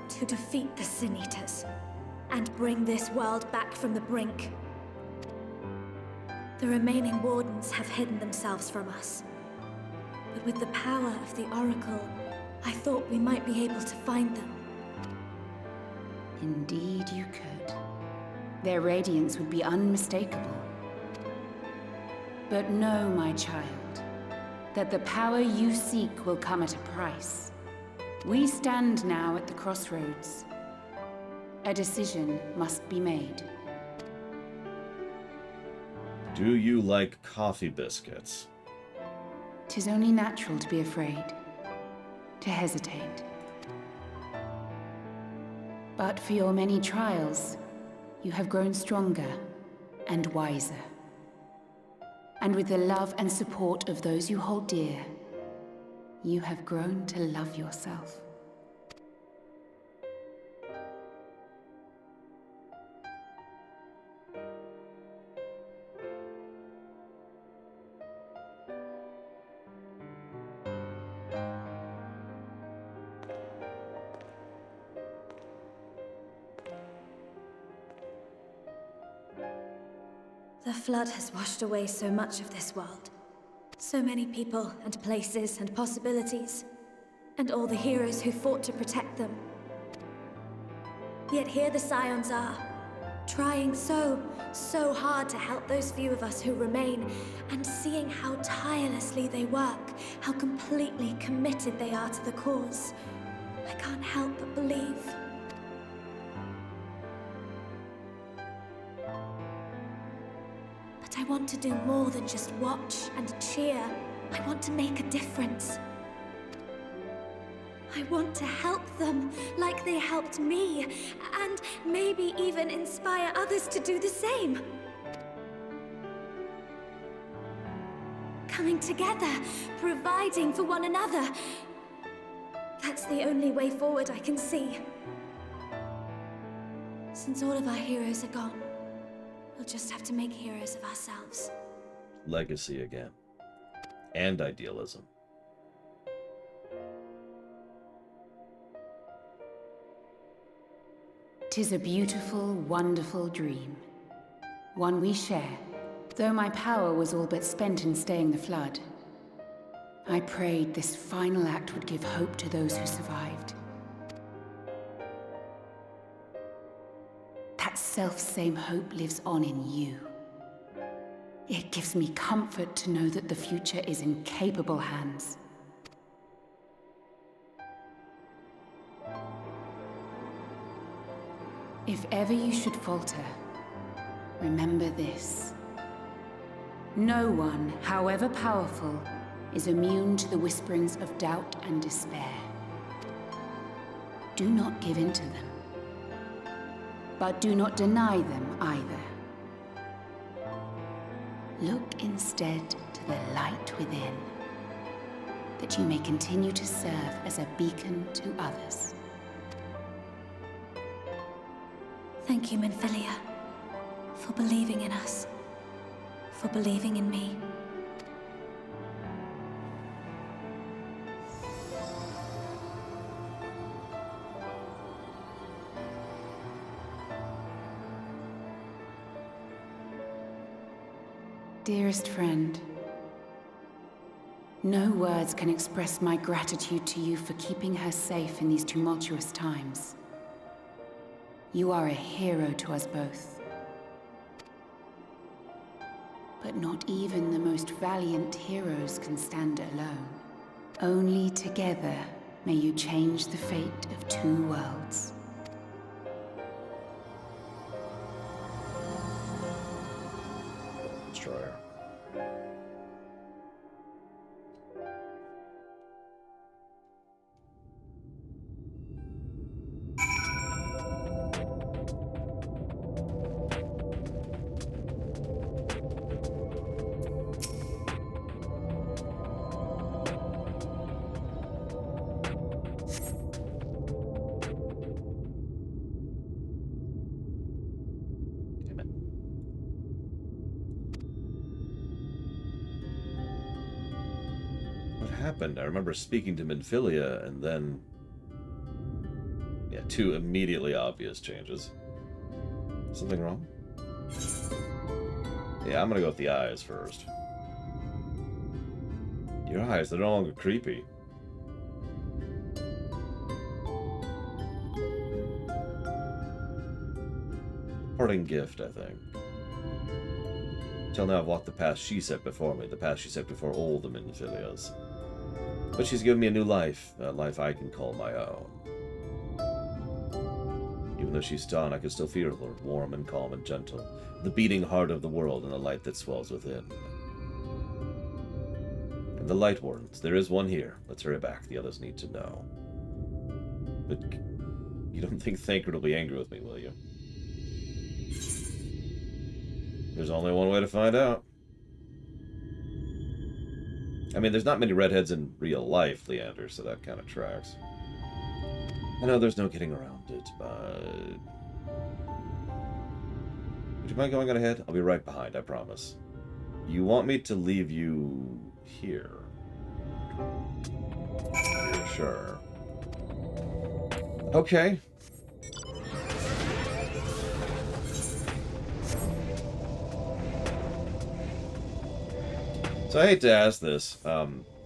To defeat the Sin Eaters, and bring this world back from the brink. The remaining Wardens have hidden themselves from us. But with the power of the Oracle, I thought we might be able to find them. Indeed you could. Their radiance would be unmistakable. But know, my child, that the power you seek will come at a price. We stand now at the crossroads. A decision must be made. Do you like coffee biscuits? 'Tis only natural to be afraid, to hesitate. But for your many trials, you have grown stronger and wiser. And with the love and support of those you hold dear, you have grown to love yourself. The flood has washed away so much of this world. So many people and places and possibilities. And all the heroes who fought to protect them. Yet here the Scions are, trying so hard to help those few of us who remain, and seeing how tirelessly they work, how completely committed they are to the cause. I can't help but believe. But I want to do more than just watch and cheer. I want to make a difference. I want to help them like they helped me, and maybe even inspire others to do the same. Coming together, providing for one another. That's the only way forward I can see. Since all of our heroes are gone, we'll just have to make heroes of ourselves. Legacy again. And idealism. 'Tis a beautiful, wonderful dream. One we share, though my power was all but spent in staying the flood. I prayed this final act would give hope to those who survived. That self-same hope lives on in you. It gives me comfort to know that the future is in capable hands. If ever you should falter, remember this. No one, however powerful, is immune to the whisperings of doubt and despair. Do not give in to them. But do not deny them either. Look instead to the light within, that you may continue to serve as a beacon to others. Thank you, Minfilia, for believing in us, for believing in me. Dearest friend, no words can express my gratitude to you for keeping her safe in these tumultuous times. You are a hero to us both. But not even the most valiant heroes can stand alone. Only together may you change the fate of two worlds. Destroyer. Happened. I remember speaking to Minfilia, and then... yeah, two immediately obvious changes. Something wrong? Yeah, I'm gonna go with the eyes first. Your eyes, they're no longer creepy. Parting gift, I think. Till now I've walked the path she set before me, the path she set before all the Minfilias. But she's given me a new life, a life I can call my own. Even though she's gone, I can still feel her, warm and calm and gentle, the beating heart of the world and the light that swells within. And the Light Wardens, there is one here. Let's hurry back, the others need to know. But you don't think Thancred will be angry with me, will you? There's only one way to find out. I mean, there's not many redheads in real life, Leander, so that kind of tracks. I know there's no getting around it, but... would you mind going on ahead? I'll be right behind, I promise. You want me to leave you here? You're sure. Okay. So I hate to ask this.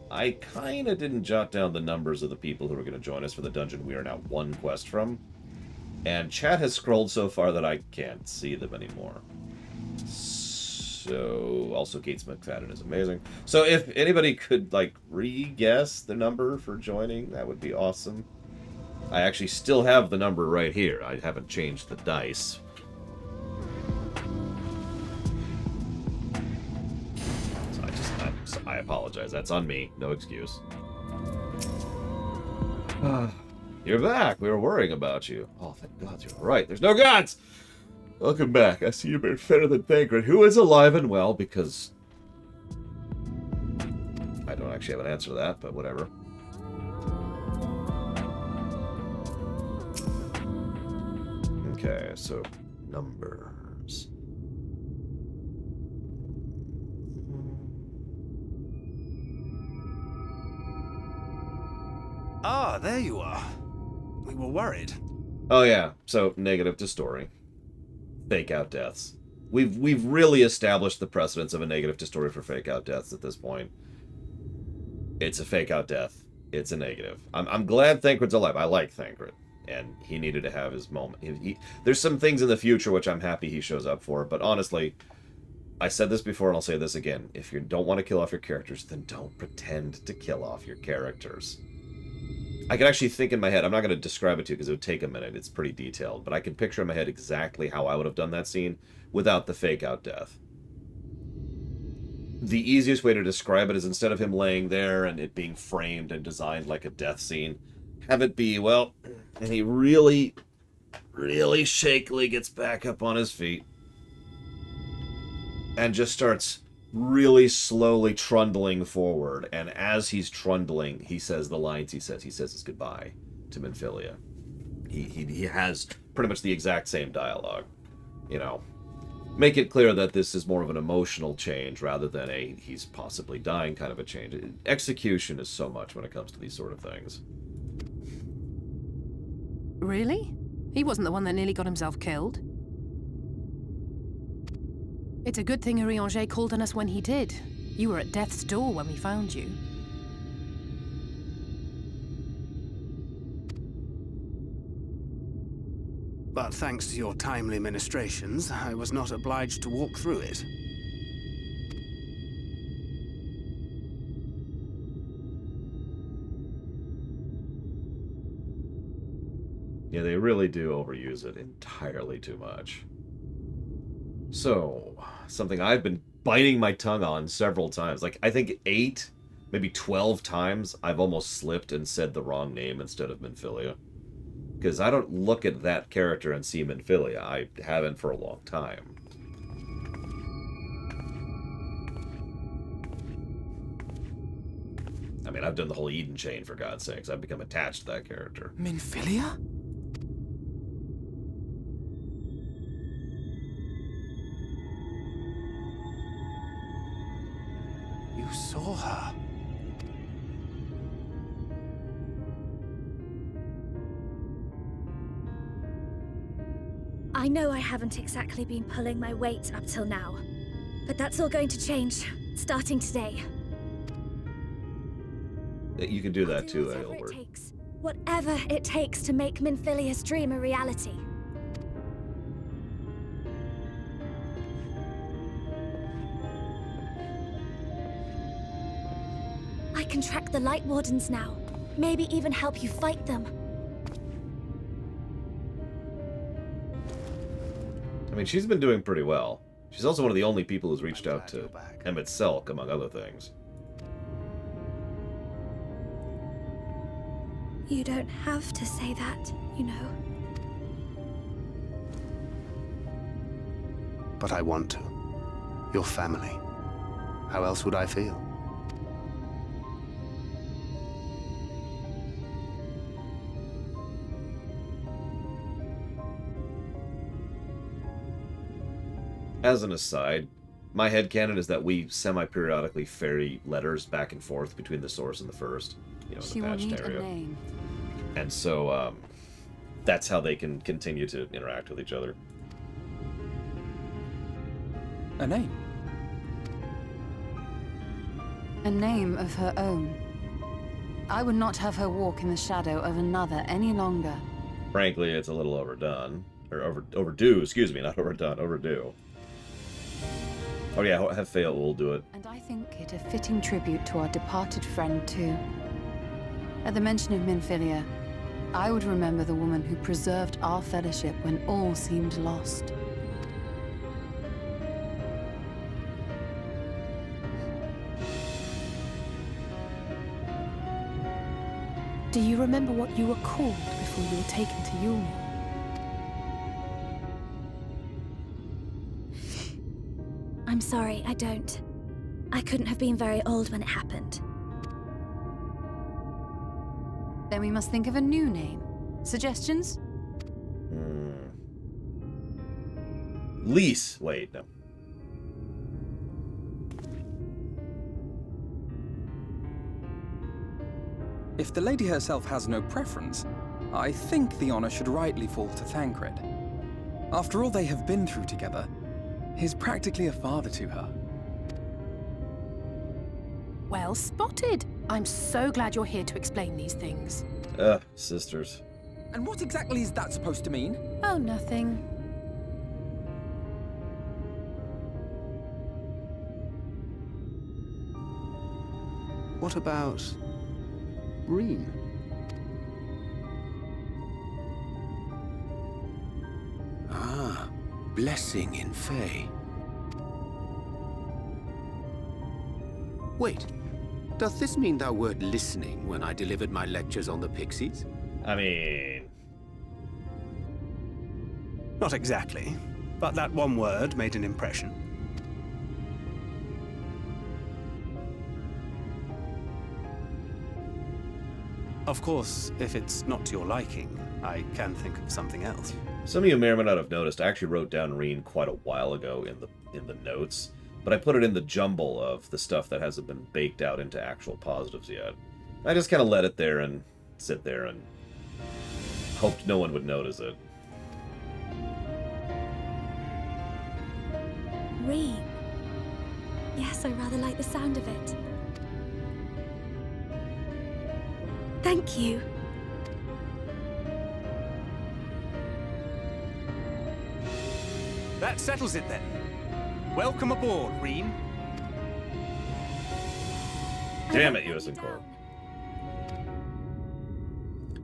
I kind of didn't jot down the numbers of the people who are going to join us for the dungeon we are now one quest from. And chat has scrolled so far that I can't see them anymore. So, also Gates McFadden is amazing. So if anybody could, like, re-guess the number for joining, that would be awesome. I actually still have the number right here. I haven't changed the dice. I apologize. That's on me. No excuse. You're back. We were worrying about you. Oh, thank God you're right. There's no gods! Welcome back. I see you've been better than Thancred, who is alive and well, because... I don't actually have an answer to that, but whatever. Okay, so... numbers... Ah, there you are. We were worried. Oh yeah, so negative to story. Fake out deaths. We've really established the precedence of a negative to story for fake out deaths at this point. It's a fake out death. It's a negative. I'm glad Thancred's alive. I like Thancred. And he needed to have his moment. There's some things in the future which I'm happy he shows up for, but honestly, I said this before and I'll say this again. If you don't want to kill off your characters, then don't pretend to kill off your characters. I can actually think in my head, I'm not going to describe it to you because it would take a minute, it's pretty detailed, but I can picture in my head exactly how I would have done that scene without the fake out death. The easiest way to describe it is instead of him laying there and it being framed and designed like a death scene, have it be, well, and he really, really shakily gets back up on his feet and just starts really slowly trundling forward, and as he's trundling, he says the lines he says his goodbye to Minfilia. He has pretty much the exact same dialogue. You know, make it clear that this is more of an emotional change rather than a he's possibly dying kind of a change. Execution is so much when it comes to these sort of things. Really? He wasn't the one that nearly got himself killed. It's a good thing Urianger called on us when he did. You were at death's door when we found you. But thanks to your timely ministrations, I was not obliged to walk through it. Yeah, they really do overuse it entirely too much. So, something I've been biting my tongue on several times. Like, I think 8, maybe 12 times I've almost slipped and said the wrong name instead of Minfilia. Because I don't look at that character and see Minfilia. I haven't for a long time. I mean, I've done the whole Eden chain, for God's sakes. I've become attached to that character. Minfilia? You saw her. I know I haven't exactly been pulling my weight up till now, but that's all going to change, starting today. You can do that too, Aylward. Whatever it takes to make Minfilia's dream a reality. I can track the Light Wardens now. Maybe even help you fight them. I mean, she's been doing pretty well. She's also one of the only people who's reached out to Emmett Selk, among other things. You don't have to say that, you know. But I want to. Your family. How else would I feel? As an aside, my headcanon is that we semi-periodically ferry letters back and forth between the source and the first, you know, in the patched area. And so, that's how they can continue to interact with each other. A name? A name of her own. I would not have her walk in the shadow of another any longer. Frankly, it's a little overdone. Or overdue, excuse me, not overdone, overdue. Oh yeah, have Fea will do it. And I think it a fitting tribute to our departed friend, too. At the mention of Minfilia, I would remember the woman who preserved our fellowship when all seemed lost. Do you remember what you were called before you were taken to Yulnor? I'm sorry, I don't. I couldn't have been very old when it happened. Then we must think of a new name. Suggestions? Lise. Wait, no. If the lady herself has no preference, I think the honor should rightly fall to Thancred. After all they have been through together, he's practically a father to her. Well spotted. I'm so glad you're here to explain these things. Sisters. And what exactly is that supposed to mean? Oh, nothing. What about Reen? Ah, blessing in Fae. Wait, doth this mean thou wert listening when I delivered my lectures on the Pixies? I mean... Not exactly, but that one word made an impression. Of course, if it's not to your liking, I can think of something else. Some of you may or may not have noticed, I actually wrote down Reen quite a while ago in the notes, but I put it in the jumble of the stuff that hasn't been baked out into actual positives yet. I just kind of let it there and sit there and hoped no one would notice it. Reen. Yes, I rather like the sound of it. Thank you. That settles it then. Welcome aboard, Reen. Damn it, US Corp.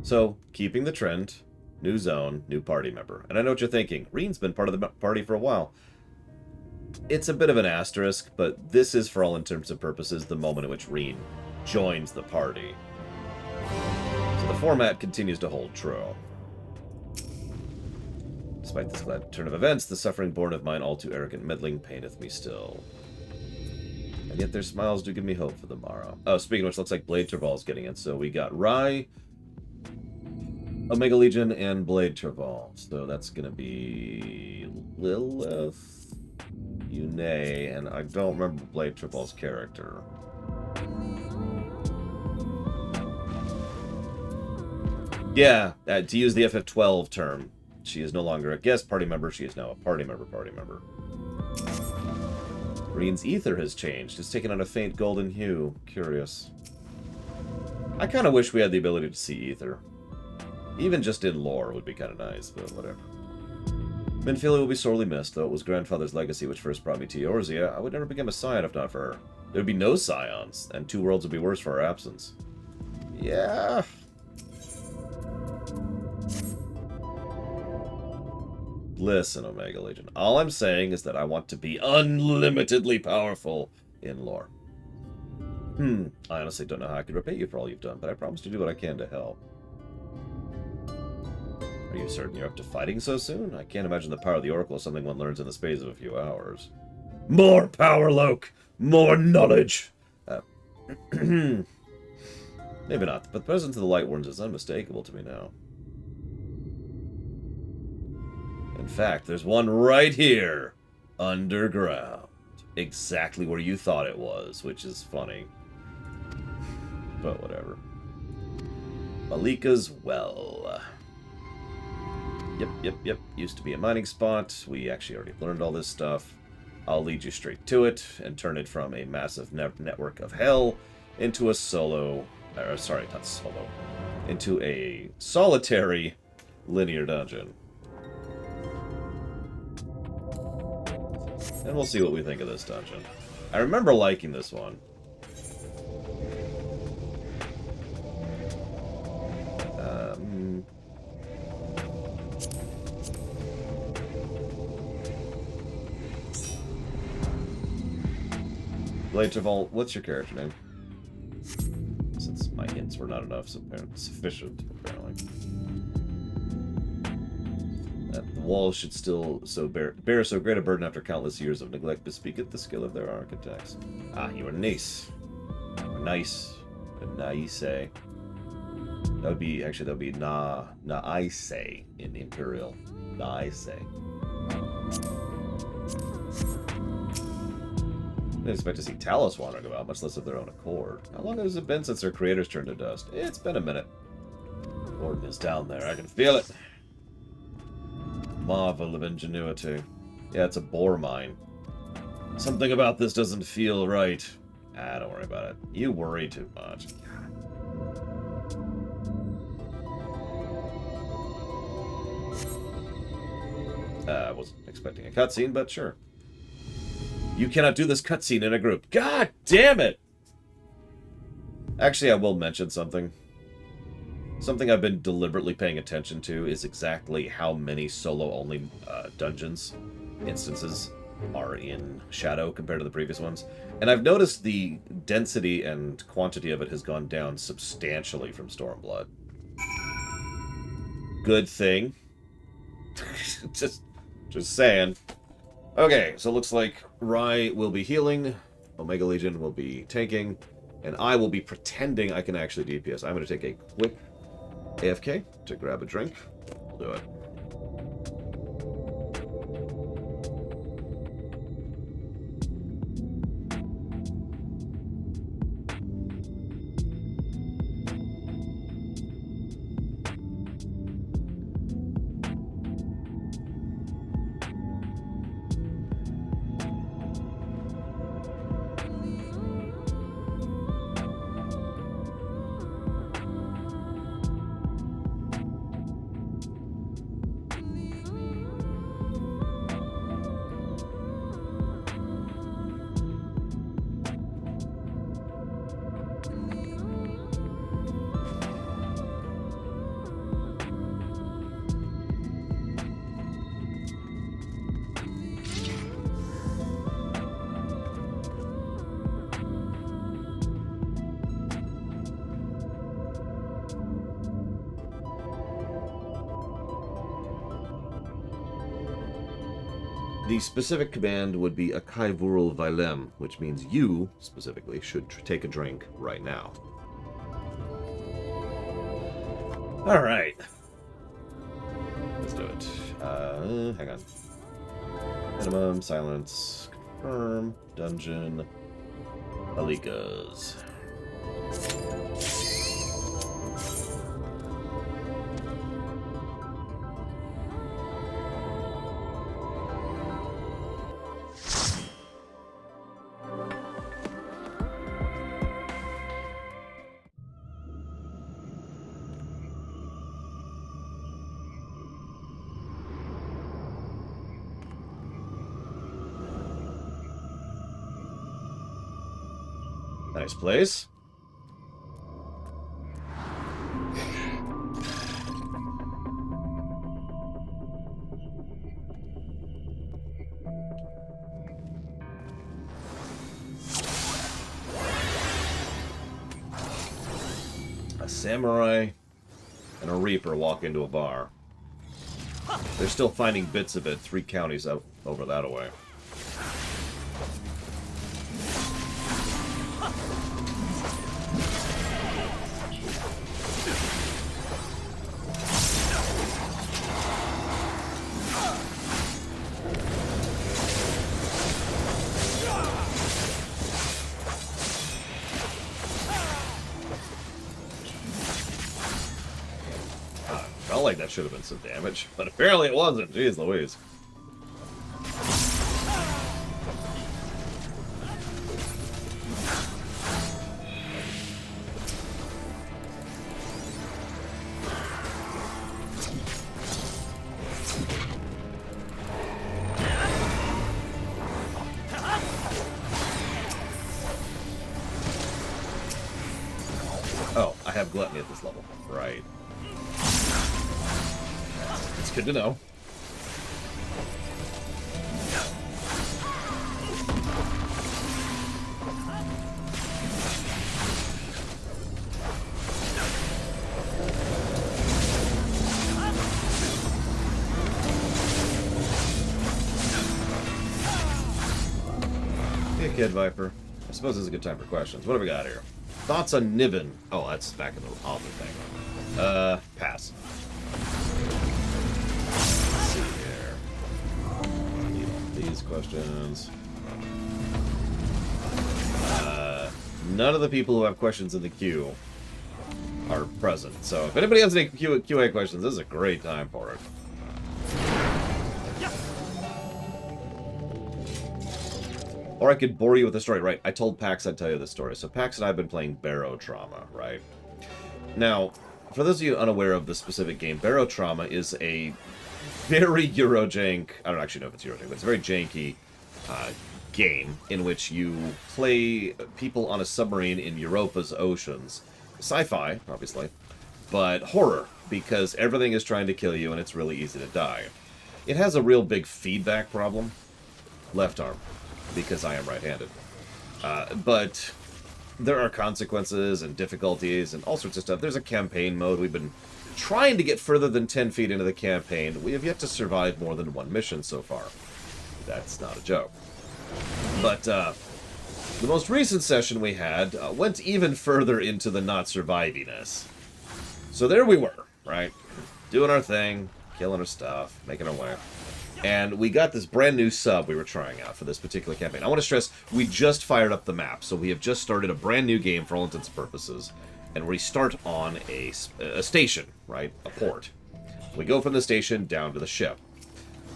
So, keeping the trend, new zone, new party member. And I know what you're thinking. Reen's been part of the party for a while. It's a bit of an asterisk, but this is, for all intents and purposes, the moment at which Reen joins the party. So the format continues to hold true. Despite this glad turn of events, the suffering born of mine all too arrogant meddling paineth me still. And yet their smiles do give me hope for the morrow. Oh, speaking of which, looks like Blade Travol's getting it. So we got Rye, Omega Legion, and Blade Traval. So that's going to be Lilith, Yune, and I don't remember Blade Traval's character. Yeah, to use the FF12 term, she is no longer a guest party member, she is now a party member. Reen's ether has changed. It's taken on a faint golden hue. Curious. I kind of wish we had the ability to see ether. Even just in lore would be kind of nice, but whatever. Minfilia will be sorely missed, though it was grandfather's legacy which first brought me to Eorzea. I would never become a scion if not for her. There would be no scions, and two worlds would be worse for her absence. Yeah. Listen, Omega Legion. All I'm saying is that I want to be unlimitedly powerful in lore. I honestly don't know how I could repay you for all you've done, but I promise to do what I can to help. Are you certain you're up to fighting so soon? I can't imagine the power of the Oracle is something one learns in the space of a few hours. More power, Loke! More knowledge! Maybe not, but the presence of the Light Ones is unmistakable to me now. In fact, there's one right here, underground. Exactly where you thought it was, which is funny. But whatever. Malika's Well. Yep. Used to be a mining spot. We actually already learned all this stuff. I'll lead you straight to it and turn it from a massive network of hell into a into a solitary linear dungeon. And we'll see what we think of this dungeon. I remember liking this one. Blade Traval, what's your character name? Since my hints were not enough, sufficient, apparently. The walls should still bear so great a burden after countless years of neglect bespeaketh the skill of their architects. Ah, you are nice. Nice. Naise. That would be Naise in Imperial. Naise. I didn't expect to see Talos wandering about, much less of their own accord. How long has it been since their creators turned to dust? It's been a minute. Warden is down there. I can feel it. Marvel of ingenuity. Yeah, it's a bore mine. Something about this doesn't feel right. Ah, don't worry about it. You worry too much. I wasn't expecting a cutscene, but sure. You cannot do this cutscene in a group. God damn it! Actually, I will mention something. Something I've been deliberately paying attention to is exactly how many solo-only dungeons instances are in Shadow compared to the previous ones. And I've noticed the density and quantity of it has gone down substantially from Stormblood. Good thing. just saying. Okay, so it looks like Rai will be healing, Omega Legion will be tanking, And I will be pretending I can actually DPS. I'm going to take a quick AFK to grab a drink. We'll do it. The specific command would be a Kaivurul Vailem, which means you, specifically, should take a drink right now. Alright. Let's do it. Hang on. Minimum, silence, confirm, dungeon, Alikas. Nice place. A samurai and a reaper walk into a bar. They're still finding bits of it 3 counties out over that way. Felt like that should have been some damage, but apparently it wasn't. Jeez Louise. Oh, I have gluttony at this level. Right. It's good to know. Hey, Kid Viper. I suppose this is a good time for questions. What have we got here? Thoughts on Niven? Oh, that's back in the author thing. Pass. Let's see here. Need all these questions. None of the people who have questions in the queue are present. So if anybody has any QA questions, this is a great time for it. Or I could bore you with the story, right? I told Pax I'd tell you the story. So Pax and I have been playing Barotrauma, right? Now, for those of you unaware of the specific game, Barotrauma is a very Eurojank, I don't actually know if it's Eurojank, but it's a very janky game in which you play people on a submarine in Europa's oceans. Sci-fi, obviously, but horror, because everything is trying to kill you and it's really easy to die. It has a real big feedback problem. Left arm. Because I am right-handed. But there are consequences and difficulties and all sorts of stuff. There's a campaign mode. We've been trying to get further than 10 feet into the campaign. We have yet to survive more than 1 mission so far. That's not a joke. But The most recent session we had went even further into the not surviviness. So there we were, right? Doing our thing, killing our stuff, making our way. And we got this brand new sub we were trying out for this particular campaign. I want to stress, we just fired up the map, so we have just started a brand new game for all intents and purposes. And we start on a station, right? A port. We go from the station down to the ship.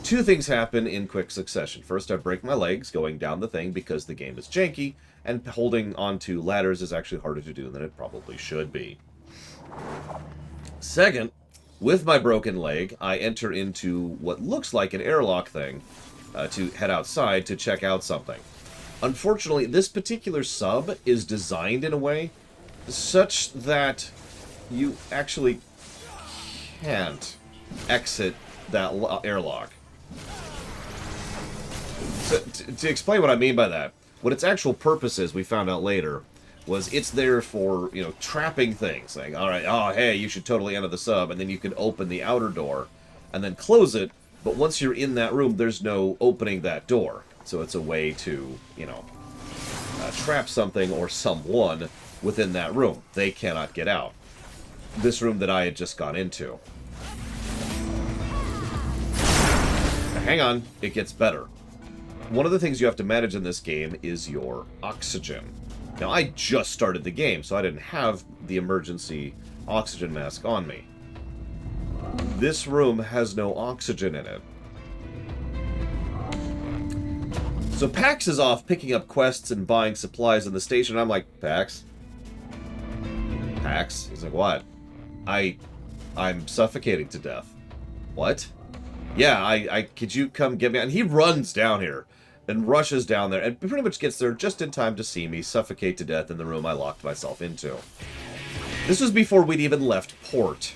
Two things happen in quick succession. First, I break my legs going down the thing because the game is janky, and holding onto ladders is actually harder to do than it probably should be. Second, with my broken leg, I enter into what looks like an airlock thing to head outside to check out something. Unfortunately, this particular sub is designed in a way such that you actually can't exit that airlock. So, to explain what I mean by that, what its actual purpose is, we found out later, was it's there for, you know, trapping things. Like, alright, oh, hey, you should totally enter the sub, and then you can open the outer door, and then close it, but once you're in that room, there's no opening that door. So it's a way to, you know, trap something or someone within that room. They cannot get out. This room that I had just gone into. Now, hang on, it gets better. One of the things you have to manage in this game is your oxygen. Now, I just started the game, so I didn't have the emergency oxygen mask on me. This room has no oxygen in it. So Pax is off picking up quests and buying supplies in the station. I'm like, Pax? Pax? He's like, what? I'm suffocating to death. What? Yeah, could you come get me? And he runs down here and rushes down there and pretty much gets there just in time to see me suffocate to death in the room I locked myself into. This was before we'd even left port.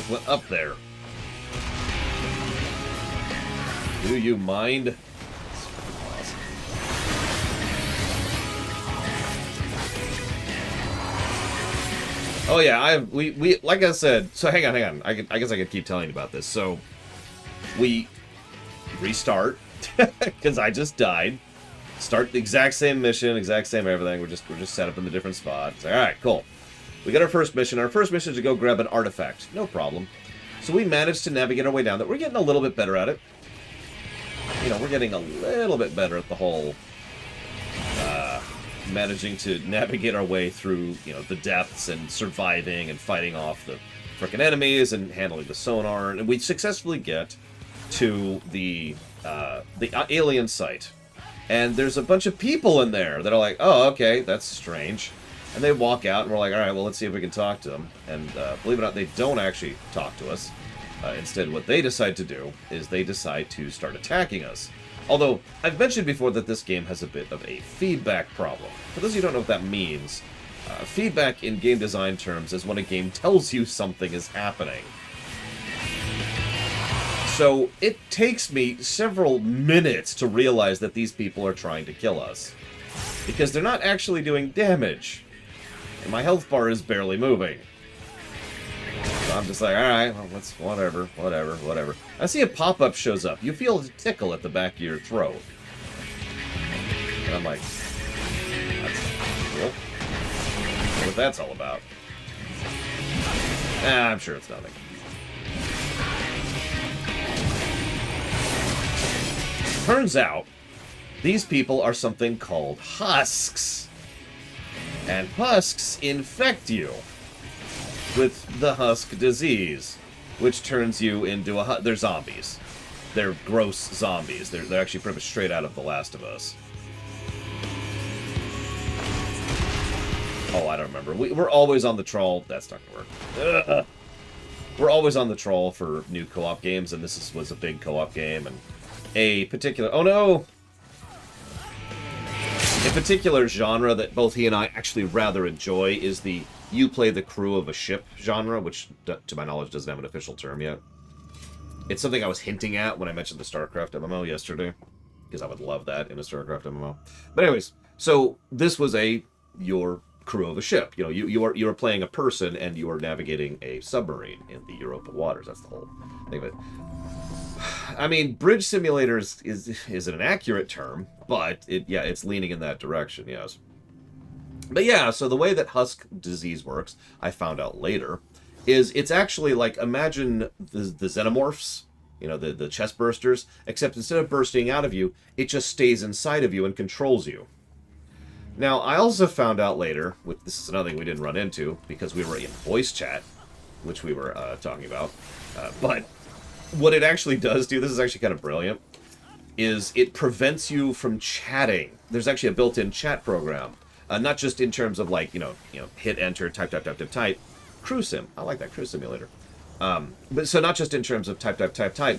Went up there. Do you mind? Oh yeah, we like I said. So hang on. I guess I could keep telling you about this. So we restart because I just died. Start the exact same mission, exact same everything. We're just set up in the different spot. It's like, all right, cool. We got our first mission. Our first mission is to go grab an artifact. No problem. So we managed to navigate our way down there. We're getting a little bit better at it. You know, we're getting a little bit better at the whole managing to navigate our way through, you know, the depths and surviving and fighting off the frickin' enemies and handling the sonar. And we successfully get to the alien site. And there's a bunch of people in there that are like, oh, okay, that's strange. And they walk out, and we're like, all right, well, let's see if we can talk to them. And believe it or not, they don't actually talk to us. Instead, what they decide to do is they decide to start attacking us. Although, I've mentioned before that this game has a bit of a feedback problem. For those of you who don't know what that means, feedback in game design terms is when a game tells you something is happening. So, it takes me several minutes to realize that these people are trying to kill us. Because they're not actually doing damage. And my health bar is barely moving. So I'm just like, alright, well, let's, whatever. I see a pop-up shows up. You feel a tickle at the back of your throat. And I'm like, that's cool. What that's all about. I'm sure it's nothing. Turns out, these people are something called husks. And husks infect you with the husk disease, which turns you into a... They're zombies. They're gross zombies. They're actually pretty much straight out of The Last of Us. Oh, I don't remember. We're always on the trawl. That's not gonna work. Ugh. we're always on the trawl for new co-op games, and was a big co-op game, and a particular... Oh no! A particular genre that both he and I actually rather enjoy is the you play the crew of a ship genre, which, to my knowledge, doesn't have an official term yet. It's something I was hinting at when I mentioned the StarCraft MMO yesterday, because I would love that in a StarCraft MMO. But anyways, so this was your crew of a ship. You know, you are playing a person, and you are navigating a submarine in the Europa waters. That's the whole thing of it. I mean, bridge simulators is an accurate term, but it's leaning in that direction, yes. But yeah, so the way that husk disease works, I found out later, is it's actually like, imagine the xenomorphs, you know, the chest bursters, except instead of bursting out of you, it just stays inside of you and controls you. Now, I also found out later, this is another thing we didn't run into, because we were in voice chat, which we were talking about, but what it actually does do, this is actually kind of brilliant, is it prevents you from chatting. There's actually a built-in chat program, not just in terms of like, you know, hit enter, type, crew sim. I like that, crew simulator. But so not just in terms of type,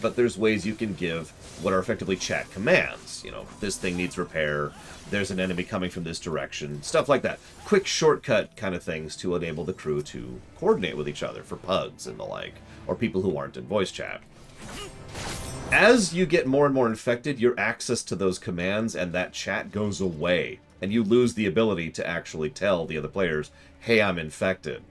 but there's ways you can give what are effectively chat commands. You know, this thing needs repair, there's an enemy coming from this direction, stuff like that. Quick shortcut kind of things to enable the crew to coordinate with each other for pugs and the like, or people who aren't in voice chat. As you get more and more infected, your access to those commands and that chat goes away, and you lose the ability to actually tell the other players, hey, I'm infected.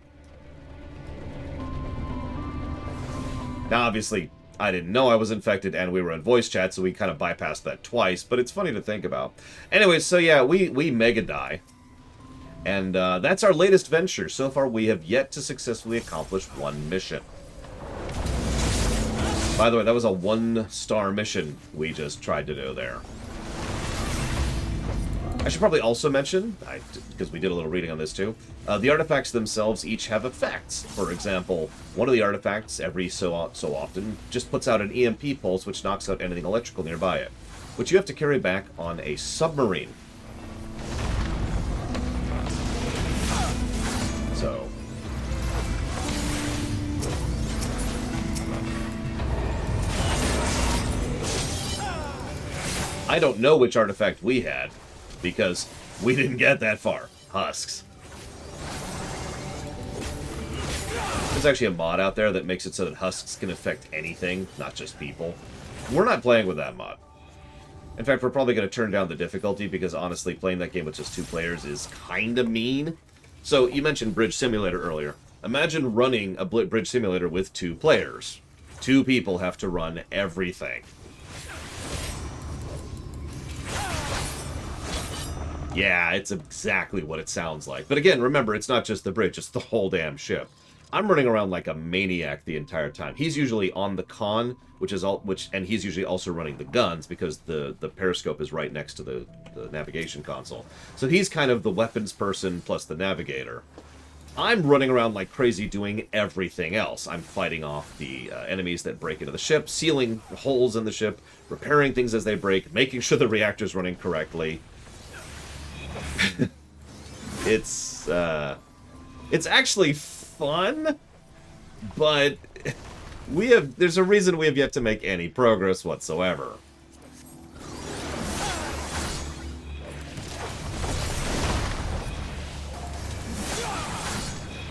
Now, obviously, I didn't know I was infected, and we were in voice chat, so we kind of bypassed that twice, but it's funny to think about. Anyways, so yeah, we mega die. And that's our latest venture. So far, we have yet to successfully accomplish one mission. By the way, that was a 1-star mission we just tried to do there. I should probably also mention, because we did a little reading on this too, the artifacts themselves each have effects. For example, one of the artifacts, every so often, just puts out an EMP pulse which knocks out anything electrical nearby it, which you have to carry back on a submarine. So... I don't know which artifact we had, because we didn't get that far. Husks. There's actually a mod out there that makes it so that husks can affect anything, not just people. We're not playing with that mod. In fact, we're probably going to turn down the difficulty, because honestly, playing that game with just 2 players is kind of mean. So, you mentioned Bridge Simulator earlier. Imagine running a Bridge Simulator with 2 players. 2 people have to run everything. Yeah, it's exactly what it sounds like. But again, remember, it's not just the bridge, it's the whole damn ship. I'm running around like a maniac the entire time. He's usually on the con, and he's usually also running the guns, because the periscope is right next to the navigation console. So he's kind of the weapons person plus the navigator. I'm running around like crazy doing everything else. I'm fighting off the enemies that break into the ship, sealing holes in the ship, repairing things as they break, making sure the reactor's running correctly. It's actually fun, but there's a reason we have yet to make any progress whatsoever.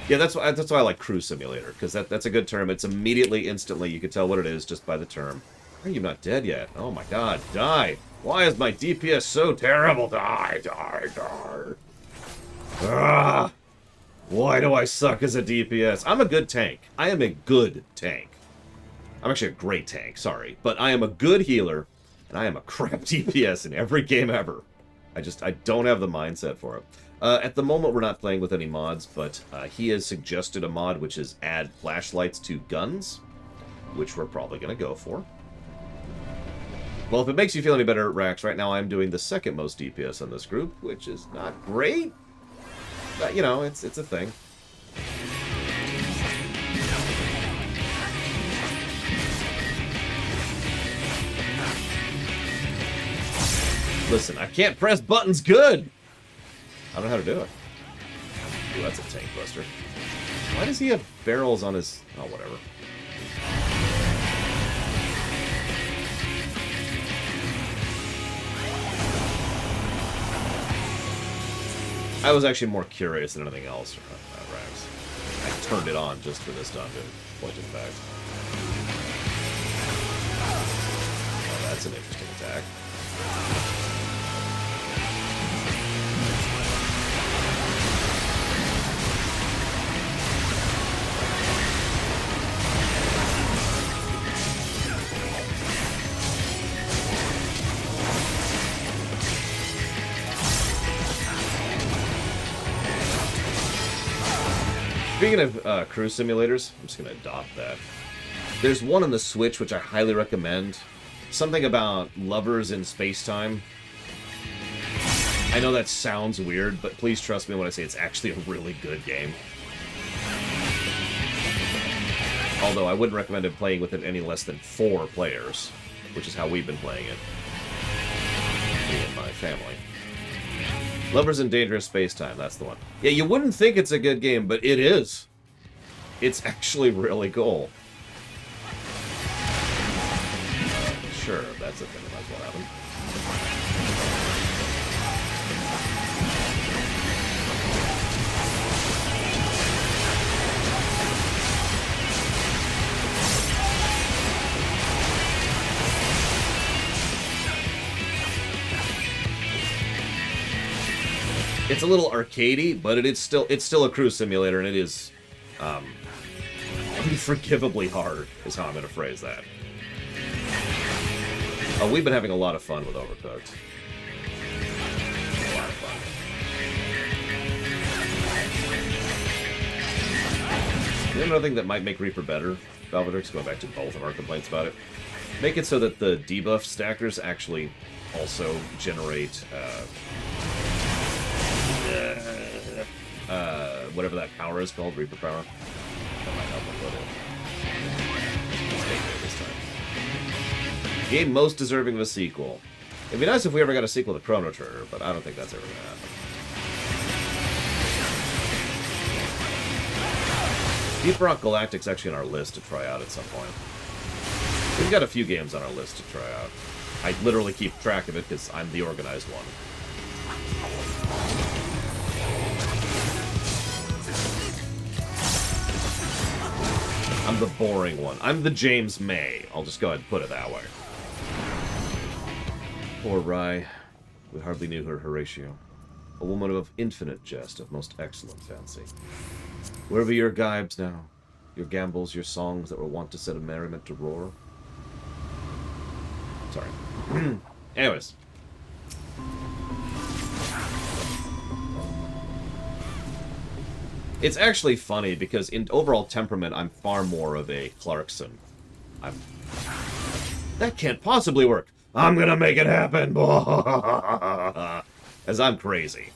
Yeah, that's why I like Crew Simulator, because that's a good term. It's immediately, instantly, you can tell what it is just by the term. Are you not dead yet? Oh my god, die! Why is my DPS so terrible? Die, die, die. Ah! Why do I suck as a DPS? I'm a good tank. I am a good tank. I'm actually a great tank, sorry. But I am a good healer, and I am a crap DPS in every game ever. I don't have the mindset for it. At the moment, we're not playing with any mods, but he has suggested a mod which is add flashlights to guns, which we're probably going to go for. Well, if it makes you feel any better, Rax, right now I'm doing the 2nd most DPS on this group, which is not great. But, you know, it's a thing. Listen, I can't press buttons good! I don't know how to do it. Ooh, that's a tank buster. Why does he have barrels on his... Oh, whatever. I was actually more curious than anything else, Rags. I turned it on just for this dungeon, point of fact. Oh, that's an interesting attack. Speaking of cruise simulators, I'm just going to adopt that. There's one on the Switch which I highly recommend. Something about lovers in space-time. I know that sounds weird, but please trust me when I say it's actually a really good game. Although I wouldn't recommend it playing with it any less than 4 players, which is how we've been playing it. Me and my family. Lovers in Dangerous Space-Time, that's the one. Yeah, you wouldn't think it's a good game, but it is. It's actually really cool. Sure, that's a thing that might as well happen. It's a little arcadey, but it's still a cruise simulator, and it is unforgivably hard, is how I'm going to phrase that. Oh, we've been having a lot of fun with Overcooked. A lot of fun. You know another thing that might make Reaper better, Valvedrix, going back to both of our complaints about it? Make it so that the debuff stackers actually also generate whatever that power is called, Reaper power. That might help a little. Let's take it this time. Game most deserving of a sequel. It'd be nice if we ever got a sequel to Chrono Trigger, but I don't think that's ever going to happen. Deep Rock Galactic's actually on our list to try out at some point. We've got a few games on our list to try out. I literally keep track of it because I'm the organized one. I'm the boring one. I'm the James May. I'll just go ahead and put it that way. Poor Rye. We hardly knew her Horatio. A woman of infinite jest, of most excellent fancy. Where be your gibes now? Your gambols, your songs that were wont to set a merriment to roar? Sorry. Anyways. It's actually funny because in overall temperament, I'm far more of a Clarkson. That can't possibly work. I'm gonna make it happen. As I'm crazy.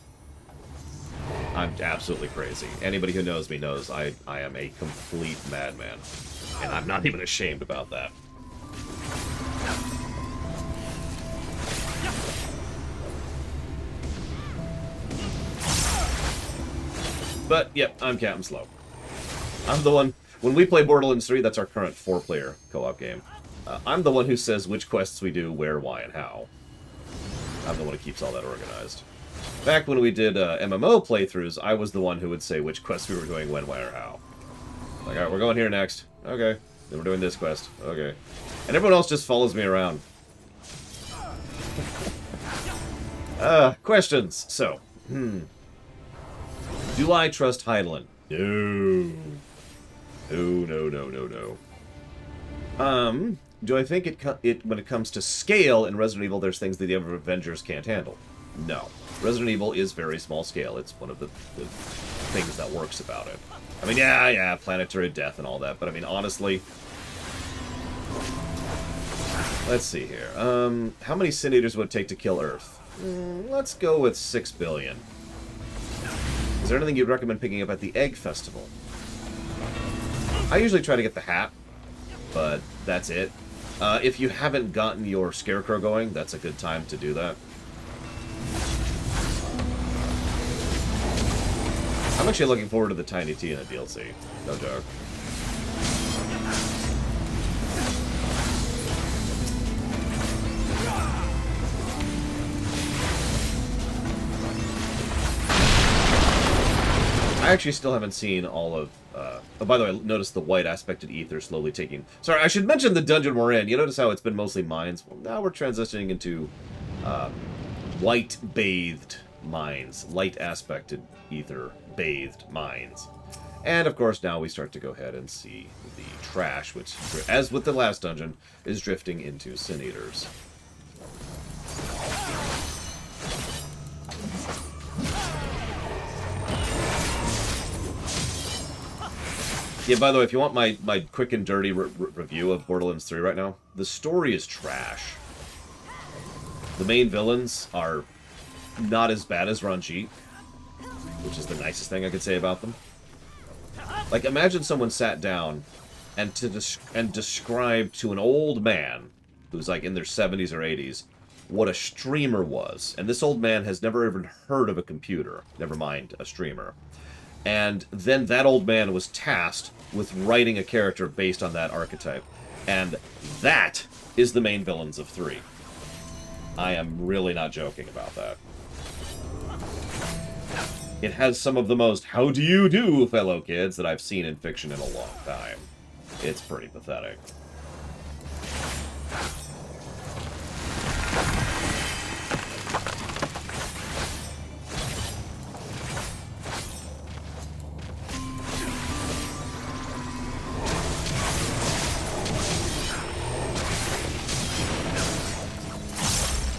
I'm absolutely crazy. Anybody who knows me knows I am a complete madman. And I'm not even ashamed about that. But, yep, I'm Captain Slow. I'm the one... When we play Borderlands 3, that's our current 4-player co-op game. I'm the one who says which quests we do, where, why, and how. I'm the one who keeps all that organized. Back when we did MMO playthroughs, I was the one who would say which quests we were doing, when, why, or how. Like, alright, we're going here next. Okay. Then we're doing this quest. Okay. And everyone else just follows me around. Questions. So, do I trust Heidelin? No. No. Do I think it when it comes to scale in Resident Evil, there's things that the other Avengers can't handle? No. Resident Evil is very small scale. It's one of the things that works about it. I mean, yeah, planetary death and all that, but I mean, honestly... Let's see here. How many Sin Eaters would it take to kill Earth? Let's go with 6 billion. Is there anything you'd recommend picking up at the Egg Festival? I usually try to get the hat, but that's it. If you haven't gotten your Scarecrow going, that's a good time to do that. I'm actually looking forward to the Tiny Tina DLC. No joke. I actually still haven't seen all of... oh, by the way, notice the white aspected ether slowly taking... Sorry, I should mention the dungeon we're in. You notice how it's been mostly mines? Well, now we're transitioning into white-bathed mines. Light aspected ether-bathed mines. And, of course, now we start to go ahead and see the trash, which, as with the last dungeon, is drifting into Sin Eaters. Yeah, by the way, if you want my quick and dirty review of Borderlands 3 right now, the story is trash. The main villains are not as bad as Ranjit, which is the nicest thing I could say about them. Like, imagine someone sat down and described to an old man who's like in their 70s or 80s what a streamer was. And this old man has never even heard of a computer, never mind a streamer. And then that old man was tasked with writing a character based on that archetype. And that is the main villains of 3. I am really not joking about that. It has some of the most "how do you do, fellow kids" that I've seen in fiction in a long time. It's pretty pathetic.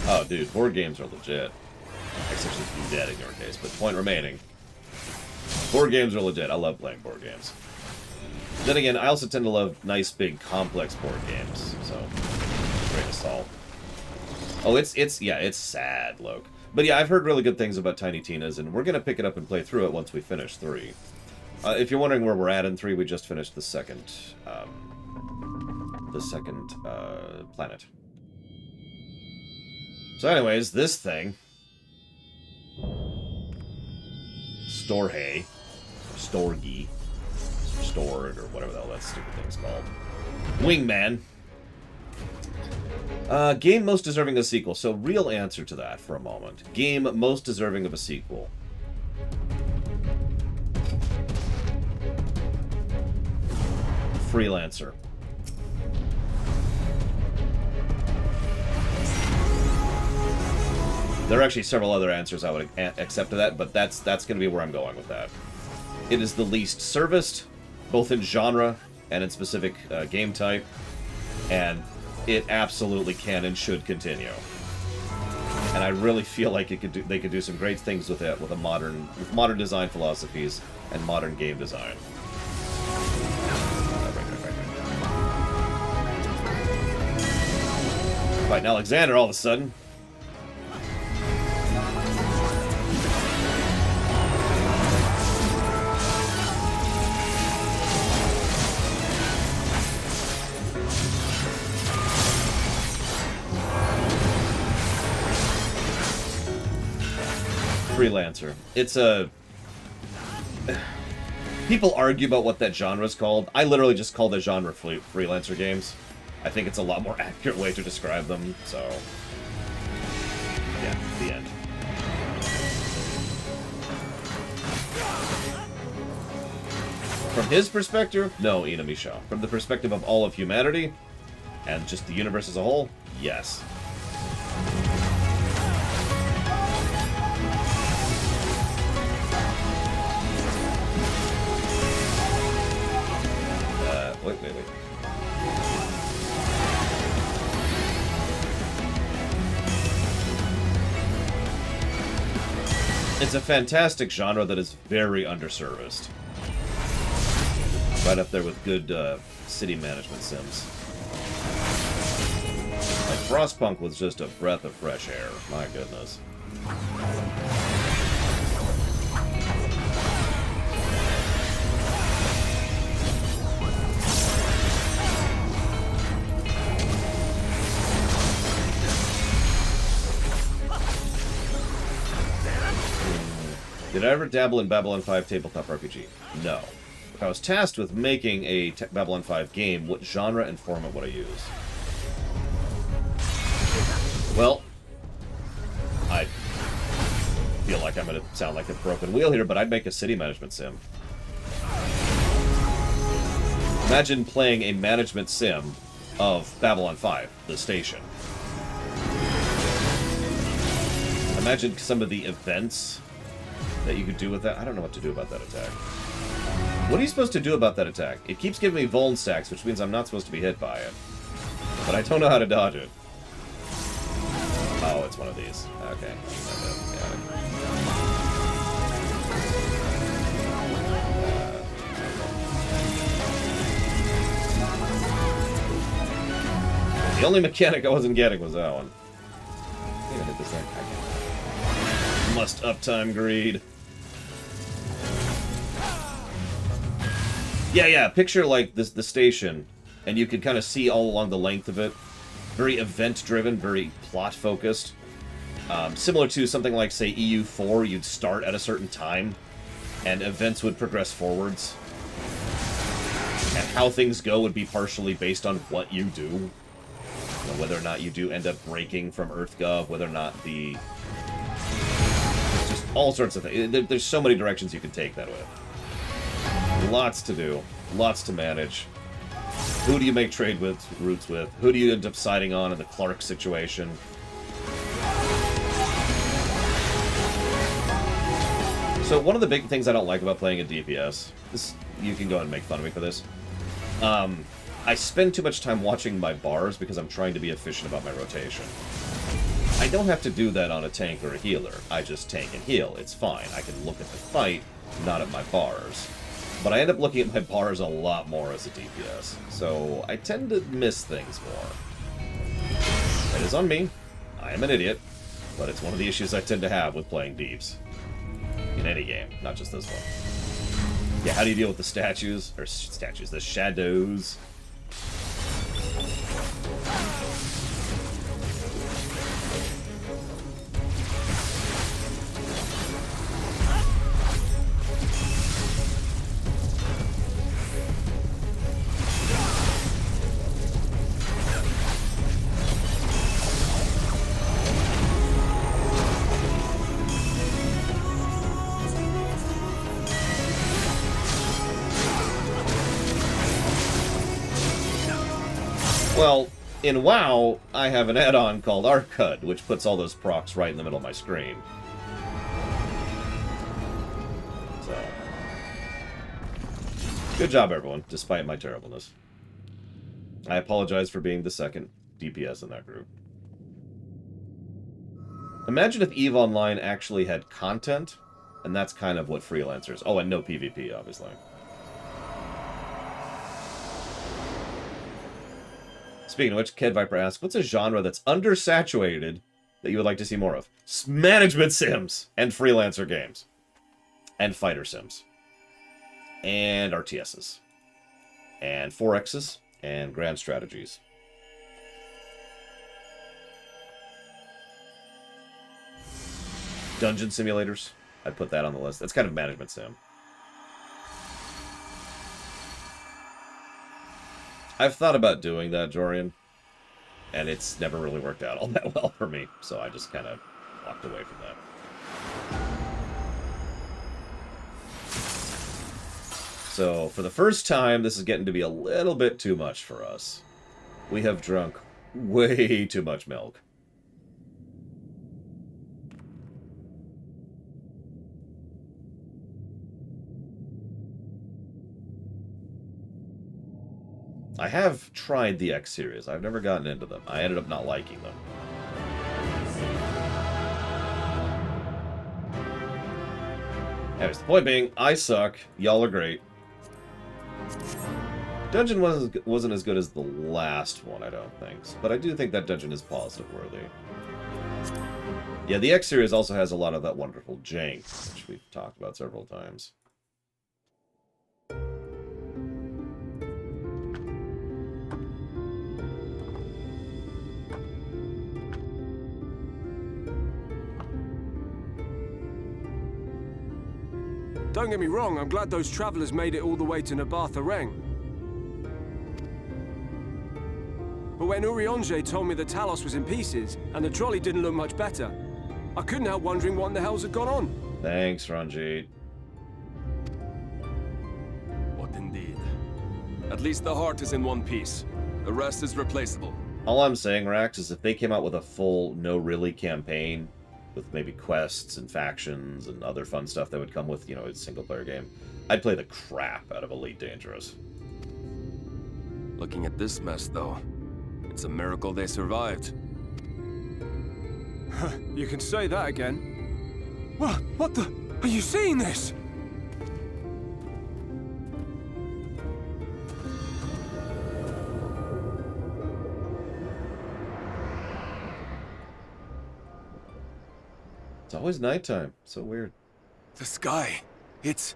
Oh, dude, board games are legit. Except for dead in your case, but point remaining. Board games are legit. I love playing board games. Then again, I also tend to love nice, big, complex board games. So, great assault. Oh, it's sad, Loke. But yeah, I've heard really good things about Tiny Tina's, and we're gonna pick it up and play through it once we finish 3. If you're wondering where we're at in 3, we just finished the second planet. So anyways, this thing... Storhay, Storgy, Stored, or whatever the hell that stupid thing's called. Wingman. Game most deserving of a sequel. So, real answer to that for a moment. Game most deserving of a sequel. Freelancer. There are actually several other answers I would accept to that, but that's going to be where I'm going with that. It is the least serviced, both in genre and in specific game type, and it absolutely can and should continue. And I really feel like they could do some great things with it, with modern design philosophies and modern game design. Fighting Alexander all of a sudden. Freelancer. It's a... People argue about what that genre is called. I literally just call the genre freelancer games. I think it's a lot more accurate way to describe them, so... Yeah, the end. From his perspective, no, Inamisha. From the perspective of all of humanity, and just the universe as a whole, yes. Wait. It's a fantastic genre that is very underserviced. Right up there with good city management sims. Like Frostpunk was just a breath of fresh air. My goodness. Did I ever dabble in Babylon 5 tabletop RPG? No. If I was tasked with making a Babylon 5 game, what genre and format would I use? Well, I feel like like I'm gonna sound like a broken wheel here, but I'd make a city management sim. Imagine playing a management sim of Babylon 5, the station. Imagine some of the events that you could do with that. I don't know what to do about that attack. What are you supposed to do about that attack? It keeps giving me vuln stacks, which means I'm not supposed to be hit by it. But I don't know how to dodge it. Oh, it's one of these. Okay. Got it. The only mechanic I wasn't getting was that one. I think I hit this thing. Must uptime greed. Yeah, picture like this, the station, and you can kind of see all along the length of it. Very event-driven, very plot-focused. Similar to something like, say, EU4, you'd start at a certain time, and events would progress forwards. And how things go would be partially based on what you do. You know, whether or not you do end up breaking from EarthGov, whether or not the... Just all sorts of things. There's so many directions you can take that with. Lots to do. Lots to manage. Who do you make trade routes with? Who do you end up siding on in the Clark situation? So one of the big things I don't like about playing a DPS, this, you can go ahead and make fun of me for this, I spend too much time watching my bars because I'm trying to be efficient about my rotation. I don't have to do that on a tank or a healer. I just tank and heal. It's fine. I can look at the fight, not at my bars. But I end up looking at my bars a lot more as a DPS, so I tend to miss things more. It is on me. I am an idiot, but it's one of the issues I tend to have with playing deeps. In any game, not just this one. Yeah, how do you deal with the statues? Or statues, the shadows? Well, in WoW, I have an add-on called Arcud, which puts all those procs right in the middle of my screen. So, good job, everyone, despite my terribleness. I apologize for being the second DPS in that group. Imagine if EVE Online actually had content, and that's kind of what freelancers... Oh, and no PvP, obviously. Speaking of which, Ked Viper asks, what's a genre that's undersaturated that you would like to see more of? Management sims and freelancer games. And fighter sims. And RTSs. And 4Xs. And grand strategies. Dungeon simulators. I'd put that on the list. That's kind of management sim. I've thought about doing that, Jorian, and it's never really worked out all that well for me, so I just kind of walked away from that. So, for the first time, this is getting to be a little bit too much for us. We have drunk way too much milk. I have tried the X series. I've never gotten into them. I ended up not liking them. Anyways, the point being, I suck. Y'all are great. Dungeon wasn't as good as the last one, I don't think. But I do think that dungeon is positive worthy. Yeah, the X series also has a lot of that wonderful jank, which we've talked about several times. Don't get me wrong, I'm glad those travelers made it all the way to Nabartha Reng. But when Urianger told me that Talos was in pieces, and the trolley didn't look much better, I couldn't help wondering what in the hell's had gone on. Thanks, Ranjit. What indeed? At least the heart is in one piece. The rest is replaceable. All I'm saying, Rax, is if they came out with a full no-really campaign with maybe quests and factions and other fun stuff that would come with, you know, a single-player game, I'd play the crap out of Elite Dangerous. Looking at this mess, though, it's a miracle they survived. You can say that again. What the? Are you seeing this? It's always nighttime. So weird. The sky. It's...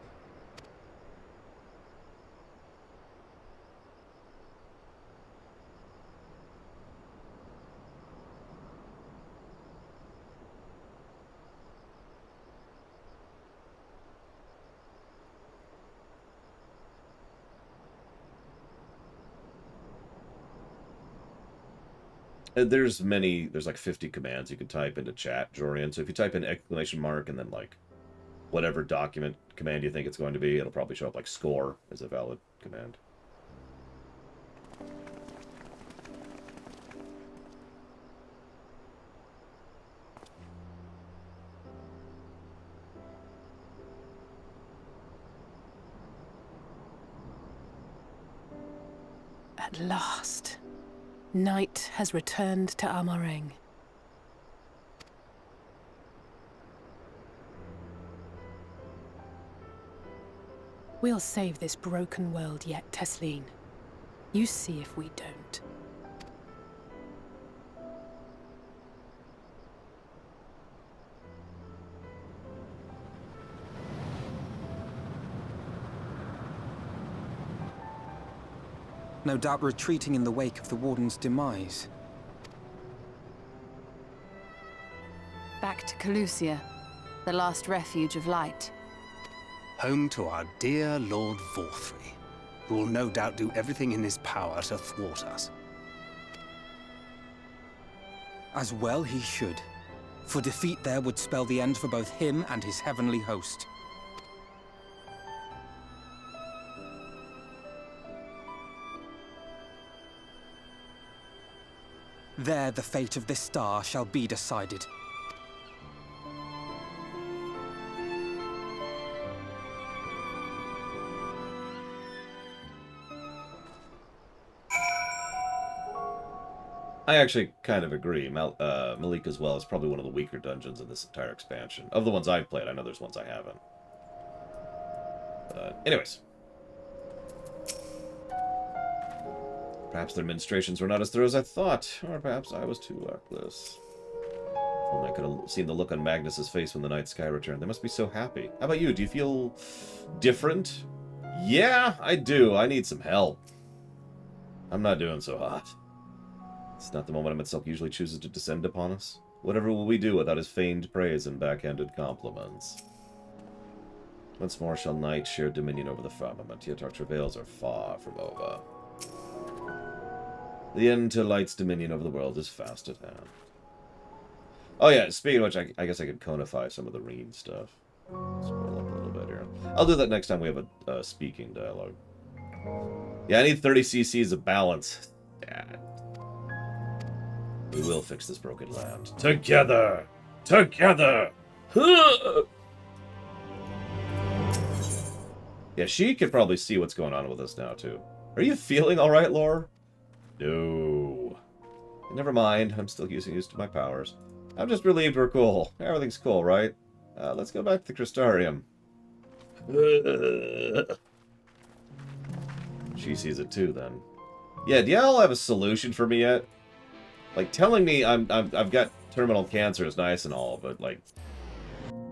There's like 50 commands you can type into chat, Jorian. So if you type in exclamation mark and then like whatever document command you think it's going to be, it'll probably show up like score as a valid command. At last. Night has returned to Amareng. We'll save this broken world yet, Tesleen. You see if we don't. No doubt retreating in the wake of the Warden's demise. Back to Calusia, the last refuge of light. Home to our dear Lord Vorthri, who will no doubt do everything in his power to thwart us. As well he should, for defeat there would spell the end for both him and his heavenly host. There the fate of this star shall be decided. I actually kind of agree. Malik as well is probably one of the weaker dungeons in this entire expansion. Of the ones I've played, I know there's ones I haven't. Anyways. Perhaps their administrations were not as thorough as I thought, or perhaps I was too luckless. If only I could have seen the look on Magnus's face when the night sky returned. They must be so happy. How about you? Do you feel different? Yeah, I do. I need some help. I'm not doing so hot. It's not the momentum itself usually chooses to descend upon us. Whatever will we do without his feigned praise and backhanded compliments? Once more shall night share dominion over the firmament, yet our travails are far from over. The end to light's dominion over the world is fast at hand. Oh yeah, speaking of which, I guess I could conify some of the Reen stuff. Scroll up a little bit here. I'll do that next time we have a speaking dialogue. Yeah, I need 30 cc's of balance. Dad. We will fix this broken land. Together! Together! Yeah, she could probably see what's going on with us now, too. Are you feeling alright, Lore? No. Never mind, I'm still used to my powers. I'm just relieved we're cool. Everything's cool, right? Let's go back to the Crystarium. She sees it too, then. Yeah, do y'all have a solution for me yet? Like, telling me I've got terminal cancer is nice and all, but, like,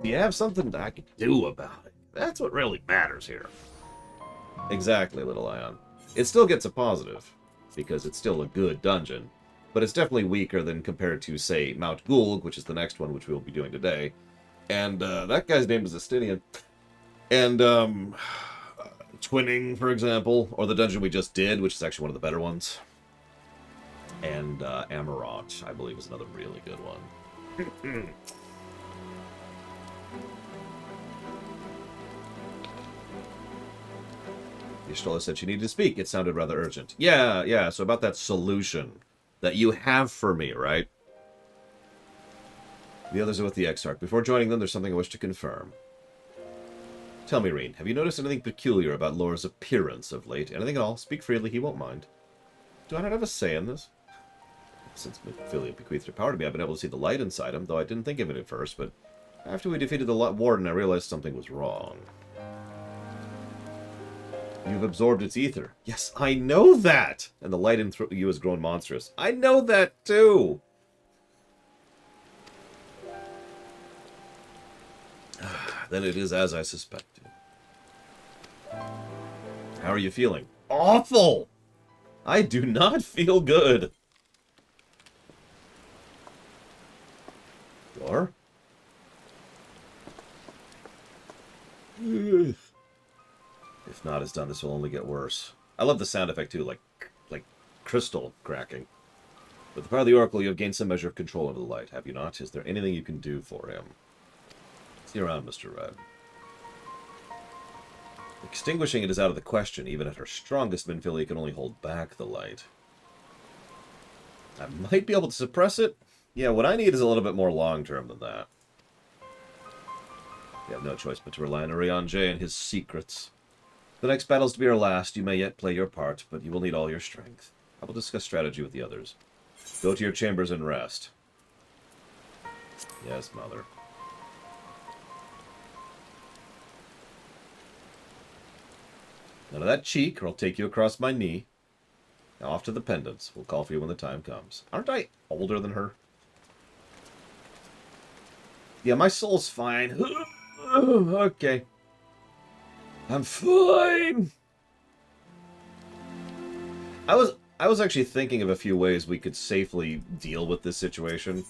do you have something that I can do about it? That's what really matters here. Exactly, Little Ion. It still gets a positive, because it's still a good dungeon, but it's definitely weaker than compared to, say, Mount Gulg, which is the next one, which we'll be doing today. And that guy's name is Estinian. And Twinning, for example, or the dungeon we just did, which is actually one of the better ones. And Amarant, I believe, is another really good one. Y'shtola said she needed to speak. It sounded rather urgent. Yeah, so about that solution that you have for me, right? The others are with the Exarch. Before joining them, there's something I wish to confirm. Tell me, Reen, have you noticed anything peculiar about Laura's appearance of late? Anything at all? Speak freely, he won't mind. Do I not have a say in this? Since Minfilia bequeathed her power to me, I've been able to see the light inside him, though I didn't think of it at first, but after we defeated the Warden, I realized something was wrong. You've absorbed its ether. Yes, I know that! And the light in you has grown monstrous. I know that, too! Then it is as I suspected. How are you feeling? Awful! I do not feel good. Or? If not, it's done. This will only get worse. I love the sound effect too, like crystal cracking. With the power of the Oracle, you have gained some measure of control over the light, have you not? Is there anything you can do for him? See you around, Mr. Red. Extinguishing it is out of the question. Even at her strongest, Minfilia can only hold back the light. I might be able to suppress it. Yeah, what I need is a little bit more long-term than that. You have no choice but to rely on Urianger and his secrets. The next battle is to be our last. You may yet play your part, but you will need all your strength. I will discuss strategy with the others. Go to your chambers and rest. Yes, Mother. None of that cheek, or I'll take you across my knee. Now off to the pendants. We'll call for you when the time comes. Aren't I older than her? Yeah, my soul's fine. Okay. I'm fine. I was actually thinking of a few ways we could safely deal with this situation.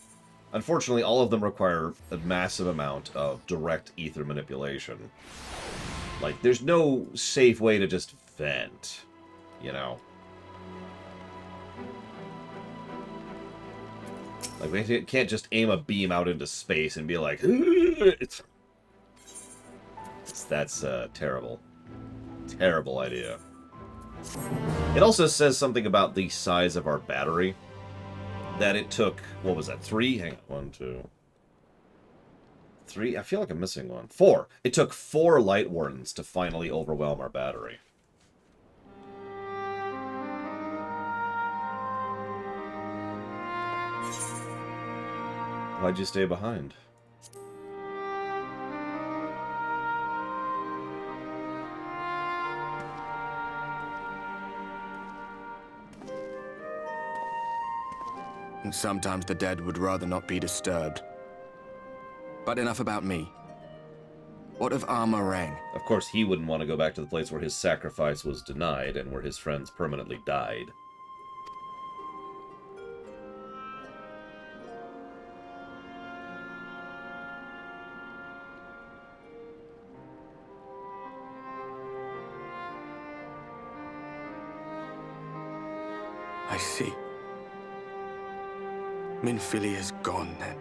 Unfortunately, all of them require a massive amount of direct ether manipulation. Like, there's no safe way to just vent, you know? Like, we can't just aim a beam out into space and be like, that's a terrible, terrible idea. It also says something about the size of our battery. That it took, what was that, 3? Hang on, 1, 2, 3? I feel like I'm missing one. 4. It took 4 Light Wardens to finally overwhelm our battery. Why'd you stay behind? And sometimes the dead would rather not be disturbed. But enough about me. What of Armarang? Of course, he wouldn't want to go back to the place where his sacrifice was denied and where his friends permanently died. I see. Minfilia's gone, then.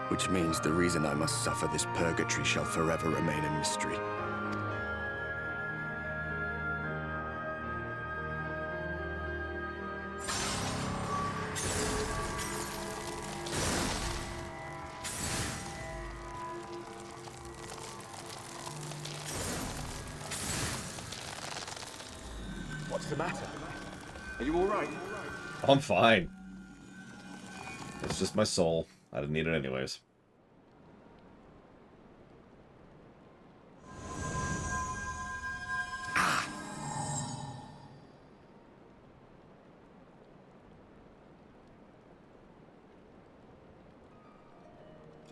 Which means the reason I must suffer this purgatory shall forever remain a mystery. What's the matter? Are you all right? I'm fine. It's just my soul. I didn't need it anyways.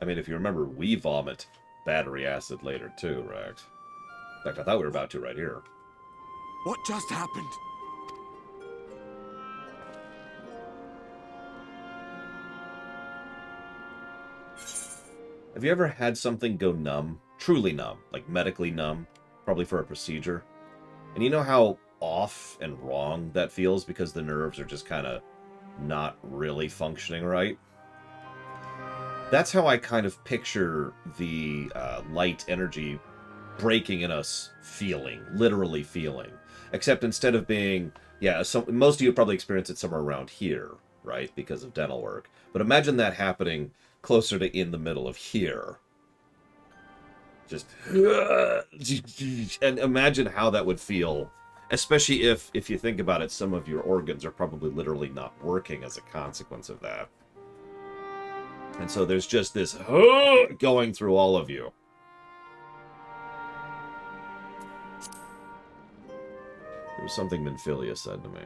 I mean, if you remember, we vomit battery acid later too, right? In fact, I thought we were about to right here. What just happened? Have you ever had something go numb? Truly numb. Like medically numb? Probably for a procedure. And you know how off and wrong that feels because the nerves are just kind of not really functioning right? That's how I kind of picture the light energy breaking in us feeling, literally feeling. Except instead of being, yeah, most of you probably experience it somewhere around here, right, because of dental work. But imagine that happening closer to in the middle of here. Just, and imagine how that would feel, especially if you think about it, some of your organs are probably literally not working as a consequence of that. And so there's just this going through all of you. There was something Minfilia said to me.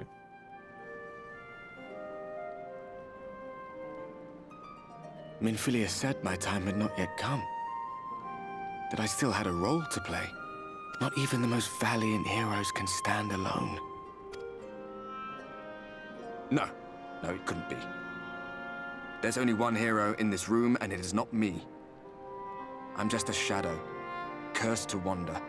Minfilia said my time had not yet come. That I still had a role to play. Not even the most valiant heroes can stand alone. No, it couldn't be. There's only one hero in this room, and it is not me. I'm just a shadow, cursed to wander.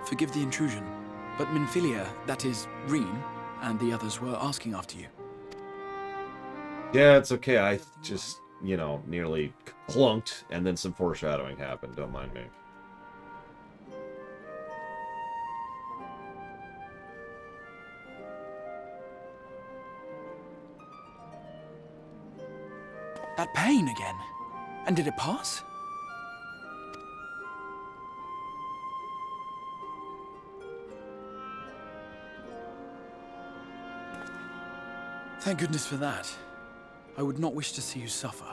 Forgive the intrusion, but Minfilia, that is, Reen, and the others were asking after you. Yeah, it's okay. I just, nearly clunked, and then some foreshadowing happened. Don't mind me. That pain again. And did it pass? Thank goodness for that. I would not wish to see you suffer.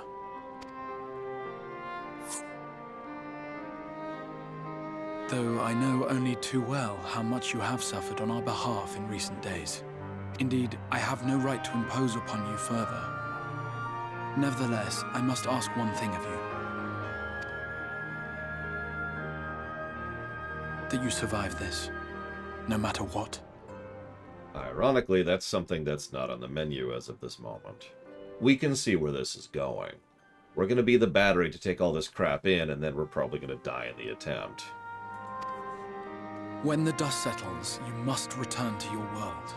Though I know only too well how much you have suffered on our behalf in recent days. Indeed, I have no right to impose upon you further. Nevertheless, I must ask one thing of you. That you survive this, no matter what. Ironically, that's something that's not on the menu as of this moment. We can see where this is going. We're going to be the battery to take all this crap in, and then we're probably going to die in the attempt. When the dust settles, you must return to your world,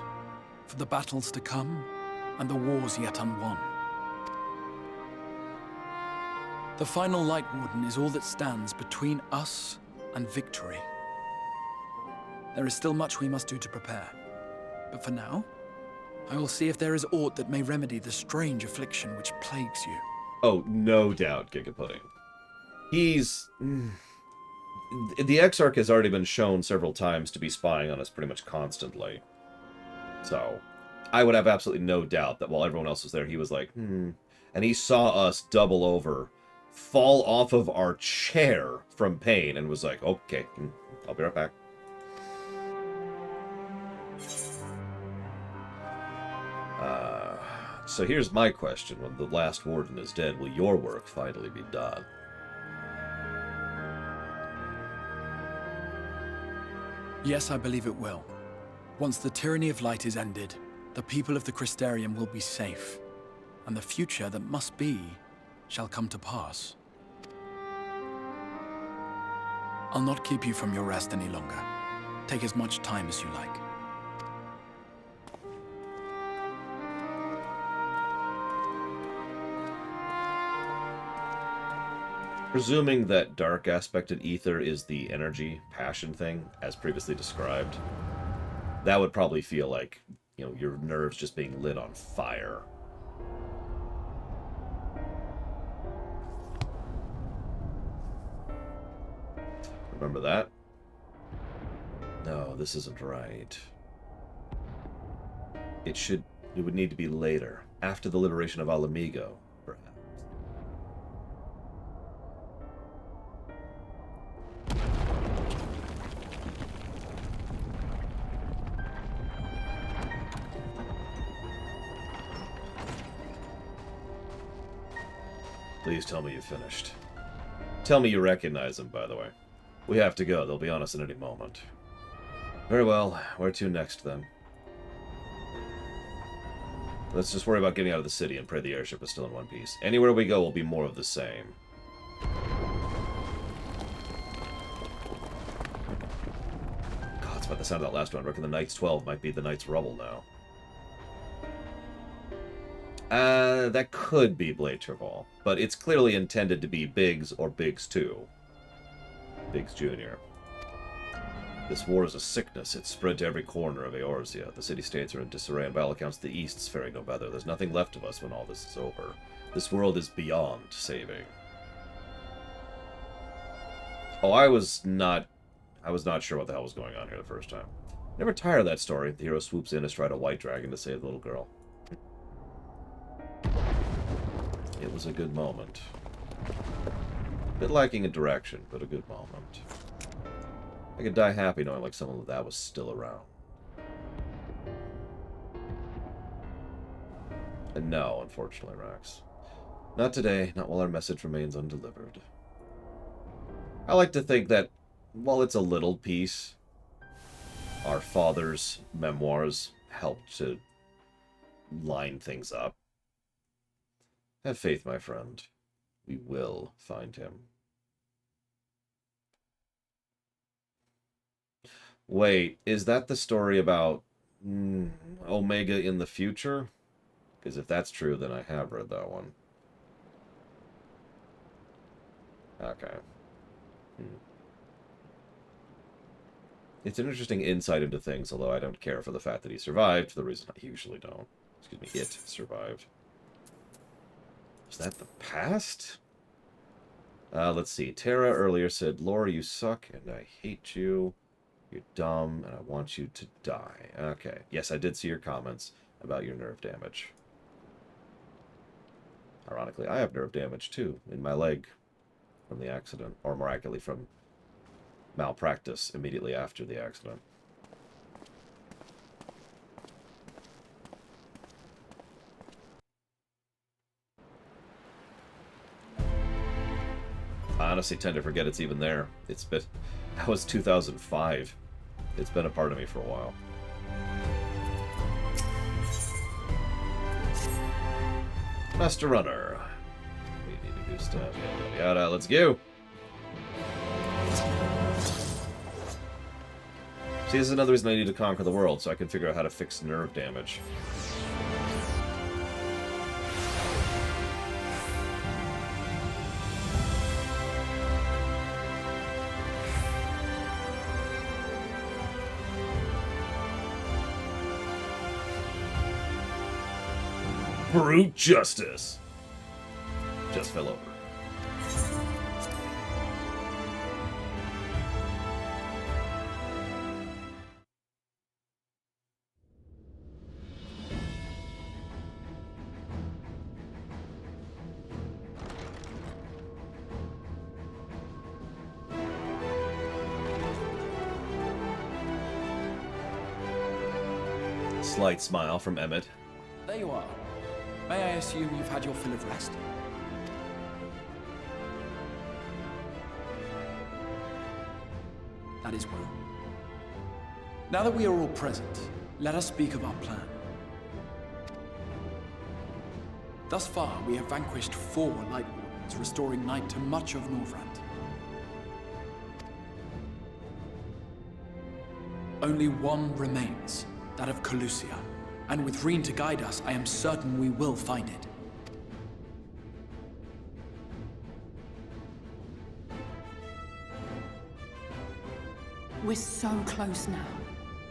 for the battles to come, and the wars yet unwon. The final Light Warden is all that stands between us and victory. There is still much we must do to prepare. But for now, I will see if there is aught that may remedy the strange affliction which plagues you. Oh, no doubt, Gigapudding. He's... The Exarch has already been shown several times to be spying on us pretty much constantly. So, I would have absolutely no doubt that while everyone else was there, he was like, And he saw us double over, fall off of our chair from pain, and was like, okay, I'll be right back. So here's my question. When the last warden is dead, will your work finally be done? Yes, I believe it will. Once the tyranny of light is ended, the people of the Crystarium will be safe, and the future that must be shall come to pass. I'll not keep you from your rest any longer. Take as much time as you like. Presuming that dark aspected ether is the energy, passion thing, as previously described, that would probably feel like, your nerves just being lit on fire. Remember that? No, this isn't right. It would need to be later, after the liberation of Alamigo, perhaps. Please tell me you finished. Tell me you recognize them, by the way. We have to go. They'll be on us at any moment. Very well. Where to next, then? Let's just worry about getting out of the city and pray the airship is still in one piece. Anywhere we go will be more of the same. God, it's about the sound of that last one. I reckon the Knight's 12 might be the Knight's Rubble now. That could be Blade Trevall, but it's clearly intended to be Biggs or Biggs 2. Biggs Jr. This war is a sickness. It's spread to every corner of Eorzea. The city-states are in disarray, and by all accounts the East's faring no better. There's nothing left of us when all this is over. This world is beyond saving. Oh, I was not sure what the hell was going on here the first time. Never tire of that story. The hero swoops in astride a white dragon to save the little girl. It was a good moment. A bit lacking in direction, but a good moment. I could die happy knowing like someone like that was still around. And no, unfortunately, Rax. Not today, not while our message remains undelivered. I like to think that, while it's a little piece, our father's memoirs helped to line things up. Have faith, my friend. We will find him. Wait, is that the story about Omega in the future? Because if that's true, then I have read that one. Okay. It's an interesting insight into things, although I don't care for the fact that he survived, for the reason I usually don't. Excuse me, it survived. Is that the past? Let's see. Tara earlier said, Laura, you suck, and I hate you. You're dumb, and I want you to die. Okay. Yes, I did see your comments about your nerve damage. Ironically, I have nerve damage, too, in my leg from the accident, or more accurately, from malpractice immediately after the accident. I honestly tend to forget it's even there. It's been... That was 2005. It's been a part of me for a while. Master Runner. We need to do stuff. Yada, yada. Let's go. See, this is another reason I need to conquer the world, so I can figure out how to fix nerve damage. Brute justice. Just fell over. Slight smile from Emmett. There you are. May I assume you've had your fill of rest? That is well. Now that we are all present, let us speak of our plan. Thus far, we have vanquished 4 Light Wardens, restoring Night to much of Norvrand. Only one remains, that of Calusia. And with Reen to guide us, I am certain we will find it. We're so close now.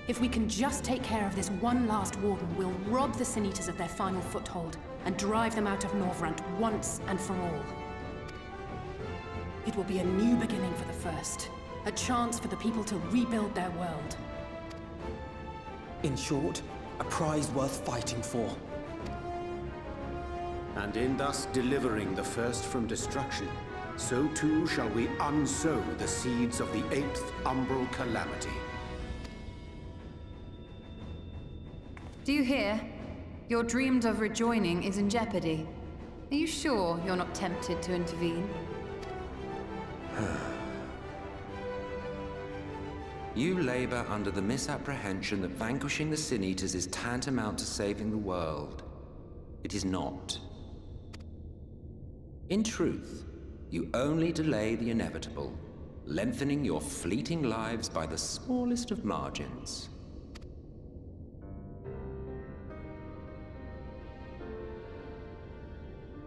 If we can just take care of this one last warden, we'll rob the Sin Eaters of their final foothold and drive them out of Norvrand once and for all. It will be a new beginning for the First, a chance for the people to rebuild their world. In short, a prize worth fighting for. And in thus delivering the First from destruction, so too shall we unsow the seeds of the 8th Umbral Calamity. Do you hear? Your dreamed of rejoining is in jeopardy. Are you sure you're not tempted to intervene? You labor under the misapprehension that vanquishing the Sin Eaters is tantamount to saving the world. It is not. In truth, you only delay the inevitable, lengthening your fleeting lives by the smallest of margins.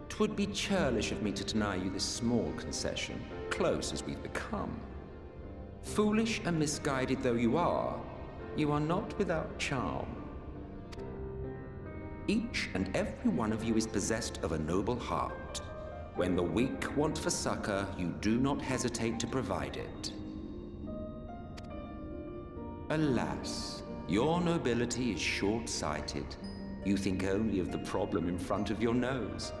Twould be churlish of me to deny you this small concession, close as we've become. Foolish and misguided though you are not without charm. Each and every one of you is possessed of a noble heart. When the weak want for succor, you do not hesitate to provide it. Alas, your nobility is short-sighted. You think only of the problem in front of your nose.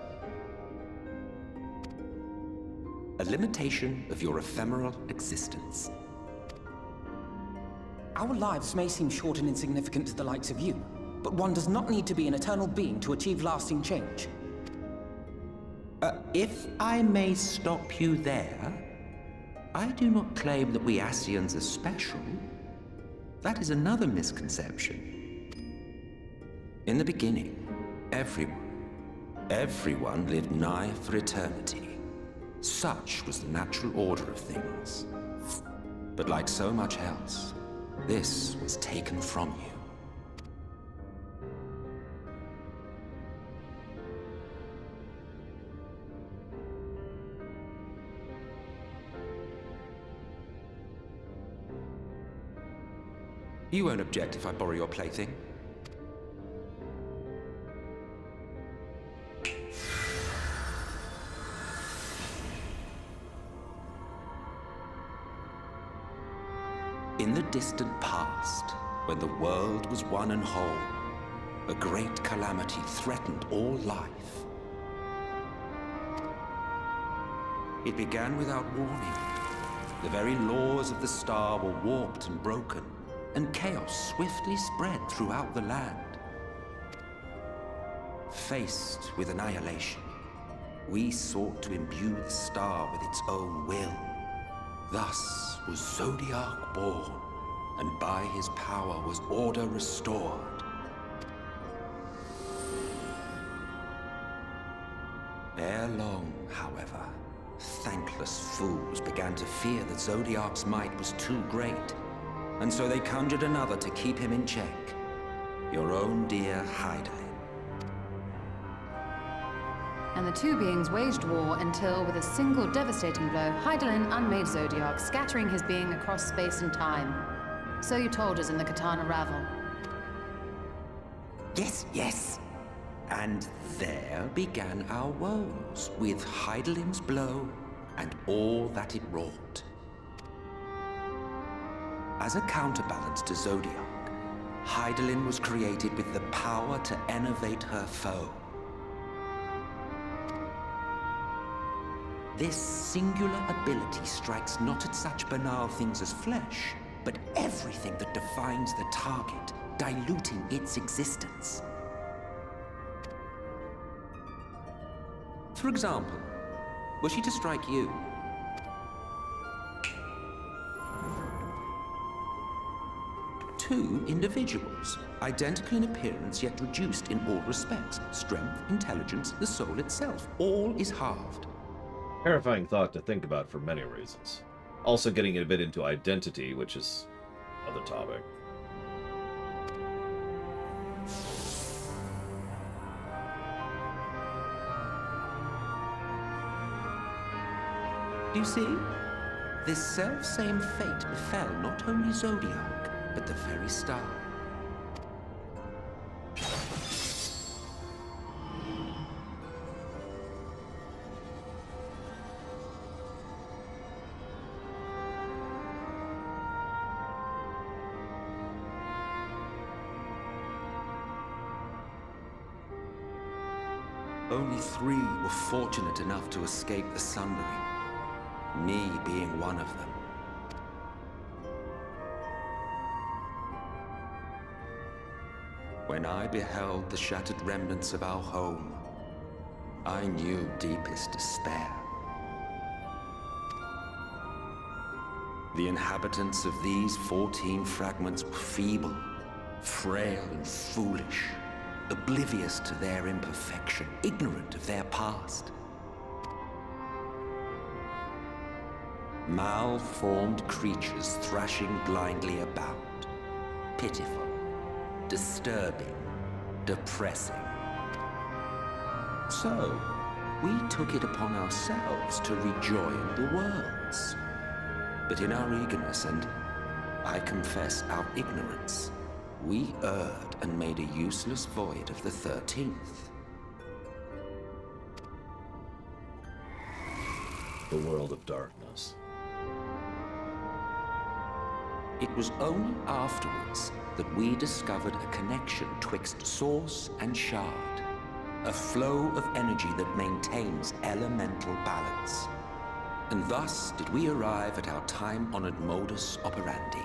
A limitation of your ephemeral existence. Our lives may seem short and insignificant to the likes of you, but one does not need to be an eternal being to achieve lasting change. If I may stop you there, I do not claim that we Ascians are special. That is another misconception. In the beginning, everyone lived nigh for eternity. Such was the natural order of things. But like so much else, this was taken from you. You won't object if I borrow your plaything? In the distant past, when the world was one and whole, a great calamity threatened all life. It began without warning. The very laws of the star were warped and broken, and chaos swiftly spread throughout the land. Faced with annihilation, we sought to imbue the star with its own will. Thus was Zodiac born, and by his power was order restored. Ere long, however, thankless fools began to fear that Zodiac's might was too great, and so they conjured another to keep him in check. Your own dear Hydaelyn. And the two beings waged war until, with a single devastating blow, Hydaelyn unmade Zodiac, scattering his being across space and time. So you told us in the Katana Ravel. Yes. And there began our woes, with Hydaelyn's blow and all that it wrought. As a counterbalance to Zodiac, Hydaelyn was created with the power to enervate her foe. This singular ability strikes not at such banal things as flesh, but everything that defines the target, diluting its existence. For example, were she to strike you, two individuals, identical in appearance yet reduced in all respects. Strength, intelligence, the soul itself, all is halved. Terrifying thought to think about for many reasons. Also getting a bit into identity, which is another topic. You see? This self-same fate befell not only Zodiac, but the very star. Only 3 were fortunate enough to escape the sundering, me being one of them. When I beheld the shattered remnants of our home, I knew deepest despair. The inhabitants of these 14 fragments were feeble, frail and foolish, oblivious to their imperfection, ignorant of their past. Malformed creatures thrashing blindly about. Pitiful, disturbing, depressing. So, we took it upon ourselves to rejoin the worlds. But in our eagerness and, I confess, our ignorance, we erred and made a useless void of the 13th. The world of darkness. It was only afterwards that we discovered a connection twixt source and shard, a flow of energy that maintains elemental balance. And thus did we arrive at our time-honored modus operandi.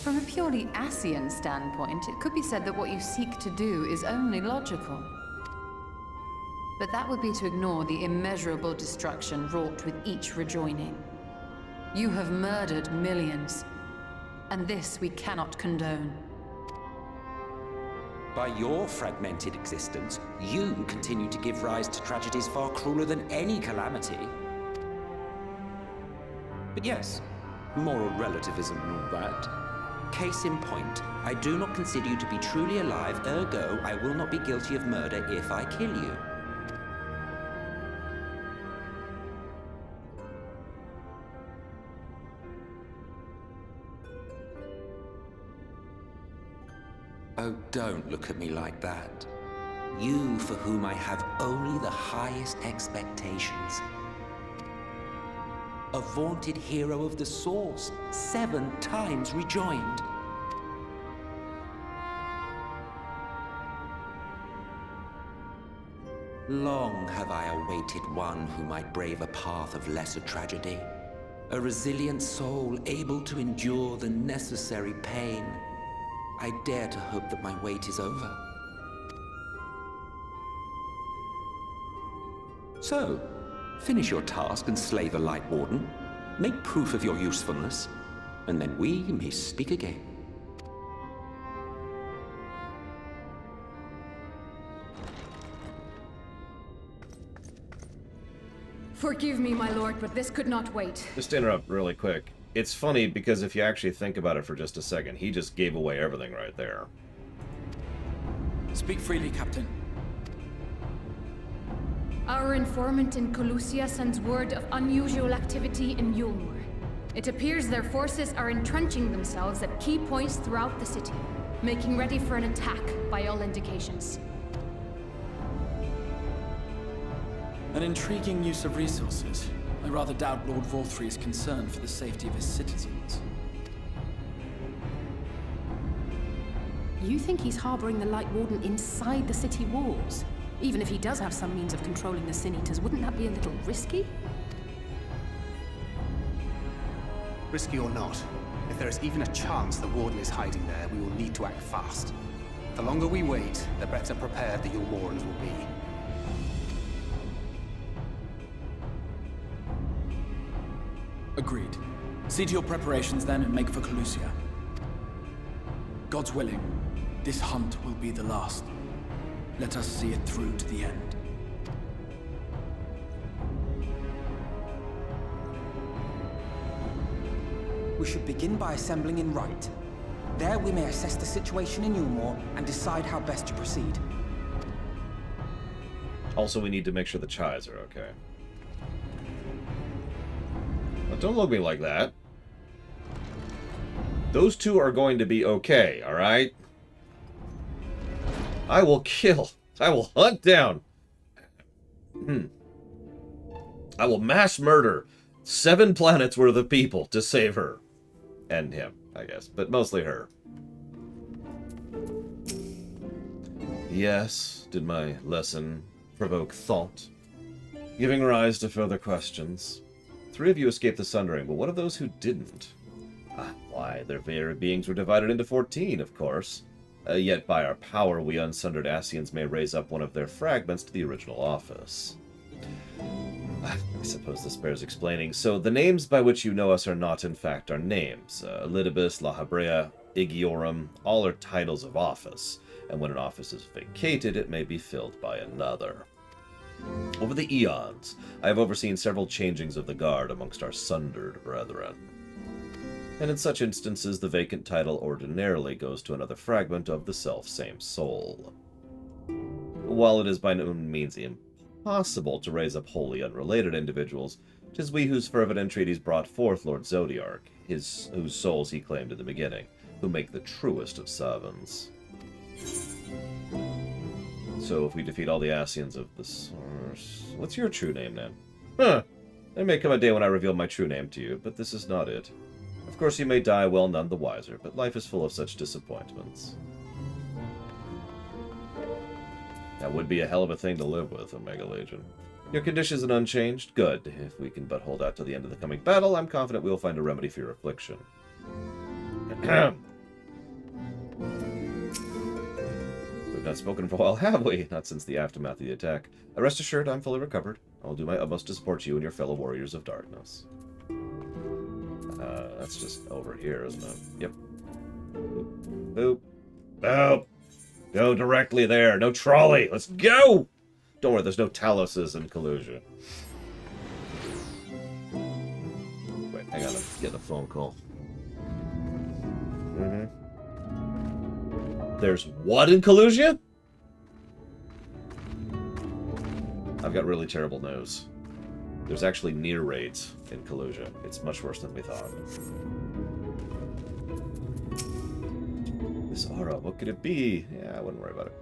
From a purely Ascian standpoint, it could be said that what you seek to do is only logical. But that would be to ignore the immeasurable destruction wrought with each rejoining. You have murdered millions, and this we cannot condone. By your fragmented existence, you continue to give rise to tragedies far crueler than any calamity. But yes, moral relativism and all that. Case in point, I do not consider you to be truly alive, ergo, I will not be guilty of murder if I kill you. Oh, don't look at me like that. You for whom I have only the highest expectations. A vaunted hero of the Source, 7 times rejoined. Long have I awaited one who might brave a path of lesser tragedy. A resilient soul able to endure the necessary pain. I dare to hope that my wait is over. So, finish your task and slay the Light Warden. Make proof of your usefulness, and then we may speak again. Forgive me, my lord, but this could not wait. Just to interrupt really quick. It's funny because if you actually think about it for just a second, he just gave away everything right there. Speak freely, Captain. Our informant in Colusia sends word of unusual activity in Yulmur. It appears their forces are entrenching themselves at key points throughout the city, making ready for an attack by all indications. An intriguing use of resources. I rather doubt Lord Vorthry is concerned for the safety of his citizens. You think he's harboring the Light Warden inside the city walls? Even if he does have some means of controlling the Sin Eaters, wouldn't that be a little risky? Risky or not, if there is even a chance the Warden is hiding there, we will need to act fast. The longer we wait, the better prepared the Yulmorans will be. Agreed. See to your preparations then and make for Colusia. God's willing, this hunt will be the last. Let us see it through to the end. We should begin by assembling in Rite. There we may assess the situation in Yulmor and decide how best to proceed. Also, we need to make sure the Chais are okay. Now, don't look at me like that. Those two are going to be okay, alright? I will kill. I will hunt down. I will mass murder 7 planets worth of people to save her. And him, I guess. But mostly her. Yes, did my lesson provoke thought, giving rise to further questions. 3 of you escaped the Sundering, but what of those who didn't? Ah, why? Why, their very beings were divided into 14, of course. Yet by our power, we unsundered Ascians may raise up one of their fragments to the original office. I suppose this bears explaining. So, the names by which you know us are not, in fact, our names. Elidibus, La Habrea, Igiorum, all are titles of office, and when an office is vacated, it may be filled by another. Over the eons, I have overseen several changings of the guard amongst our sundered brethren. And in such instances, the vacant title ordinarily goes to another fragment of the self-same soul. While it is by no means impossible to raise up wholly unrelated individuals, 'tis we whose fervent entreaties brought forth Lord Zodiark, whose souls he claimed in the beginning, who make the truest of servants. So if we defeat all the Ascians of the Source... What's your true name, then? Huh! There may come a day when I reveal my true name to you, but this is not it. Of course you may die well none the wiser, but life is full of such disappointments. That would be a hell of a thing to live with, Omega Legion. Your condition is unchanged? Good. If we can but hold out to the end of the coming battle, I'm confident we will find a remedy for your affliction. We've not spoken for a while, have we? Not since the aftermath of the attack. Rest assured, I'm fully recovered. I will do my utmost to support you and your fellow warriors of darkness. That's just over here, isn't it? Yep. Boop. Boop. Boop. Go directly there. No trolley. Let's go! Don't worry, there's no Taloses in Kalusia. Wait, hang on. I'm getting a phone call. There's what in Kalusia? I've got really terrible news. There's actually near raids in Kalusia. It's much worse than we thought. This aura, what could it be? Yeah, I wouldn't worry about it.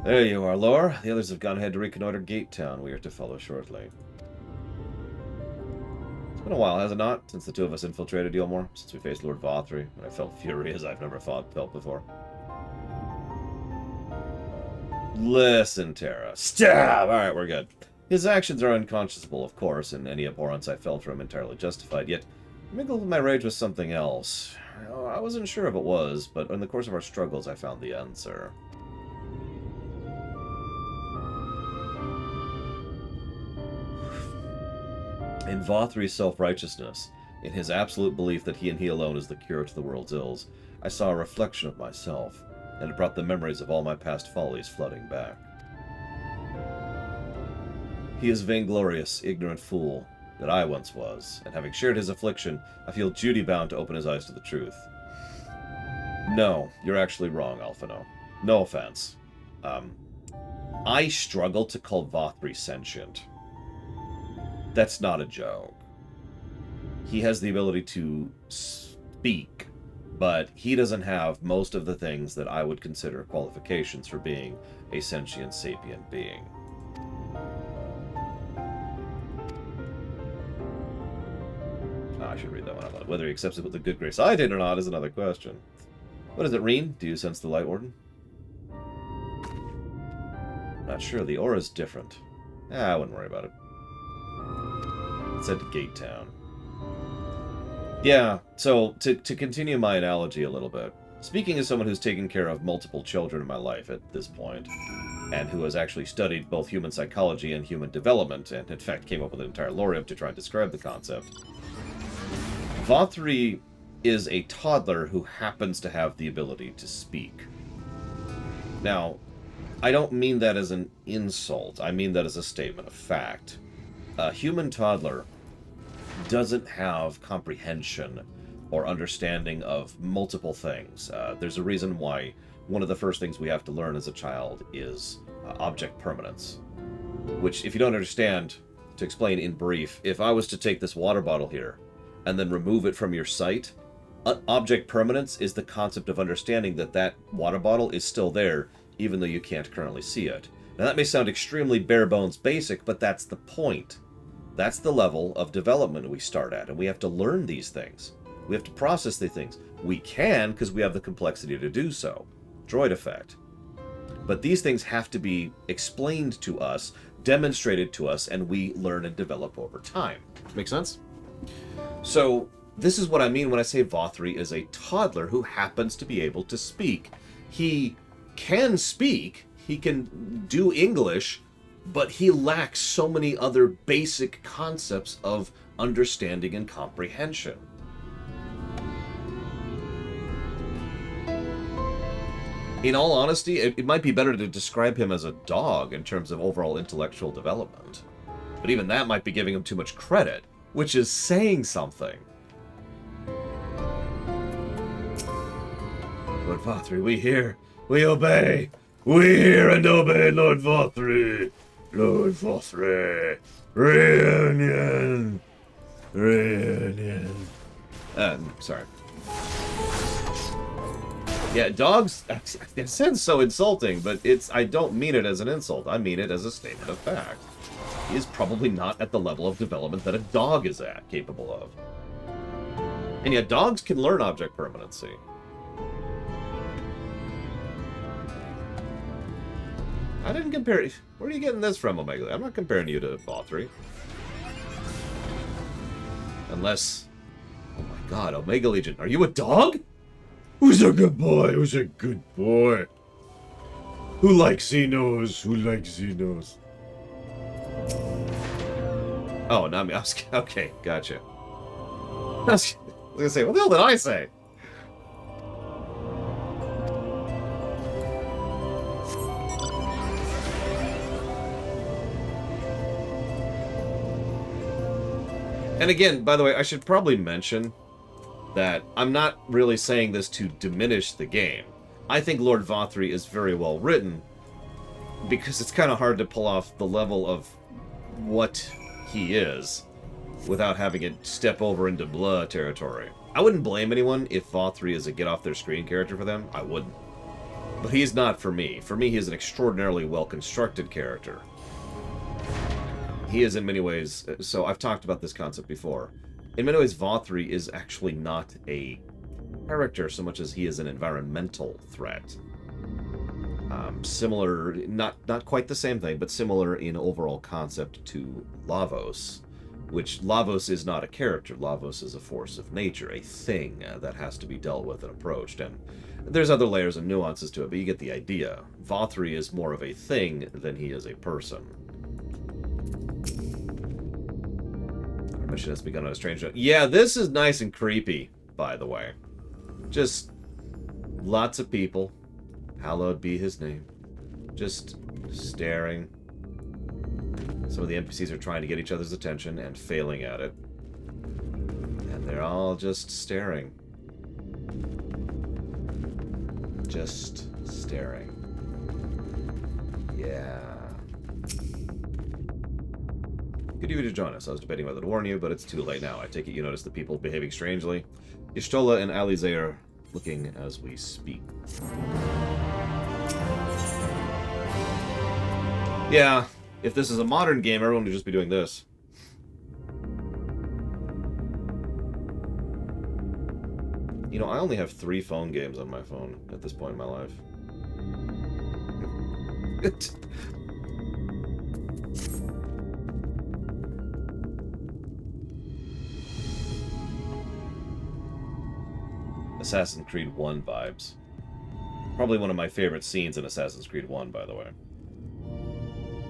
There you are, Lore. The others have gone ahead to reconnoiter Gate Town. We are to follow shortly. It's been a while, has it not? Since the two of us infiltrated Yulmore, since we faced Lord Vothri, and I felt fury as I've never felt before. Listen, Terra. Stab! Alright, we're good. His actions are unconscionable, of course, and any abhorrence I felt for him entirely justified, yet mingled with my rage was something else. I wasn't sure if it was, but in the course of our struggles I found the answer. In Vothri's self-righteousness, in his absolute belief that he and he alone is the cure to the world's ills, I saw a reflection of myself, and it brought the memories of all my past follies flooding back. He is vainglorious, ignorant fool that I once was, and having shared his affliction, I feel duty-bound to open his eyes to the truth. No, you're actually wrong, Alphino. No offense. I struggle to call Vothri sentient. That's not a joke. He has the ability to speak, but he doesn't have most of the things that I would consider qualifications for being a sentient sapient being. I should read that one out loud. Whether he accepts it with the good grace I did or not is another question. What is it, Reen? Do you sense the Light Warden? Not sure. The aura's different. I wouldn't worry about it. It's at Gate Town. Yeah, so to continue my analogy a little bit, speaking as someone who's taken care of multiple children in my life at this point, and who has actually studied both human psychology and human development, and in fact came up with an entire lorium to try and describe the concept, Vothri is a toddler who happens to have the ability to speak. Now, I don't mean that as an insult, I mean that as a statement of fact. A human toddler doesn't have comprehension or understanding of multiple things. There's a reason why one of the first things we have to learn as a child is object permanence. Which, if you don't understand, to explain in brief, if I was to take this water bottle here and then remove it from your sight, object permanence is the concept of understanding that that water bottle is still there, even though you can't currently see it. Now that may sound extremely bare bones basic, but that's the point. That's the level of development we start at, and we have to learn these things. We have to process these things. We can, because we have the complexity to do so. Droid effect. But these things have to be explained to us demonstrated to us, and we learn and develop over time. Make sense? So, this is what I mean when I say Vothri is a toddler who happens to be able to speak. He can speak, he can do English, but he lacks so many other basic concepts of understanding and comprehension. In all honesty, it might be better to describe him as a dog in terms of overall intellectual development. But even that might be giving him too much credit, which is saying something. Lord Vothri, we hear, we obey. We hear and obey, Lord Vothri. Lord Vothri. Reunion. Reunion. Sorry. Yeah, dogs, it sounds so insulting, but I don't mean it as an insult. I mean it as a statement of fact. He is probably not at the level of development that a dog is capable of. And yet dogs can learn object permanency. I didn't compare... Where are you getting this from, Omega? I'm not comparing you to Vothri. Unless... Oh my god, Omega Legion, are you a dog? Who's a good boy? Who's a good boy? Who likes Xenos? Who likes Xenos? Oh, not me. Okay, gotcha. I was gonna say, what the hell did I say? And again, by the way, I should probably mention that I'm not really saying this to diminish the game. I think Lord Vothri is very well written, because it's kind of hard to pull off the level of what he is without having it step over into blah territory. I wouldn't blame anyone if Vothri is a get-off-their-screen character for them. I wouldn't. But he's not for me. For me, he is an extraordinarily well-constructed character. He is in many ways... So I've talked about this concept before. In many ways, Vothri is actually not a character so much as he is an environmental threat. Similar, not quite the same thing, but similar in overall concept to Lavos, which Lavos is not a character. Lavos is a force of nature, a thing that has to be dealt with and approached. And there's other layers and nuances to it, but you get the idea. Vothri is more of a thing than he is a person. Our mission has begun on a strange note. Yeah, this is nice and creepy, by the way. Just lots of people. Hallowed be his name. Just staring. Some of the NPCs are trying to get each other's attention and failing at it. And they're all just staring. Just staring. Yeah. Good of you to join us. I was debating whether to warn you, but it's too late now. I take it you noticed the people behaving strangely. Ishtola and Alize are looking as we speak. Yeah, if this is a modern game, everyone would just be doing this. You know, I only have 3 phone games on my phone at this point in my life. Assassin's Creed 1 vibes. Probably one of my favorite scenes in Assassin's Creed 1, by the way.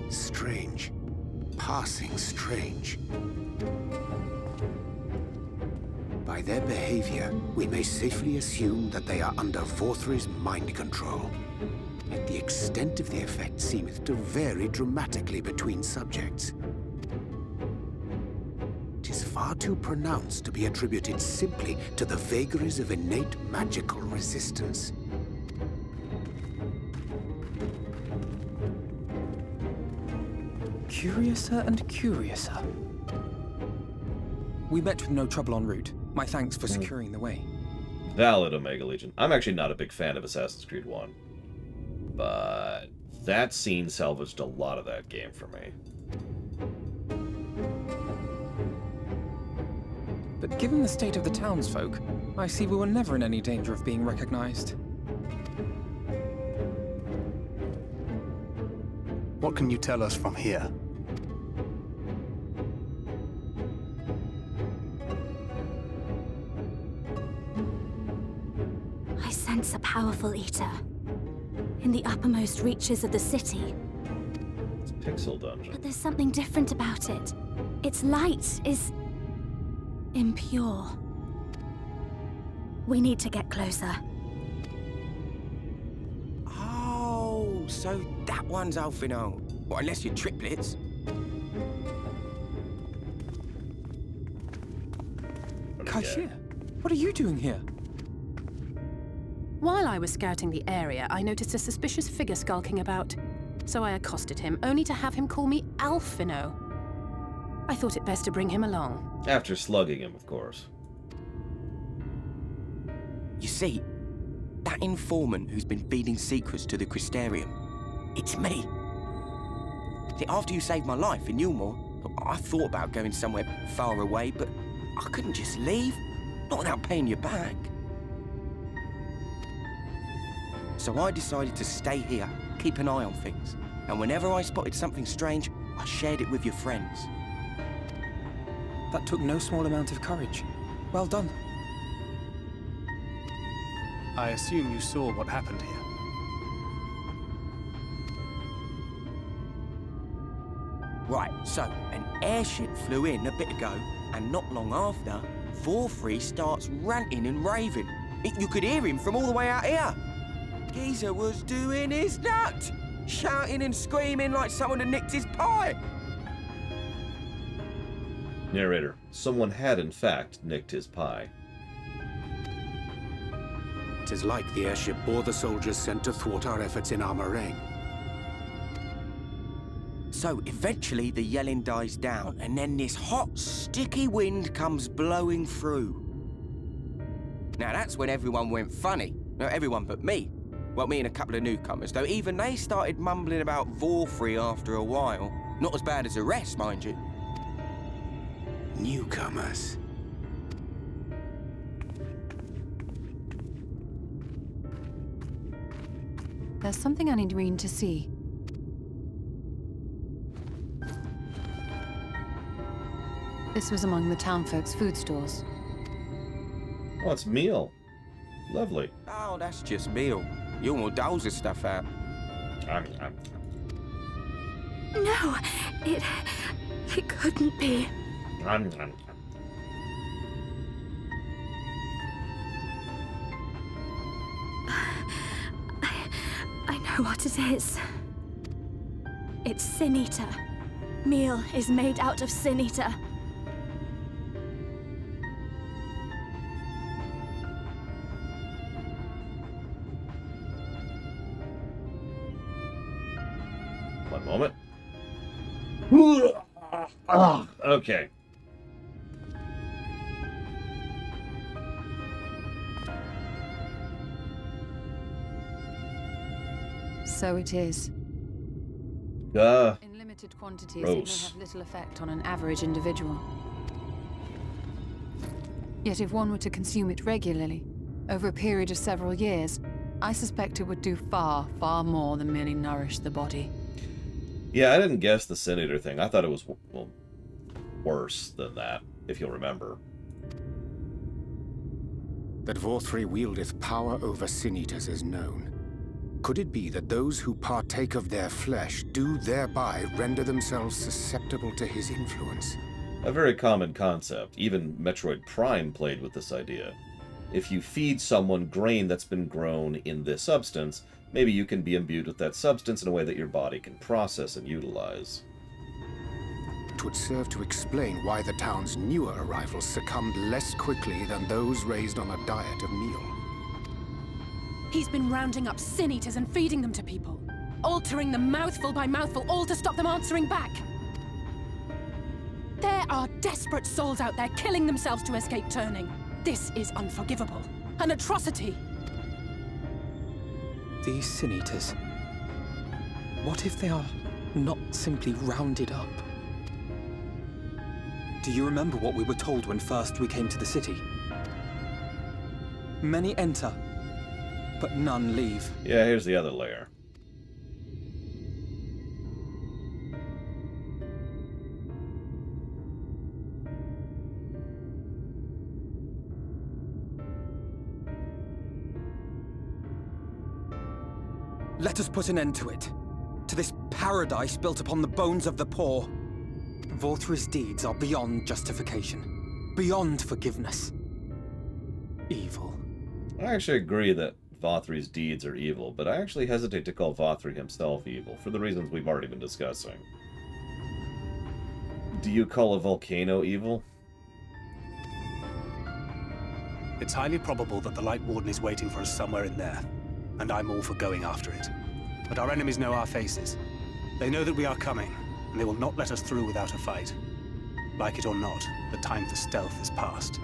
Strange. Passing strange. By their behavior, we may safely assume that they are under Vothri's mind control. Yet the extent of the effect seemeth to vary dramatically between subjects. It is far too pronounced to be attributed simply to the vagaries of innate magical resistance. Curiouser and curiouser. We met with no trouble en route. My thanks for securing the way. Valid, Omega Legion. I'm actually not a big fan of Assassin's Creed 1. But that scene salvaged a lot of that game for me. But given the state of the townsfolk, I see we were never in any danger of being recognized. What can you tell us from here? sense a powerful eater. In the uppermost reaches of the city. It's a pixel dungeon. But there's something different about it. Its light is impure. We need to get closer. Oh, so that one's Alfino. Well, unless you're triplets. Kaishir, what are you doing here? While I was scouting the area, I noticed a suspicious figure skulking about. So I accosted him, only to have him call me Alfino. I thought it best to bring him along. After slugging him, of course. You see, that informant who's been feeding secrets to the Crystarium, it's me. See, after you saved my life in Yulmore, I thought about going somewhere far away, but I couldn't just leave, not without paying you back. So I decided to stay here, keep an eye on things, and whenever I spotted something strange, I shared it with your friends. That took no small amount of courage. Well done. I assume you saw what happened here. Right, so an airship flew in a bit ago, and not long after, Vorfrey starts ranting and raving. You could hear him from all the way out here. Geezer was doing his nut, shouting and screaming like someone had nicked his pie. Narrator. Someone had, in fact, nicked his pie. 'Tis like the airship bore the soldiers sent to thwart our efforts in our meringue. So eventually the yelling dies down, and then this hot, sticky wind comes blowing through. Now that's when everyone went funny. No, everyone but me. Well, me and a couple of newcomers, though even they started mumbling about Vorfrey after a while. Not as bad as the rest, mind you. Newcomers. There's something I need Reen to see. This was among the townfolk's food stores. Oh, it's meal. Lovely. Oh, that's just meal. Yulmore doles this stuff out. No, it couldn't be. I know what it is. It's Sin Eater. Meal is made out of Sin Eater. One moment. Okay. So it is. In limited quantities, gross. it may have little effect on an average individual. Yet if one were to consume it regularly, over a period of several years, I suspect it would do far, far more than merely nourish the body. Yeah, I didn't guess the Sin Eater thing. I thought it was, well, worse than that, if you'll remember. That Vorfrey wieldeth power over Sin Eaters is known. Could it be that those who partake of their flesh do thereby render themselves susceptible to his influence? A very common concept. Even Metroid Prime played with this idea. If you feed someone grain that's been grown in this substance, maybe you can be imbued with that substance in a way that your body can process and utilize. It would serve to explain why the town's newer arrivals succumbed less quickly than those raised on a diet of meal. He's been rounding up Sin Eaters and feeding them to people. Altering them mouthful by mouthful, all to stop them answering back. There are desperate souls out there killing themselves to escape turning. This is unforgivable. An atrocity. These Sin Eaters. What if they are not simply rounded up? Do you remember what we were told when first we came to the city? Many enter, but none leave. Yeah, here's the other layer. Let us put an end to it. To this paradise built upon the bones of the poor. Vorthri's deeds are beyond justification. Beyond forgiveness. Evil. I actually agree that Vothri's deeds are evil, but I actually hesitate to call Vothri himself evil, for the reasons we've already been discussing. Do you call a volcano evil? It's highly probable that the Light Warden is waiting for us somewhere in there, and I'm all for going after it. But our enemies know our faces. They know that we are coming, and they will not let us through without a fight. Like it or not, the time for stealth is past.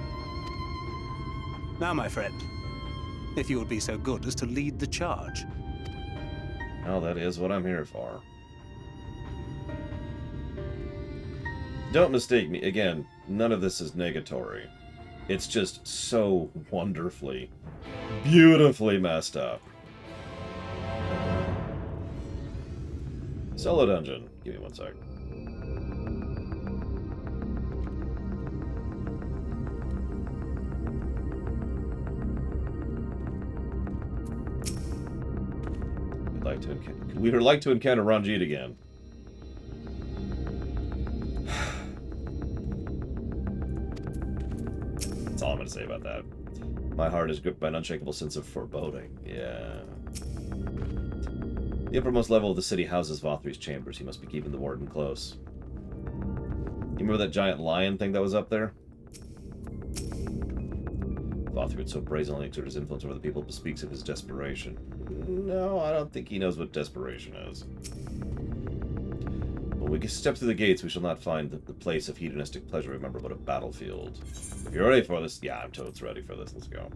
Now, my friend, if you would be so good as to lead the charge. Oh, that is what I'm here for. Don't mistake me. Again, none of this is negatory. It's just so wonderfully, beautifully messed up. Solo dungeon. Give me one sec. We would like to encounter Ranjit again. That's all I'm going to say about that. My heart is gripped by an unshakable sense of foreboding. Yeah. The uppermost level of the city houses Vothri's chambers. He must be keeping the warden close. You remember that giant lion thing that was up there? Vothri would so brazenly exert his influence over the people bespeaks of his desperation. No, I don't think he knows what desperation is. When we step through the gates, we shall not find the place of hedonistic pleasure, remember, but a battlefield. If you're ready for this, yeah, I'm totes ready for this. Let's go.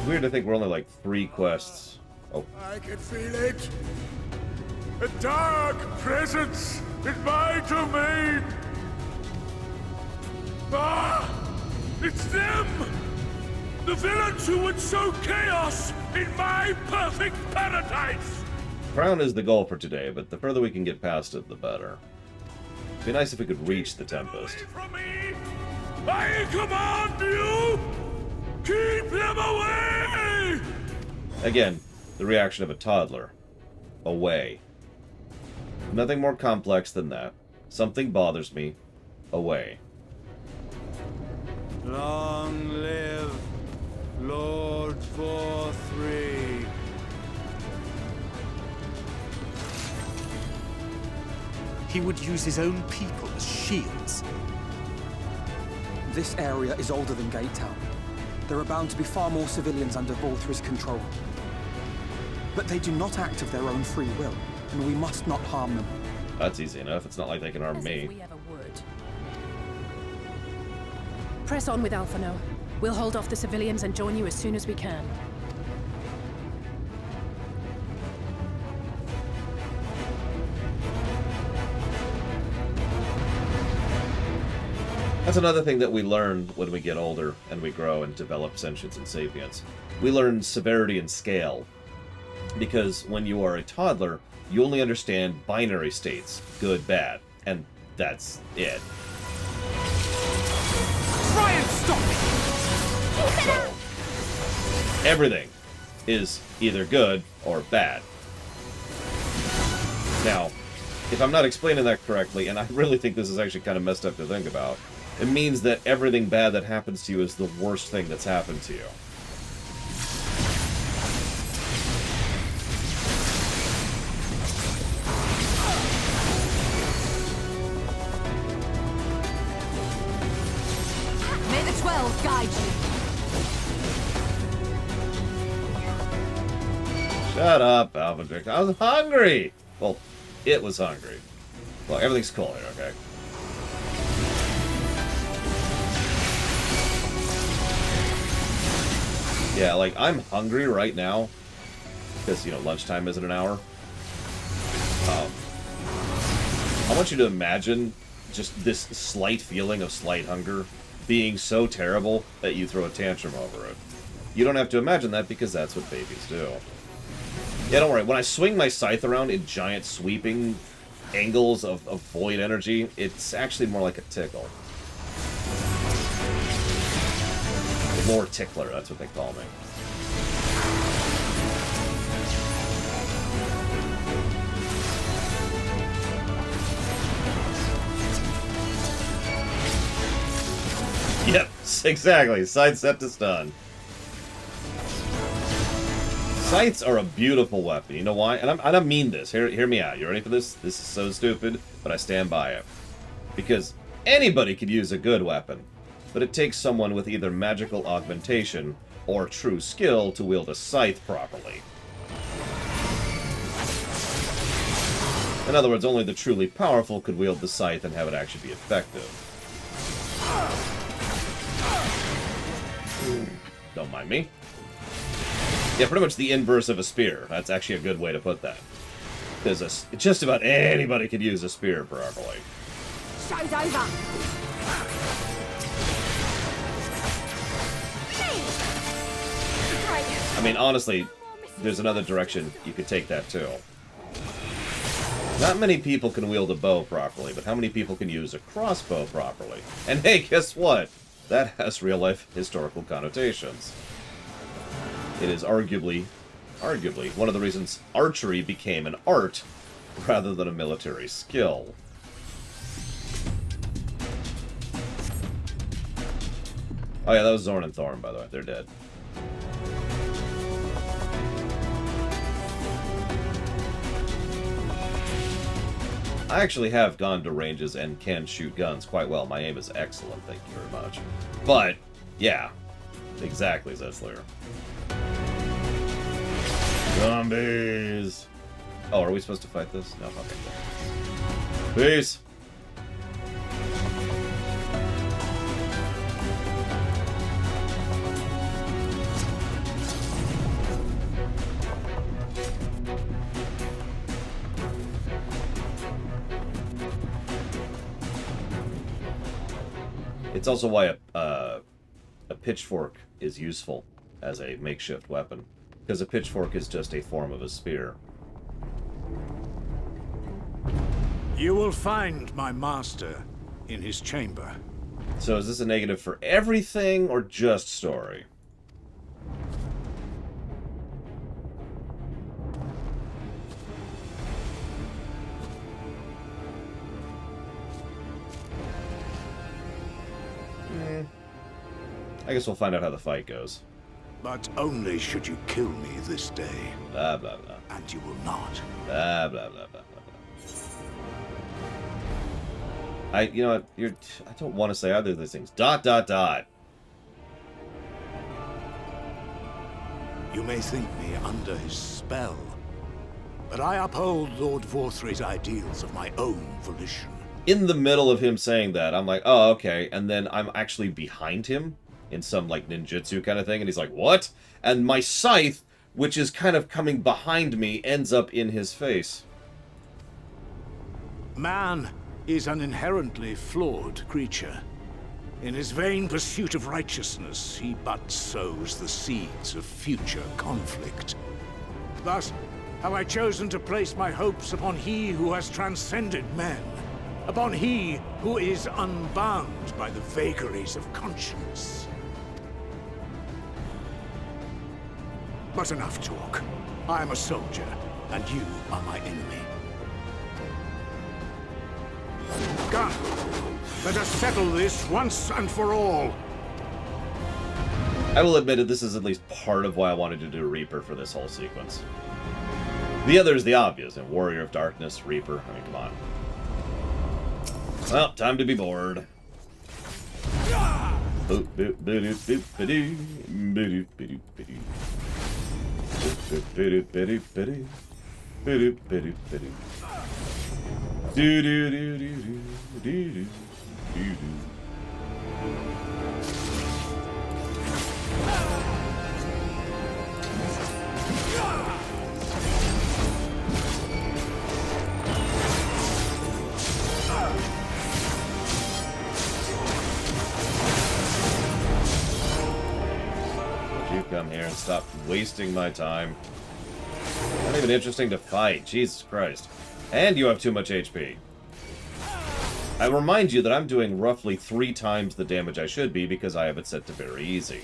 Weird to think we're only like 3 quests. Oh. I can feel it. A dark presence in my domain. Ah! It's them! The villains who would sow chaos in my perfect paradise! Crown is the goal for today, but the further we can get past it, the better. It'd be nice if we could reach the Tempest. I command you! Keep them away! Again, the reaction of a toddler. Away. Nothing more complex than that. Something bothers me. Away. Long live Lord Vorthri. He would use his own people as shields. This area is older than Gate Town. There are bound to be far more civilians under Vorthri's control. But they do not act of their own free will, and we must not harm them. That's easy enough. It's not like they can harm me. We ever would. Press on with Alphano. We'll hold off the civilians and join you as soon as we can. That's another thing that we learn when we get older and we grow and develop sentience and sapience. We learn severity and scale. Because when you are a toddler, you only understand binary states, good, bad, and that's it. Try and stop me! So, everything is either good or bad. Now, if I'm not explaining that correctly, and I really think this is actually kind of messed up to think about, it means that everything bad that happens to you is the worst thing that's happened to you. May the 12 guide you. Shut up, Alpha Victor. I was hungry! Well, it was hungry. Well, everything's cool here, okay? Yeah, like, I'm hungry right now. Because, you know, lunchtime isn't an hour. I want you to imagine just this slight feeling of slight hunger being so terrible that you throw a tantrum over it. You don't have to imagine that because that's what babies do. Yeah, don't worry. When I swing my scythe around in giant sweeping angles of void energy, it's actually more like a tickle. Lord Tickler, that's what they call me. Yep, exactly. Scythe set to stun. Scythes are a beautiful weapon. You know why? And I mean this. Hear me out. You ready for this? This is so stupid, but I stand by it. Because anybody could use a good weapon, but it takes someone with either magical augmentation or true skill to wield a scythe properly. In other words, only the truly powerful could wield the scythe and have it actually be effective. Don't mind me. Yeah, pretty much the inverse of a spear. That's actually a good way to put that. Because just about anybody could use a spear properly. Show's over. I mean, honestly, there's another direction you could take that too. Not many people can wield a bow properly, but how many people can use a crossbow properly? And hey, guess what? That has real-life historical connotations. It is arguably one of the reasons archery became an art rather than a military skill. Oh yeah, that was Zorn and Thorn, by the way. They're dead. I actually have gone to ranges and can shoot guns quite well. My aim is excellent, thank you very much. But, yeah. Exactly, Zetzler. Zombies! Oh, are we supposed to fight this? No, okay. Peace! It's also why a pitchfork is useful as a makeshift weapon. Because a pitchfork is just a form of a spear. You will find my master in his chamber. So is this a negative for everything or just story? I guess we'll find out how the fight goes. But only should you kill me this day. Blah, blah, blah. And you will not. Blah, blah, blah, blah, blah. You know what? I don't want to say either of those things. ... You may think me under his spell, but I uphold Lord Vorthry's ideals of my own volition. In the middle of him saying that, I'm like, oh, okay. And then I'm actually behind him in some, like, ninjutsu kind of thing. And he's like, what? And my scythe, which is kind of coming behind me, ends up in his face. Man is an inherently flawed creature. In his vain pursuit of righteousness, he but sows the seeds of future conflict. Thus, have I chosen to place my hopes upon he who has transcended men, upon he who is unbound by the vagaries of conscience. But enough talk. I am a soldier, and you are my enemy. Come, let us settle this once and for all. I will admit it, this is at least part of why I wanted to do Reaper for this whole sequence. The other is the obvious, and Warrior of Darkness, Reaper, I mean, come on. Well, time to be bored. Would you come here and stop wasting my time? I Not even interesting to fight. Jesus Christ. And you have too much HP. I remind you that I'm doing roughly 3 times the damage I should be because I have it set to very easy.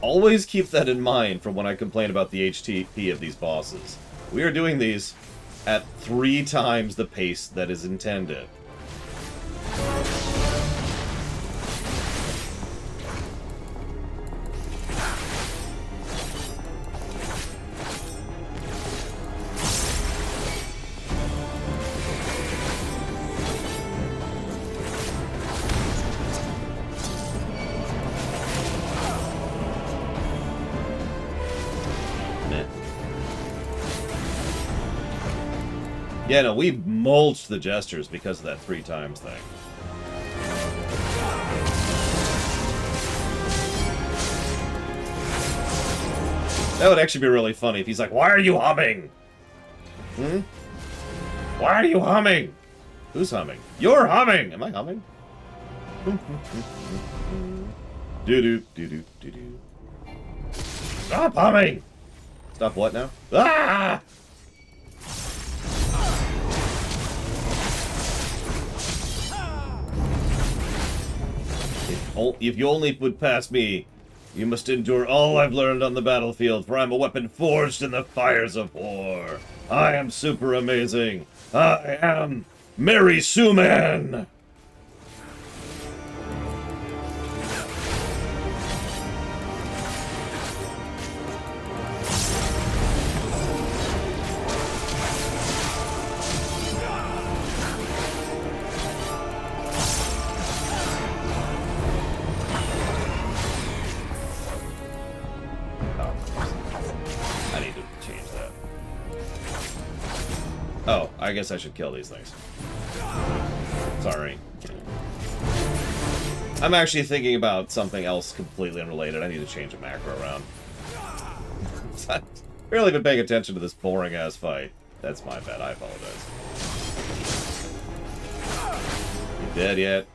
Always keep that in mind for when I complain about the HTP of these bosses. We are doing these at 3 times the pace that is intended. Yeah, no, we mulched the Jesters because of that 3 times thing. That would actually be really funny if he's like, "Why are you humming? Hmm? Why are you humming? Who's humming? You're humming! Am I humming? Do-do, do-do, do-do. Stop humming! Stop what now? Ah! If you only would pass me, you must endure all I've learned on the battlefield, for I'm a weapon forged in the fires of war. I am super amazing. I am Mary Sue Man. I guess I should kill these things. Sorry. I'm actually thinking about something else completely unrelated. I need to change a macro around. I've barely been paying attention to this boring-ass fight. That's my bad. I apologize. You dead yet?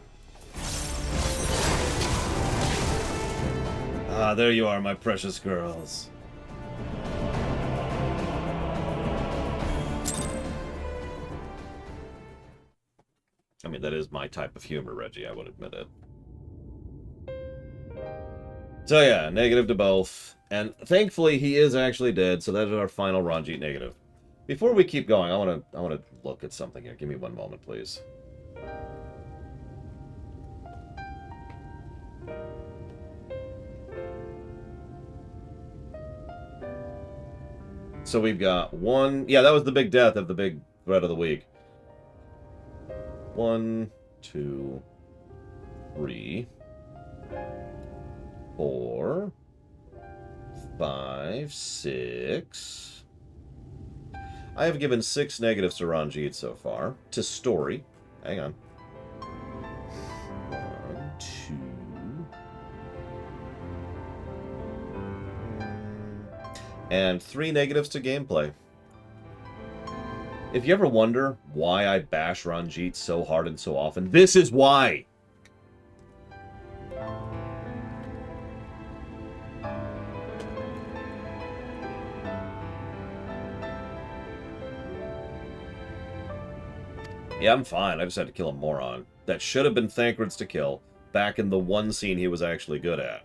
Ah, there you are, my precious girls. I mean, that is my type of humor, Reggie, I would admit it. So yeah, negative to both. And thankfully, he is actually dead, so that is our final Ranjit negative. Before we keep going, I want to look at something here. Give me one moment, please. So we've got one... Yeah, that was the big death of the big threat of the week. 1, 2, 3, 4, 5, 6. I have given 6 negatives to Ranjit so far. To story. Hang on. 1, 2. And 3 negatives to gameplay. If you ever wonder why I bash Ranjit so hard and so often, this is why! Yeah, I'm fine. I just had to kill a moron. That should have been Thancred's to kill, back in the one scene he was actually good at.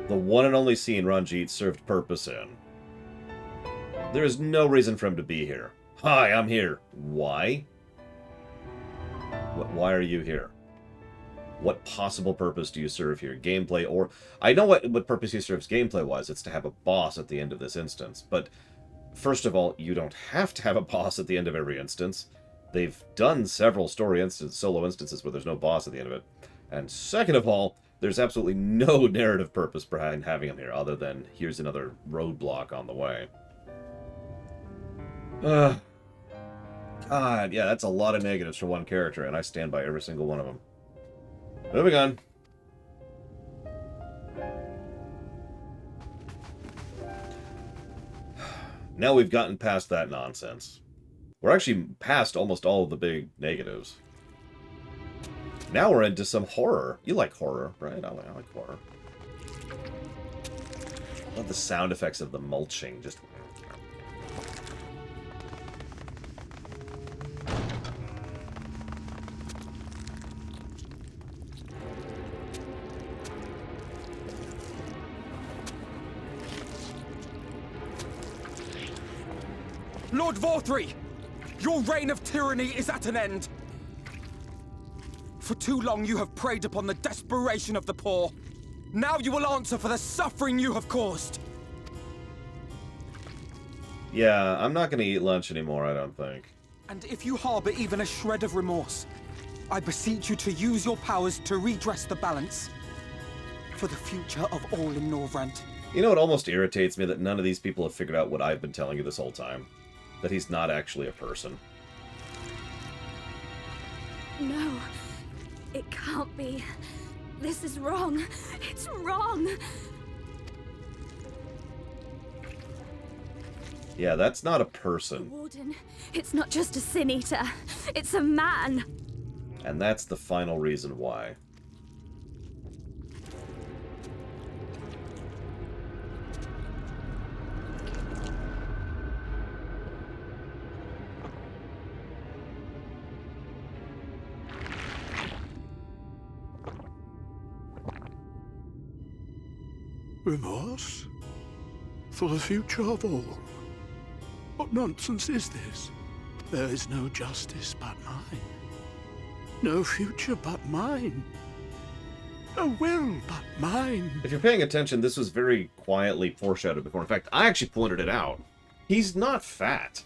The one and only scene Ranjit served purpose in. There is no reason for him to be here. Hi, I'm here. Why? Why are you here? What possible purpose do you serve here? Gameplay or... I know what purpose he serves gameplay-wise. It's to have a boss at the end of this instance. But, first of all, you don't have to have a boss at the end of every instance. They've done several solo instances where there's no boss at the end of it. And second of all, there's absolutely no narrative purpose behind having him here, other than here's another roadblock on the way. God, yeah, that's a lot of negatives for one character, and I stand by every single one of them. Moving on. Now we've gotten past that nonsense. We're actually past almost all of the big negatives. Now we're into some horror. You like horror, right? I like horror. I love the sound effects of the mulching. Just... Lord Vorthri! Your reign of tyranny is at an end! For too long you have preyed upon the desperation of the poor. Now you will answer for the suffering you have caused! Yeah, I'm not gonna eat lunch anymore, I don't think. And if you harbor even a shred of remorse, I beseech you to use your powers to redress the balance. For the future of all in Norvrent. You know, it almost irritates me that none of these people have figured out what I've been telling you this whole time. That he's not actually a person. No, it can't be. This is wrong. It's wrong. Yeah, that's not a person. Warden, it's not just a Sin Eater. It's a man. And that's the final reason why. Remorse? For the future of all? What nonsense is this? There is no justice but mine. No future but mine. No will but mine. If you're paying attention, this was very quietly foreshadowed before. In fact, I actually pointed it out. He's not fat.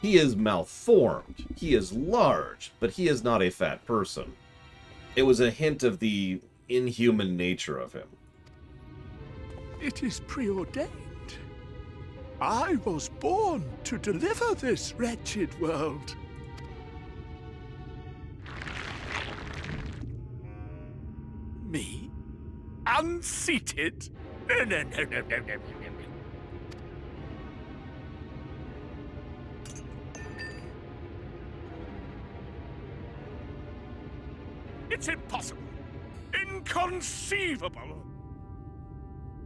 He is malformed. He is large, but he is not a fat person. It was a hint of the inhuman nature of him. It is preordained. I was born to deliver this wretched world. Me? Unseated? No, no, no, no, no, no, no, no. It's impossible. Inconceivable.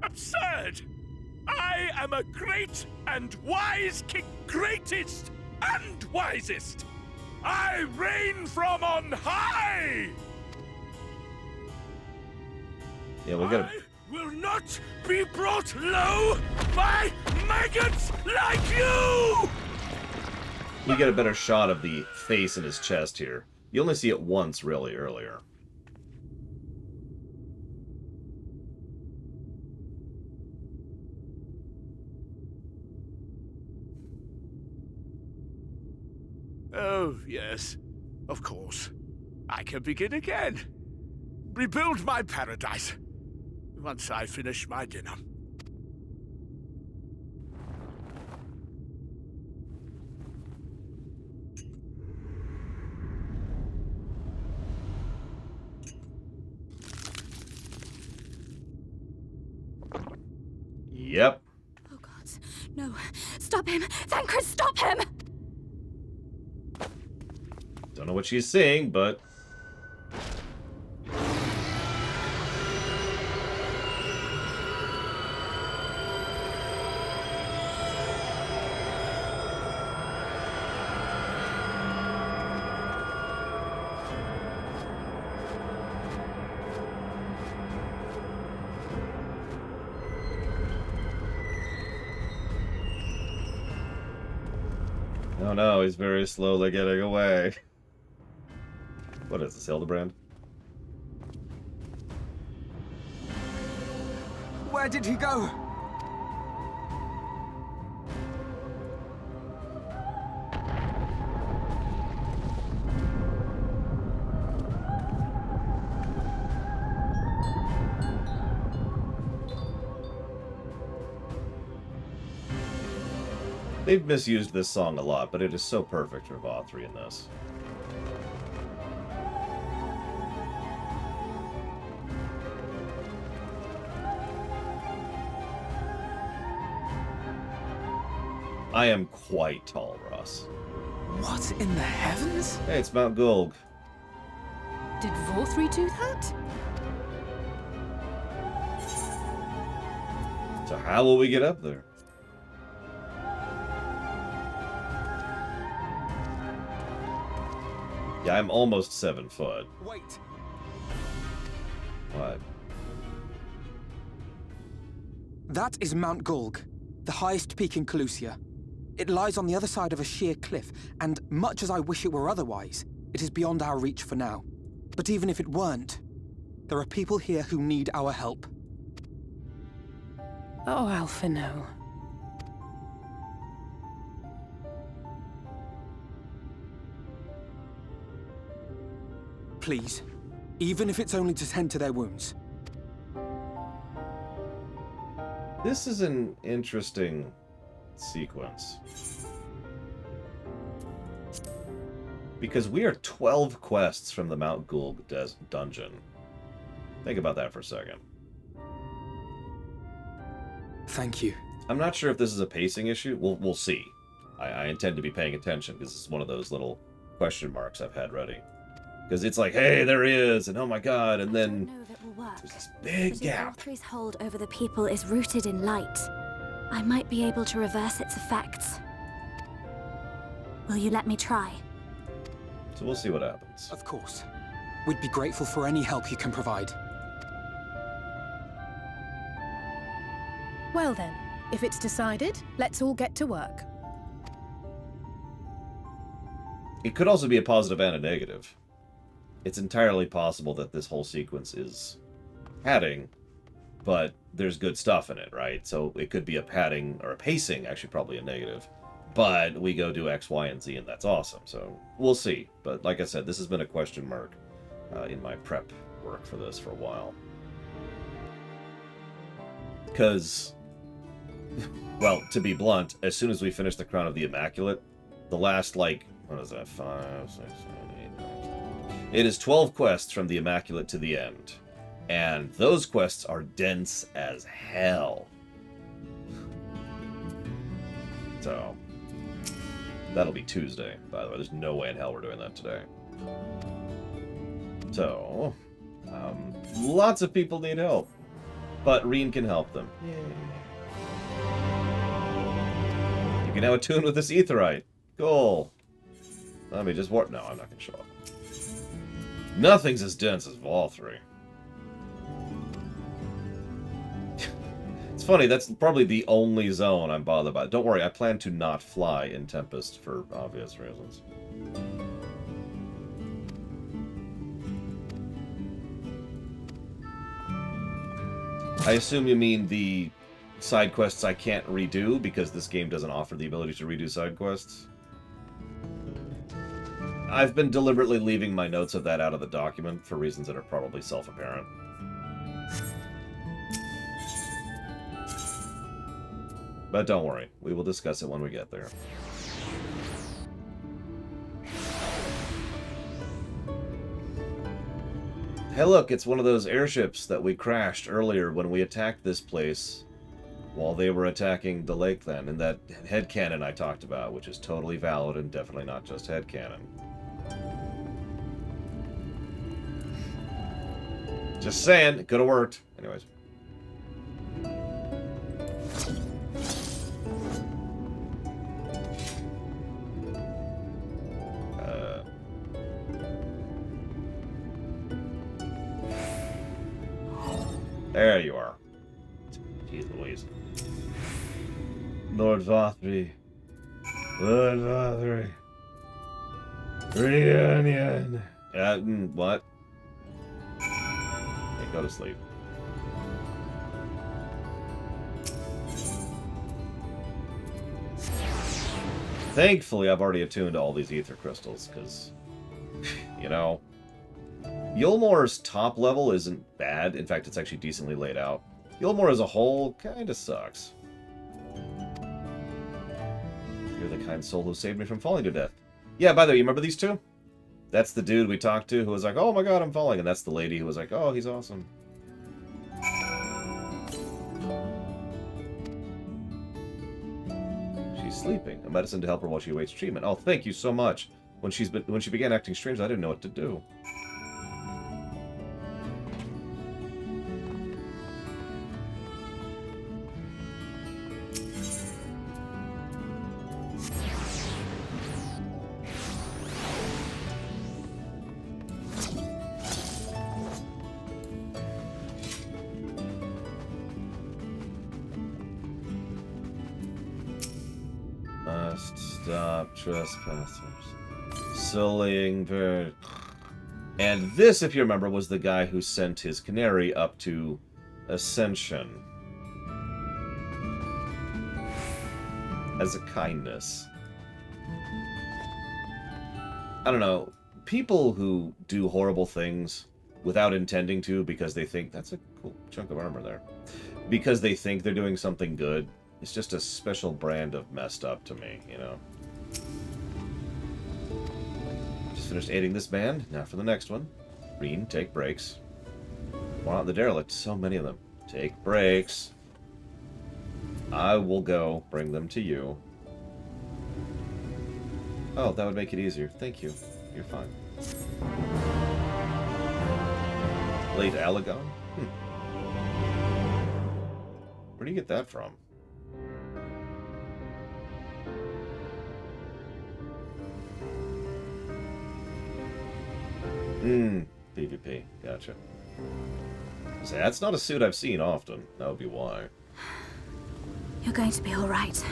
Absurd! I am a great and wise king, greatest and wisest! I reign from on high! Yeah, we gotta... I will not be brought low by maggots like you! We get a better shot of the face in his chest here. You only see it once, really, earlier. Oh, yes. Of course. I can begin again. Rebuild my paradise. Once I finish my dinner. Yep. Oh, God. No. Stop him! Thancred, stop him! Don't know what she's saying, but... Oh no, he's very slowly getting away. What is this, Hildebrand? Where did he go? They've misused this song a lot, but it is so perfect for Vothri in this. I am quite tall, Ross. What in the heavens? Hey, it's Mount Gulg. Did Vorthri do that? So how will we get up there? Yeah, I'm almost 7 foot. Wait. What? That is Mount Gulg, the highest peak in Calusia. It lies on the other side of a sheer cliff, and much as I wish it were otherwise, it is beyond our reach for now. But even if it weren't, there are people here who need our help. Oh, Alphino. Please, even if it's only to tend to their wounds. This is an interesting sequence. Because we are 12 quests from the Mount Gulg dungeon. Think about that for a second. Thank you. I'm not sure if this is a pacing issue. We'll see. I intend to be paying attention because this is one of those little question marks I've had ready. Because it's like, hey, there he is, and oh my god, and then there's this big gap. Valtry's hold over the people is rooted in light. I might be able to reverse its effects. Will you let me try? So we'll see what happens. Of course. We'd be grateful for any help you can provide. Well then, if it's decided, let's all get to work. It could also be a positive and a negative. It's entirely possible that this whole sequence is padding, but there's good stuff in it, right? So it could be a padding, or a pacing, actually probably a negative. But we go do X, Y, and Z, and that's awesome. So we'll see. But like I said, this has been a question mark in my prep work for this for a while. Because, well, to be blunt, as soon as we finish the Crown of the Immaculate, the last, like, what is that, 5, 6, 7, 8, 9, 10. It is 12 quests from the Immaculate to the end. And those quests are dense as hell. So, that'll be Tuesday, by the way. There's no way in hell we're doing that today. So, lots of people need help. But Reen can help them. Yay. You can now attune with this Aetheryte. Cool. Let me just warp. No, I'm not going to show up. Nothing's as dense as Vol 3. It's funny, that's probably the only zone I'm bothered by. Don't worry, I plan to not fly in Tempest for obvious reasons. I assume you mean the side quests I can't redo because this game doesn't offer the ability to redo side quests? I've been deliberately leaving my notes of that out of the document for reasons that are probably self-apparent. But don't worry, we will discuss it when we get there. Hey look, it's one of those airships that we crashed earlier when we attacked this place while they were attacking the Lakeland, and that headcanon I talked about, which is totally valid and definitely not just headcanon. Just saying, it could have worked. Anyways. There you are. Jeez Louise. Lord Vothry. Lord Vothry. Reunion. What? Hey, go to sleep. Thankfully, I've already attuned to all these ether crystals, because, you know, Yulmore's top level isn't bad. In fact, it's actually decently laid out. Yulmore as a whole kind of sucks. You're the kind soul who saved me from falling to death. Yeah, by the way, you remember these two? That's the dude we talked to who was like, oh my god, I'm falling. And that's the lady who was like, oh, he's awesome. She's sleeping. A medicine to help her while she awaits treatment. Oh, thank you so much. When she began acting strange, I didn't know what to do. must stop trespassers. Sullying bird. And this, if you remember, was the guy who sent his canary up to Ascension. As a kindness. I don't know. People who do horrible things without intending to because they think... That's a cool chunk of armor there. Because they think they're doing something good. It's just a special brand of messed up to me, you know? Just finished aiding this band. Now for the next one. Reen, take breaks. One out the derelict. So many of them. Take breaks. I will go bring them to you. Oh, that would make it easier. Thank you. You're fine. Late Alagon? Where do you get that from? PvP. Gotcha. So that's not a suit I've seen often. That would be why. You're going to be all right.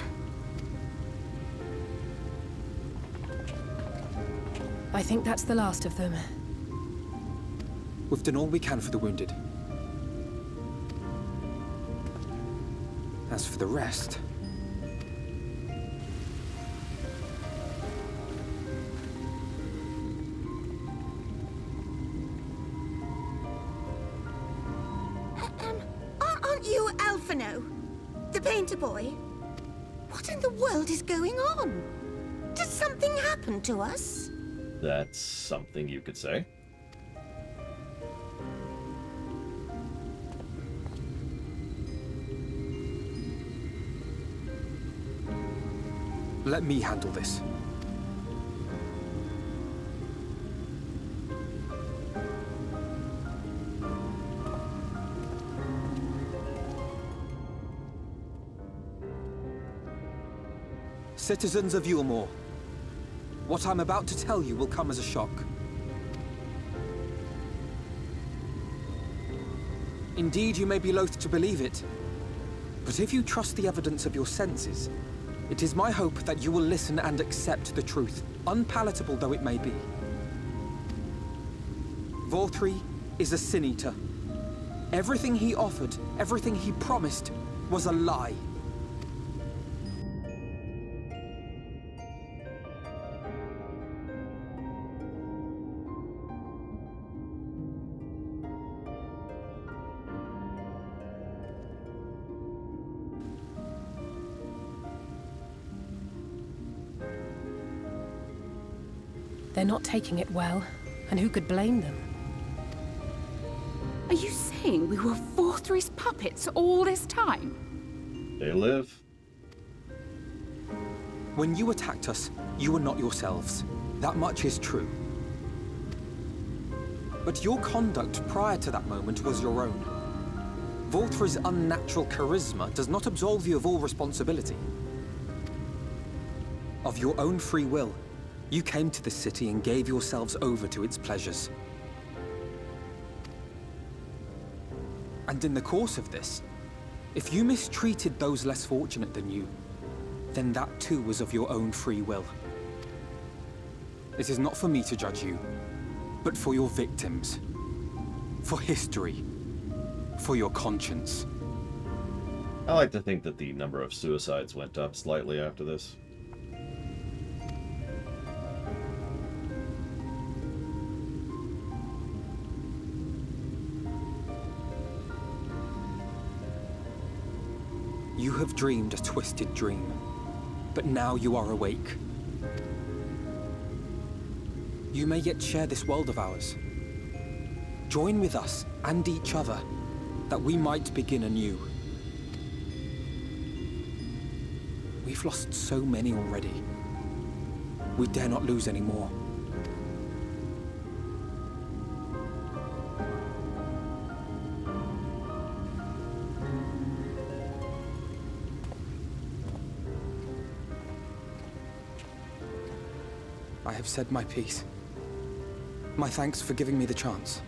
I think that's the last of them. We've done all we can for the wounded. As for the rest... Aren't you Alphino? The painter boy? What in the world is going on? Did something happen to us? That's something you could say. Let me handle this. Citizens of Yulmore, what I'm about to tell you will come as a shock. Indeed, you may be loath to believe it, but if you trust the evidence of your senses, it is my hope that you will listen and accept the truth, unpalatable though it may be. Vorthri is a sin-eater. Everything he offered, everything he promised, was a lie. They're not taking it well, and who could blame them? Are you saying we were Vorthri's puppets all this time? They live. When you attacked us, you were not yourselves. That much is true. But your conduct prior to that moment was your own. Vorthri's unnatural charisma does not absolve you of all responsibility. Of your own free will, you came to this city and gave yourselves over to its pleasures. And in the course of this, if you mistreated those less fortunate than you, then that too was of your own free will. It is not for me to judge you, but for your victims, for history, for your conscience. I like to think that the number of suicides went up slightly after this. You have dreamed a twisted dream, but now you are awake. You may yet share this world of ours. Join with us and each other, that we might begin anew. We've lost so many already. We dare not lose any more. I have said my piece. My thanks for giving me the chance.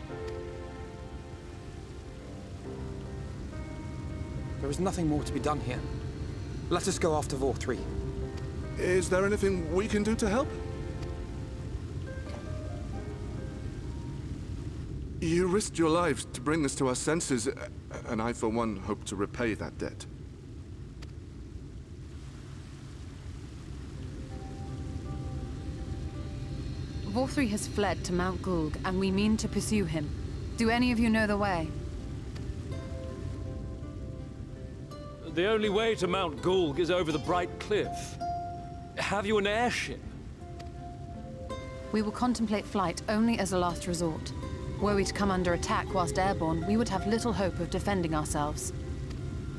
There is nothing more to be done here. Let us go after Vorthri. Is there anything we can do to help? You risked your lives to bring us to our senses, and I, for one, hope to repay that debt. Vorthri has fled to Mount Gulg, and we mean to pursue him. Do any of you know the way? The only way to Mount Gulg is over the Bright Cliff. Have you an airship? We will contemplate flight only as a last resort. Were we to come under attack whilst airborne, we would have little hope of defending ourselves.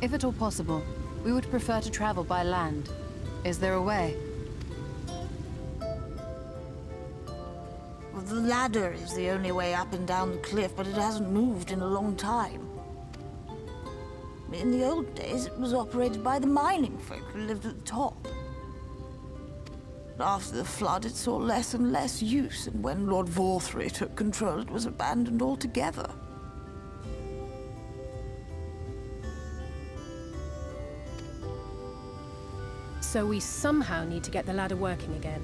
If at all possible, we would prefer to travel by land. Is there a way? Well, the ladder is the only way up and down the cliff, but it hasn't moved in a long time. In the old days, it was operated by the mining folk who lived at the top. After the flood, it saw less and less use, and when Lord Vorthri took control, it was abandoned altogether. So we somehow need to get the ladder working again.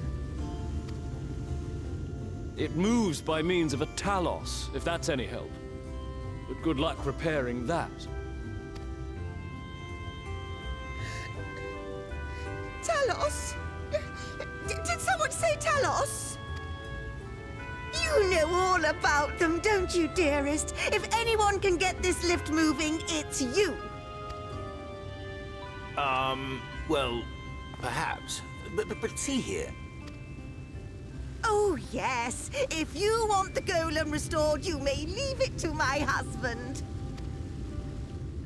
It moves by means of a Talos, if that's any help. But good luck repairing that. Talos? Did someone say Talos? You know all about them, don't you, dearest? If anyone can get this lift moving, it's you. Well, perhaps. But see here. Oh, yes. If you want the golem restored, you may leave it to my husband.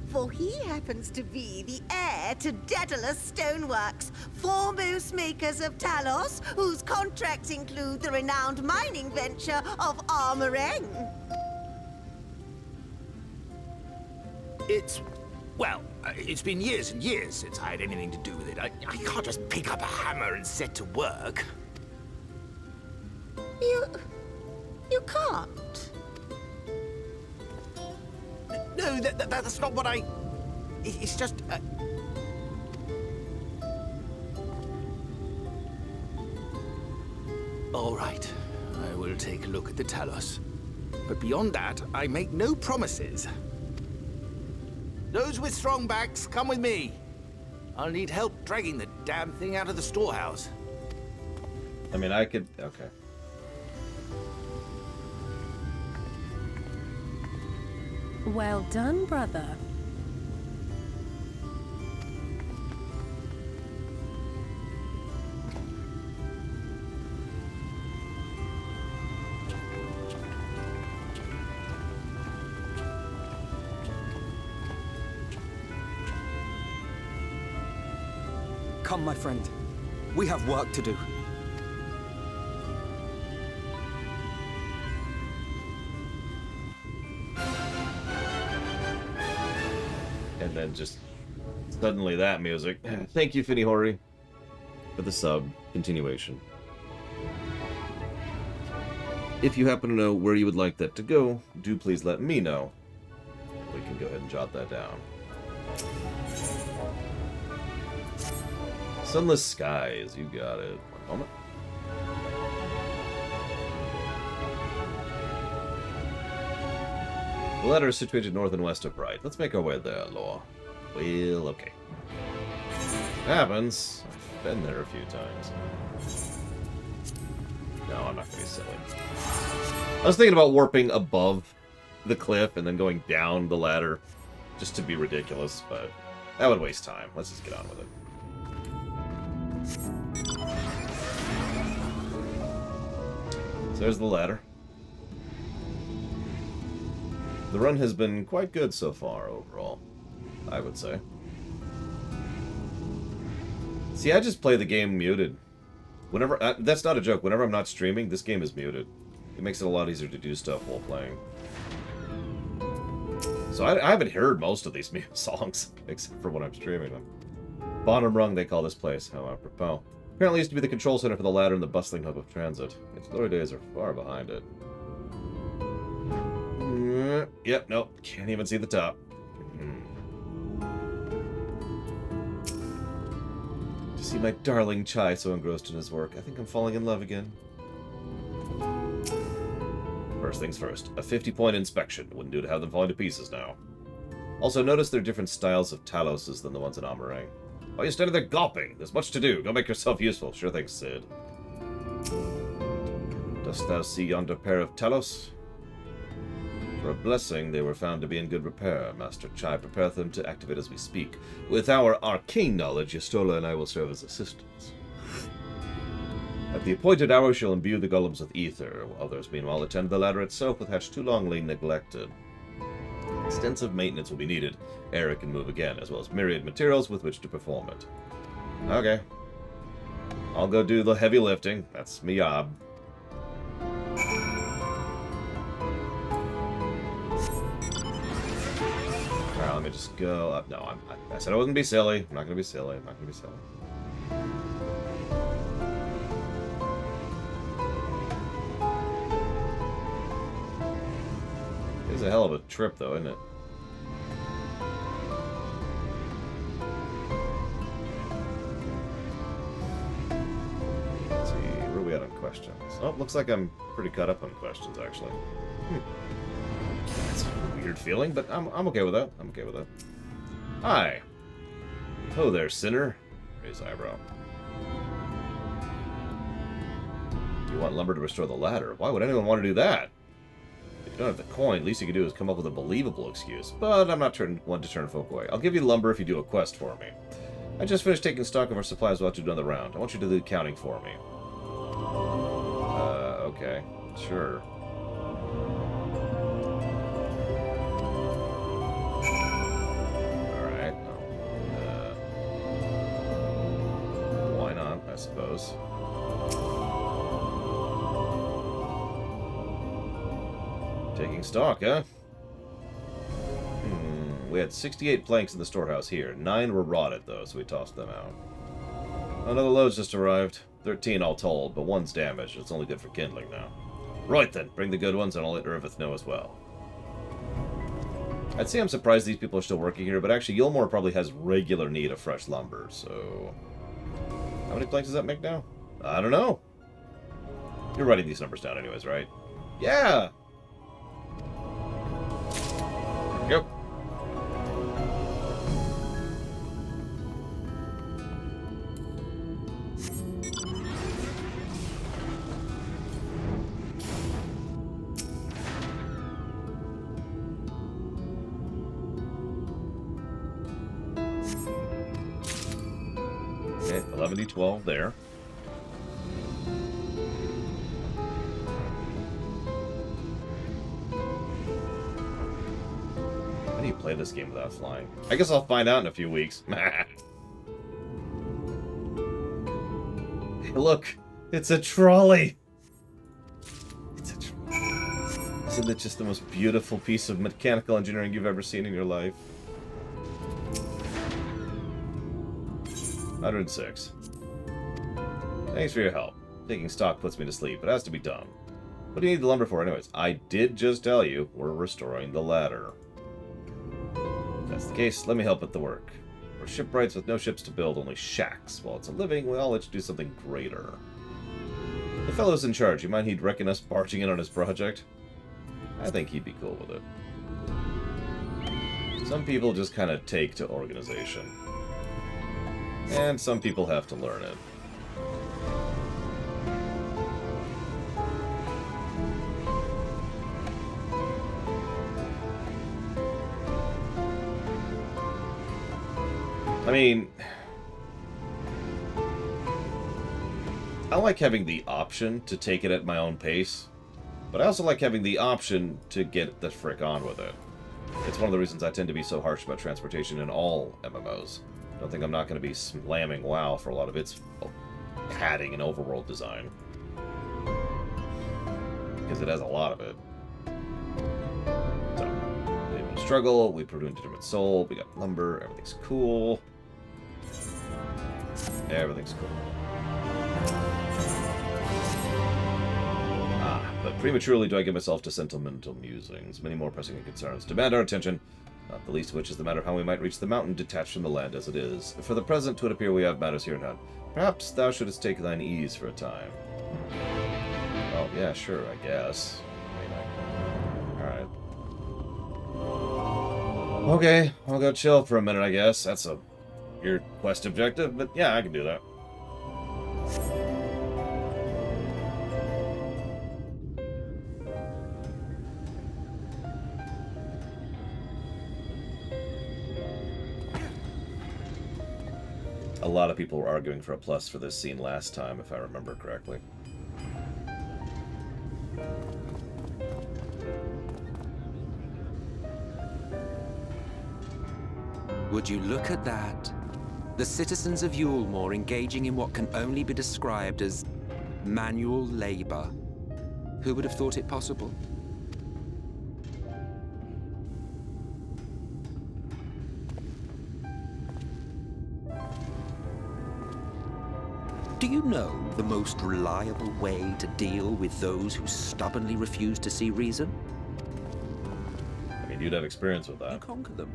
For he happens to be the heir to Daedalus Stoneworks, foremost makers of Talos, whose contracts include the renowned mining venture of Armoreng. Well, it's been years and years since I had anything to do with it. I can't just pick up a hammer and set to work. You can't. No, that's not what I... It's just... All right, I will take a look at the Talos. But beyond that, I make no promises. Those with strong backs, come with me. I'll need help dragging the damn thing out of the storehouse. I mean, I could... Okay. Well done, brother. Come, my friend. We have work to do. And then just suddenly that music. Thank you, Finny Hori, for the sub. Continuation. If you happen to know where you would like that to go, do please let me know. We can go ahead and jot that down. Sunless skies, you got it. One moment. The ladder is situated north and west of Bright. Let's make our way there, Lore. Well, okay. Happens. I've been there a few times. No, I'm not gonna be silly. I was thinking about warping above the cliff and then going down the ladder just to be ridiculous, but that would waste time. Let's just get on with it. So there's the ladder. The run has been quite good so far, overall, I would say. See, I just play the game muted. Whenever that's not a joke. Whenever I'm not streaming, this game is muted. It makes it a lot easier to do stuff while playing. So I haven't heard most of these songs, except for when I'm streaming them. Bottom rung, they call this place, how apropos. Apparently used to be the control center for the ladder and the bustling hub of transit. Its glory days are far behind it. Yep, nope. Can't even see the top. See my darling Chai so engrossed in his work. I think I'm falling in love again. First things first. A 50-point inspection. Wouldn't do to have them falling to pieces now. Also, notice there are different styles of Taloses than the ones in Amarang. Why are you standing there gawping? There's much to do. Go make yourself useful. Sure thing, Sid. Dost thou see yonder pair of Talos? For a blessing, they were found to be in good repair. Master Chai prepareth them to activate as we speak. With our arcane knowledge, Yastola and I will serve as assistants. At the appointed hour, she'll imbue the golems with ether. Others, meanwhile, attend the ladder itself with hatch too longly neglected. Extensive maintenance will be needed ere it can move again, as well as myriad materials with which to perform it. Okay. I'll go do the heavy lifting. That's me job. Alright, let me just go up. No, I said I wasn't gonna be silly. I'm not gonna be silly. I'm not gonna be silly. It's a hell of a trip, though, isn't it? Let's see, where are we at on questions? Oh, looks like I'm pretty caught up on questions, actually. That's a weird feeling, but I'm okay with that. I'm okay with that. Hi. Oh there, sinner. Raise eyebrow. You want lumber to restore the ladder? Why would anyone want to do that? If you don't have the coin, least you can do is come up with a believable excuse. But I'm not one to turn folk away. I'll give you lumber if you do a quest for me. I just finished taking stock of our supplies while to do another round. I want you to do the accounting for me. Okay. Sure. Alright. Why not, I suppose. Taking stock, huh? We had 68 planks in the storehouse here. 9 were rotted, though, so we tossed them out. Another load's just arrived. 13 all told, but 1's damaged. It's only good for kindling now. Right then, bring the good ones and I'll let Irvith know as well. I'd say I'm surprised these people are still working here, but actually Yulmore probably has regular need of fresh lumber, so... How many planks does that make now? I don't know. You're writing these numbers down anyways, right? Yeah! Go. Okay, 11d12 there. How do you play this game without flying? I guess I'll find out in a few weeks. Hey, look! It's a trolley! It's a trolley. Isn't it just the most beautiful piece of mechanical engineering you've ever seen in your life? 106. Thanks for your help. Taking stock puts me to sleep. It has to be done. What do you need the lumber for anyways? I did just tell you we're restoring the ladder. If that's the case, let me help with the work. We're shipwrights with no ships to build, only shacks. While it's a living, we'll all let you do something greater. The fellow's in charge. You mind he'd reckon us barging in on his project? I think he'd be cool with it. Some people just kind of take to organization. And some people have to learn it. I mean, I like having the option to take it at my own pace, but I also like having the option to get the frick on with it. It's one of the reasons I tend to be so harsh about transportation in all MMOs. I don't think I'm not going to be slamming WoW for a lot of its padding and overworld design. Because it has a lot of it. So, we have a struggle, we produce determined soul, we got lumber, everything's cool. Everything's cool. But prematurely do I give myself to sentimental musings. Many more pressing concerns demand our attention. not the least of which is the matter of how we might reach the mountain detached from the land as it is. For the present, 'twould appear we have matters here in hand. Perhaps thou shouldst take thine ease for a time. Oh, yeah, sure, I guess. Alright. Okay, I'll go chill for a minute, I guess. That's a weird quest objective, but yeah, I can do that. A lot of people were arguing for a plus for this scene last time, if I remember correctly. Would you look at that? The citizens of Yulmore engaging in what can only be described as manual labor. Who would have thought it possible? Do you know the most reliable way to deal with those who stubbornly refuse to see reason? I mean, you'd have experience with that. You conquer them.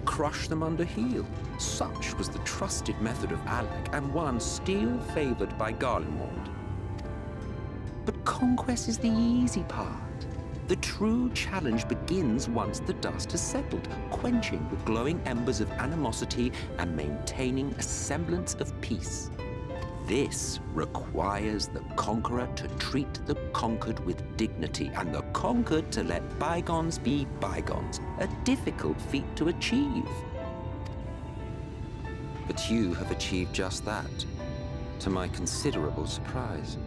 Crush them under heel. Such was the trusted method of Alec, and one still favored by Garlemald. But conquest is the easy part. The true challenge begins once the dust has settled, quenching the glowing embers of animosity and maintaining a semblance of peace. This requires the conqueror to treat the conquered with dignity, and the conquered to let bygones be bygones, a difficult feat to achieve. But you have achieved just that, to my considerable surprise.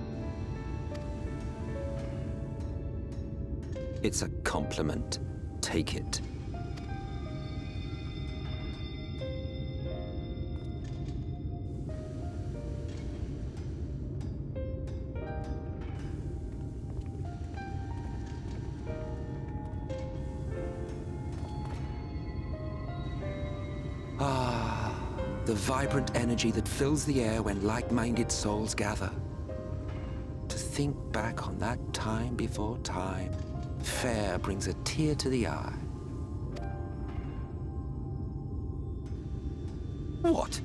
It's a compliment. Take it. The vibrant energy that fills the air when like-minded souls gather. To think back on that time before time, fair brings a tear to the eye. What?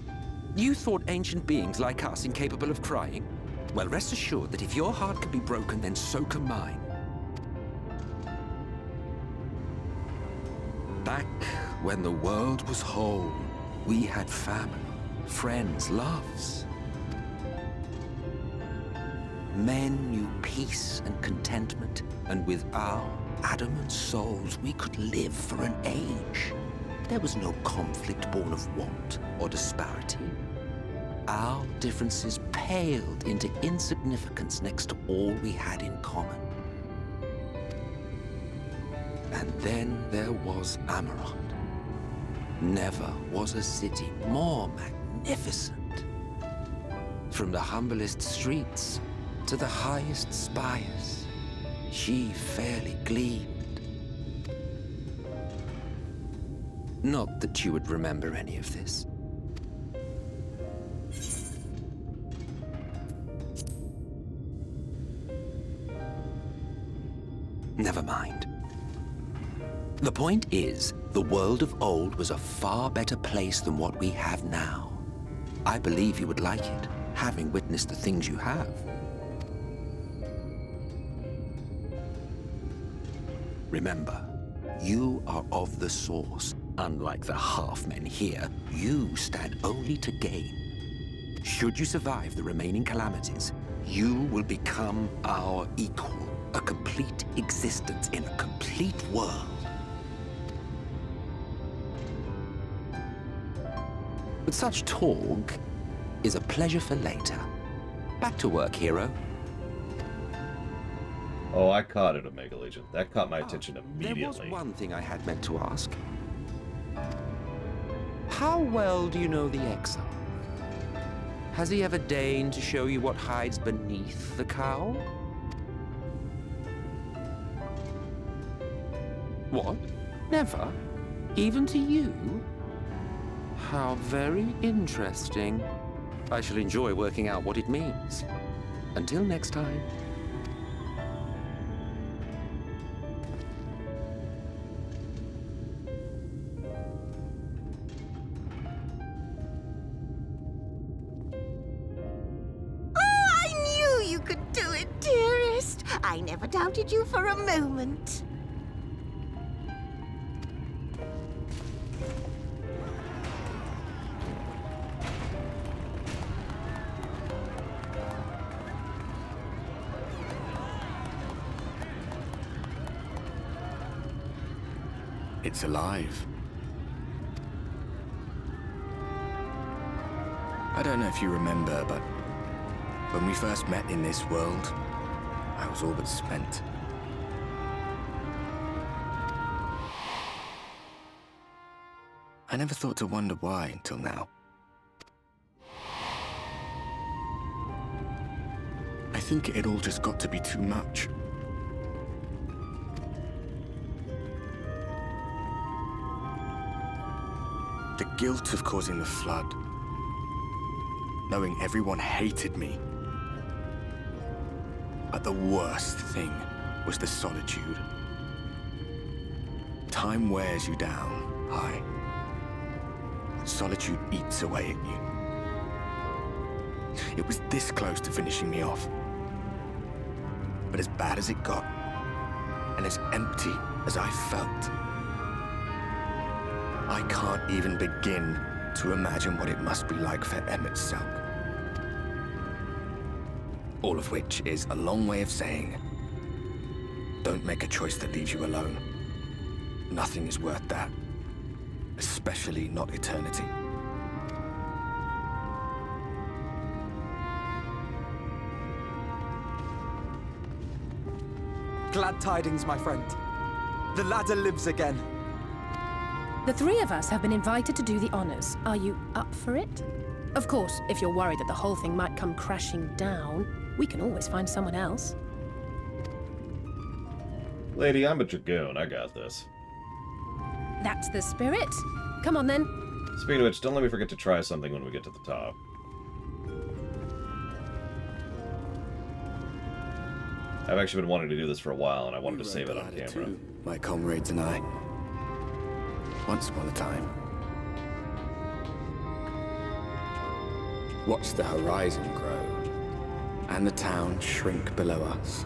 You thought ancient beings like us incapable of crying? Well, rest assured that if your heart can be broken, then so can mine. Back when the world was whole, we had family, friends, loves. Men knew peace and contentment, and with our adamant souls, we could live for an age. There was no conflict born of want or disparity. Our differences paled into insignificance next to all we had in common. And then there was Amarant. Never was a city more magnificent. From the humblest streets to the highest spires, she fairly gleamed. Not that you would remember any of this. Never mind. The point is, the world of old was a far better place than what we have now. I believe you would like it, having witnessed the things you have. Remember, you are of the source. Unlike the half-men here, you stand only to gain. Should you survive the remaining calamities, you will become our equal, a complete existence in a complete world. But such talk is a pleasure for later. Back to work, hero. Oh, I caught it, Omega Legion. That caught my attention immediately. There was one thing I had meant to ask. How well do you know the XIV? Has he ever deigned to show you what hides beneath the cowl? What? Never? Even to you? How very interesting. I shall enjoy working out what it means. Until next time. I never doubted you for a moment. It's alive. I don't know if you remember, but when we first met in this world, I was all but spent. I never thought to wonder why until now. I think it all just got to be too much. The guilt of causing the flood. Knowing everyone hated me. But the worst thing was the solitude. Time wears you down, aye. Solitude eats away at you. It was this close to finishing me off. But as bad as it got, and as empty as I felt, I can't even begin to imagine what it must be like for Emmett Selk. All of which is a long way of saying, don't make a choice that leaves you alone. Nothing is worth that. Especially not eternity. Glad tidings, my friend. The ladder lives again. The three of us have been invited to do the honors. Are you up for it? Of course, if you're worried that the whole thing might come crashing down, we can always find someone else. Lady, I'm a dragoon. I got this. That's the spirit. Come on, then. Speaking of which, don't let me forget to try something when we get to the top. I've actually been wanting to do this for a while, and I wanted to save it on camera. Too, my comrades and I. Once upon a time. Watched the horizon grow, and the town shrink below us.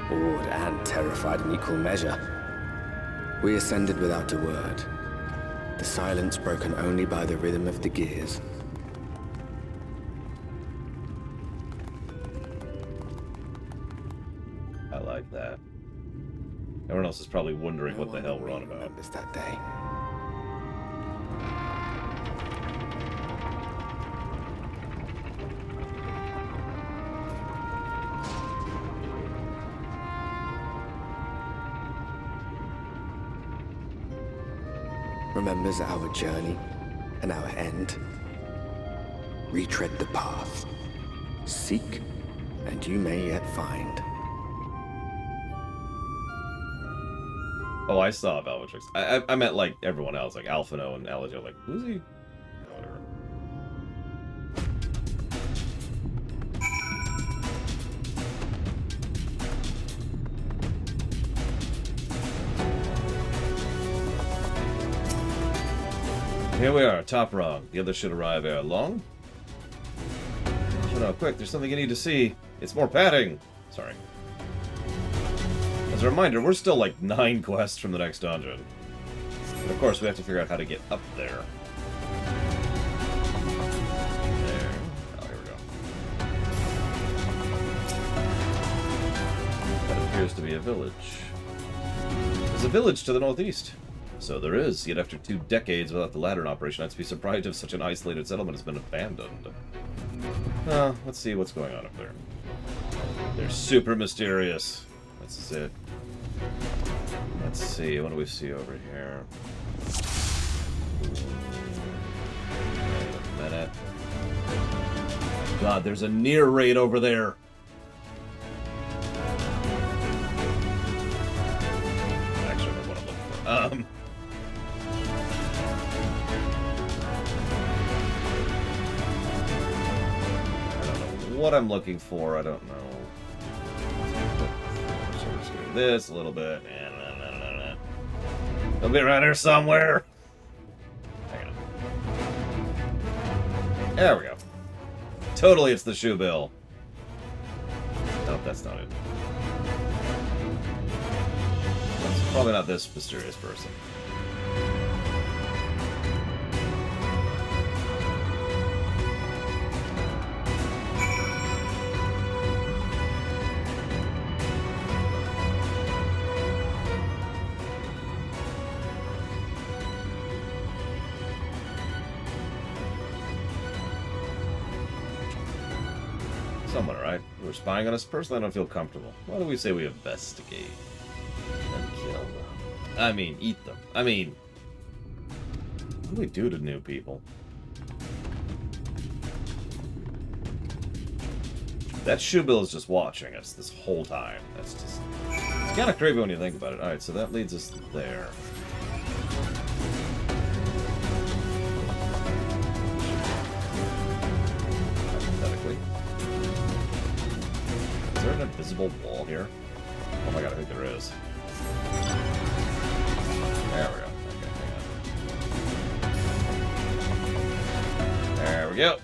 Awed and terrified in equal measure. We ascended without a word, the silence broken only by the rhythm of the gears. I like that. Everyone else is probably wondering what the hell we're on about. It's that day. Remembers our journey and our end. Retread the path. Seek, and you may yet find. Oh, I saw Valvatrix. I meant like everyone else, like Alphino and Elijah. Like, who's he? Whatever. Here we are, top rung. The others should arrive ere long. Oh no, quick, there's something you need to see. It's more padding. Sorry. As a reminder, we're still like 9 quests from the next dungeon. And of course, we have to figure out how to get up there. There. Oh, here we go. That appears to be a village. There's a village to the northeast. So there is, yet after 2 decades without the ladder in operation, I'd be surprised if such an isolated settlement has been abandoned. Let's see what's going on up there. They're super mysterious. That's it. Let's see, what do we see over here? Wait a minute. God, there's a near raid over there. Actually, I don't know what I'm looking for. I don't know what I'm looking for. I don't know. This a little bit. It'll be around here somewhere. Hang on. There we go. Totally, it's the shoe bill. Nope, that's not it. It's probably not this mysterious person. Someone, right? Who are spying on us. Personally, I don't feel comfortable. Why do we say we investigate? And kill them. I mean, eat them. I mean, what do we do to new people? That shoe bill is just watching us this whole time. That's just... It's kind of creepy when you think about it. Alright, so that leads us there. Is there an invisible wall here? Oh my god, I think there is. There we go. Okay, hang on. There we go.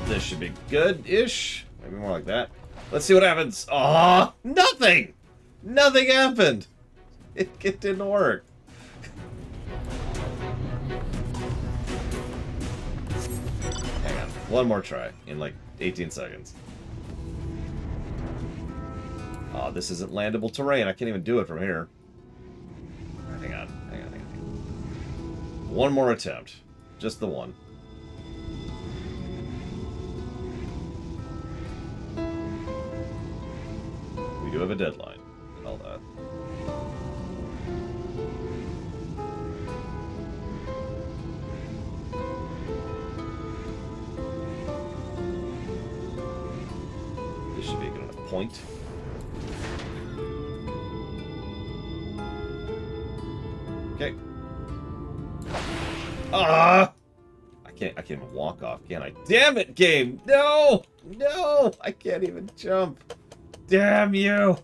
This should be good-ish. Maybe more like that. Let's see what happens. Oh, nothing! Nothing happened! It didn't work. One more try in like 18 seconds. Oh, this isn't landable terrain. I can't even do it from here. Hang on. One more attempt. Just the one. We do have a deadline and all that. This should be a good enough point. Okay. Ah! I can't even walk off, can I? Damn it, game! No! No! I can't even jump. Damn you!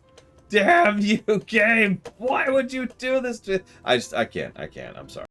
Damn you, game! Why would you do this to... I can't. I'm sorry.